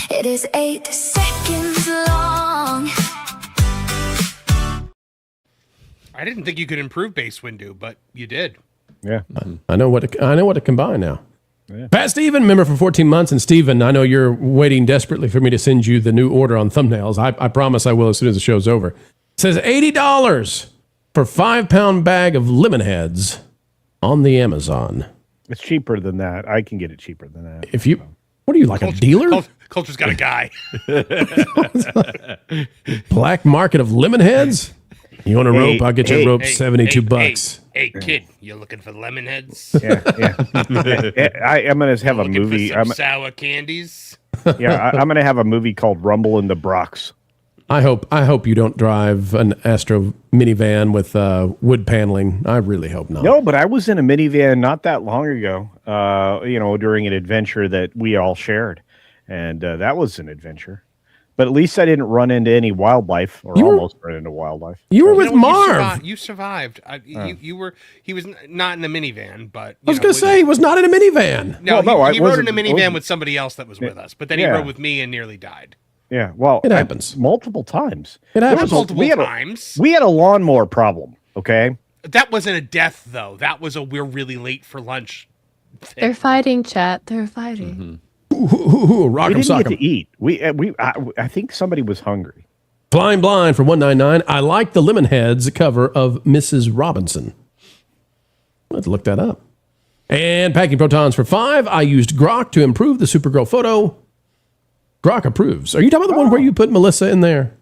It is 8 seconds long. I didn't think you could improve Base Windu, but you did. Yeah. I know what to combine now. Yeah. Pat Steven, member for 14 months. And Steven, I know you're waiting desperately for me to send you the new order on thumbnails. I promise I will as soon as the show's over. It says $80 for 5-pound bag of lemon heads on the Amazon. It's cheaper than that. I can get it cheaper than that. If you, what are you, like a dealer? Culture's got a guy. Black market of lemon heads? You want a rope? I'll get you a rope, $72. Hey, kid, you looking for lemon heads? Yeah. I'm going to have a movie. For some sour candies? Yeah, I'm going to have a movie called Rumble in the Bronx. I hope you don't drive an Astro minivan with wood paneling. I really hope not. No, but I was in a minivan not that long ago, during an adventure that we all shared. And that was an adventure. But at least I didn't run into any wildlife, or almost run into wildlife. You were with Marv. You survived. You were. He was not in a minivan, but I was going to say he was not in a minivan. No, he rode in a minivan with somebody else that was with us, but then he rode with me and nearly died. Yeah, well, it happens multiple times. It happens multiple times. We had a lawnmower problem. Okay, that wasn't a death though. That was a we're really late for lunch thing. They're fighting, chat. They're fighting. Rock'em we didn't get sock'em. to eat. I think somebody was hungry. Flying Blind for $199. I like the Lemonheads cover of Mrs. Robinson. Let's look that up. And Packing Protons for $5. I used Grok to improve the Supergirl photo. Grok approves. Are you talking about the one where you put Melissa in there?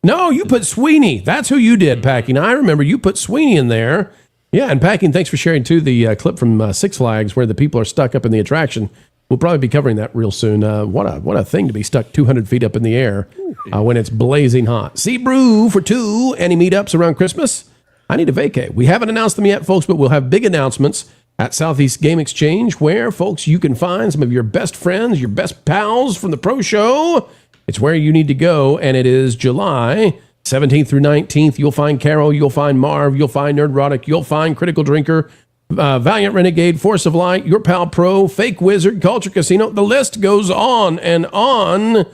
No, you put Sweeney. That's who you did, Packing. I remember you put Sweeney in there. Yeah, and Packing, thanks for sharing, too, the clip from Six Flags where the people are stuck up in the attraction. We'll probably be covering that real soon. What a thing to be stuck 200 feet up in the air when it's blazing hot. Sea Brew for $2. Any meetups around Christmas? I need to vacate. We haven't announced them yet, folks, but we'll have big announcements at Southeast Game Exchange where, folks, you can find some of your best friends, your best pals from the Pro Show. It's where you need to go, and it is July 17th through 19th. You'll find Carol, you'll find Marv, you'll find Nerdrotic, you'll find Critical Drinker, Valiant Renegade, Force of Light, Your Pal Pro, Fake Wizard, Culture Casino. The list goes on and on. We'll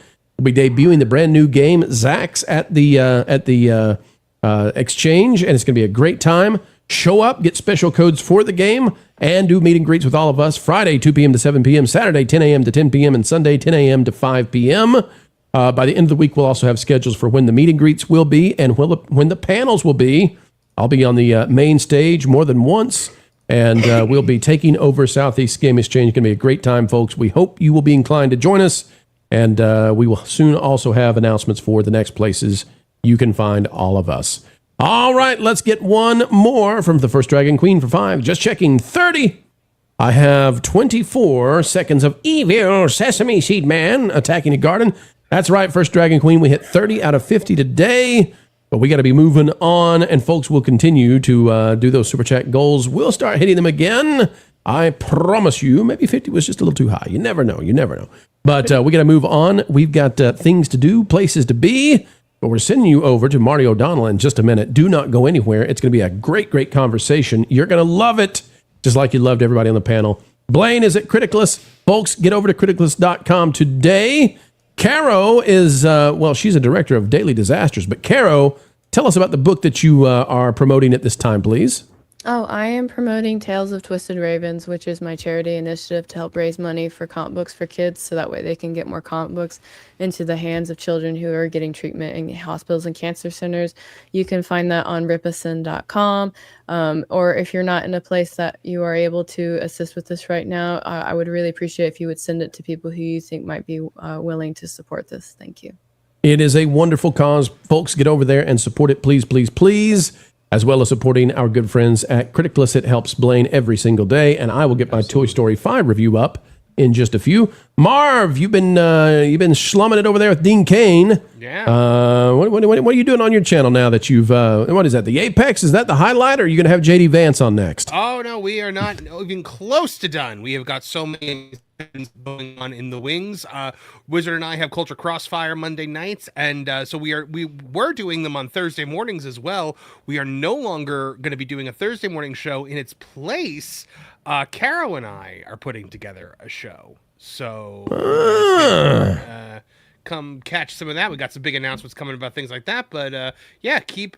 be debuting the brand new game Zax at the exchange, and it's going to be a great time. Show up, get special codes for the game, and do meet and greets with all of us. Friday, 2 p.m. to 7 p.m., Saturday, 10 a.m. to 10 p.m., and Sunday, 10 a.m. to 5 p.m. By the end of the week, we'll also have schedules for when the meet and greets will be and when the panels will be. I'll be on the main stage more than once, and we'll be taking over Southeast Game Exchange. It's going to be a great time, folks. We hope you will be inclined to join us, and we will soon also have announcements for the next places you can find all of us. All right, let's get one more from the First Dragon Queen for 5. Just checking 30. I have 24 seconds of evil Sesame Seed Man attacking a garden. That's right, First Dragon Queen. We hit 30 out of 50 today, but we got to be moving on, and folks will continue to do those Super Chat goals. We'll start hitting them again. I promise you. Maybe 50 was just a little too high. You never know. You never know. But we got to move on. We've got things to do, places to be. But we're sending you over to Marty O'Donnell in just a minute. Do not go anywhere. It's going to be a great, great conversation. You're going to love it, just like you loved everybody on the panel. Blaine is at Criticalist. Folks, get over to criticalist.com today. Caro is, she's a director of Daily Disasters. But Caro, tell us about the book that you are promoting at this time, please. Oh, I am promoting Tales of Twisted Ravens, which is my charity initiative to help raise money for comic books for kids, so that way they can get more comic books into the hands of children who are getting treatment in hospitals and cancer centers. You can find that on ripison.com, or if you're not in a place that you are able to assist with this right now, I would really appreciate if you would send it to people who you think might be willing to support this. Thank you. It is a wonderful cause. Folks, get over there and support it, please, please, please. As well as supporting our good friends at Criticalist. It helps Blaine every single day, and I will get my Toy Story 5 review up in just a few. Marv, you've been slumming it over there with Dean Cain. Yeah. What are you doing on your channel now that you've what is that? The Apex? Is that the highlight, or are you going to have JD Vance on next? Oh no, we are not even close to done. We have got so many things going on in the wings. Wizard and I have Culture Crossfire Monday nights, and so we were doing them on Thursday mornings as well. We are no longer going to be doing a Thursday morning show. In its place, Caro and I are putting together a show. So come catch some of that. We got some big announcements coming about things like that. But yeah, keep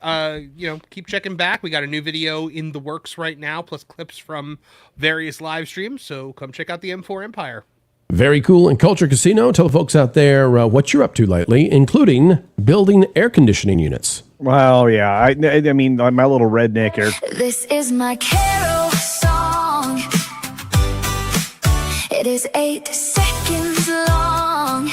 checking back. We got a new video in the works right now, plus clips from various live streams. So come check out the M4 Empire. Very cool. And Culture Casino, tell the folks out there what you're up to lately, including building air conditioning units. Well, yeah. I mean, my little redneck air. This is my Carol song. It is 8 seconds long.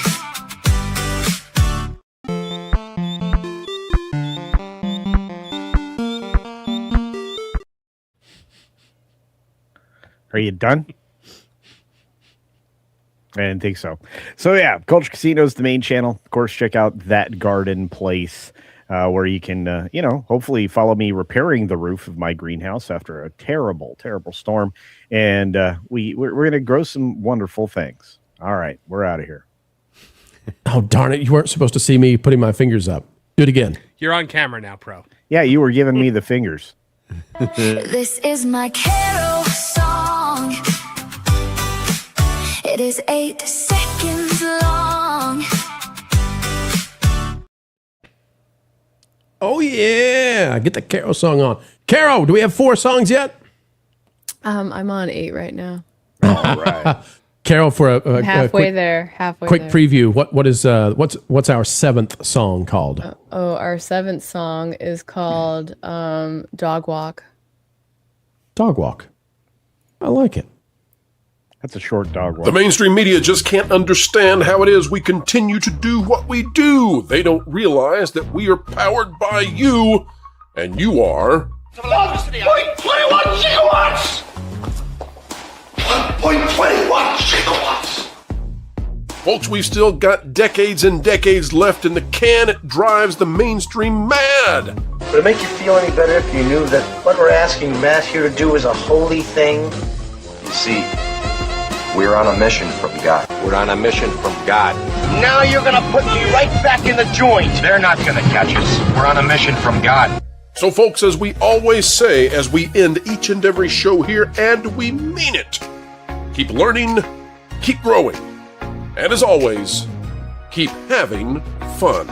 Are you done? I didn't think so. So yeah, Culture Casino is the main channel. Of course, check out That Garden Place, where you can, hopefully follow me repairing the roof of my greenhouse after a terrible, terrible storm. And we're going to grow some wonderful things. All right, we're out of here. Oh, darn it. You weren't supposed to see me putting my fingers up. Do it again. You're on camera now, Pro. Yeah, you were giving me the fingers. This is my Carol song. It is 8 seconds long. Oh, yeah. Get the Carol song on. Carol, do we have 4 songs yet? I'm on 8 right now. All right. Carol, for a Halfway quick, there. Halfway quick there. preview. What's our 7th song called? Our 7th song is called Dog Walk. Dog Walk. I like it. That's a short dog walk. The mainstream media just can't understand how it is we continue to do what we do. They don't realize that we are powered by you, and you are... 1.21 gigawatts! 1.21 gigawatts! Folks, we've still got decades and decades left in the can. It drives the mainstream mad. Would it make you feel any better if you knew that what we're asking Matt here to do is a holy thing? You see, we're on a mission from God. We're on a mission from God. Now you're gonna put me right back in the joint. They're not gonna catch us. We're on a mission from God. So, folks, as we always say, as we end each and every show here, and we mean it, keep learning, keep growing, and as always, keep having fun.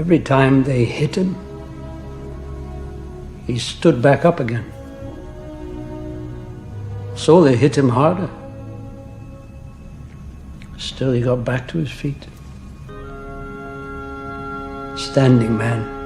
Every time they hit him, he stood back up again. So they hit him harder. Still, he got back to his feet. Standing man.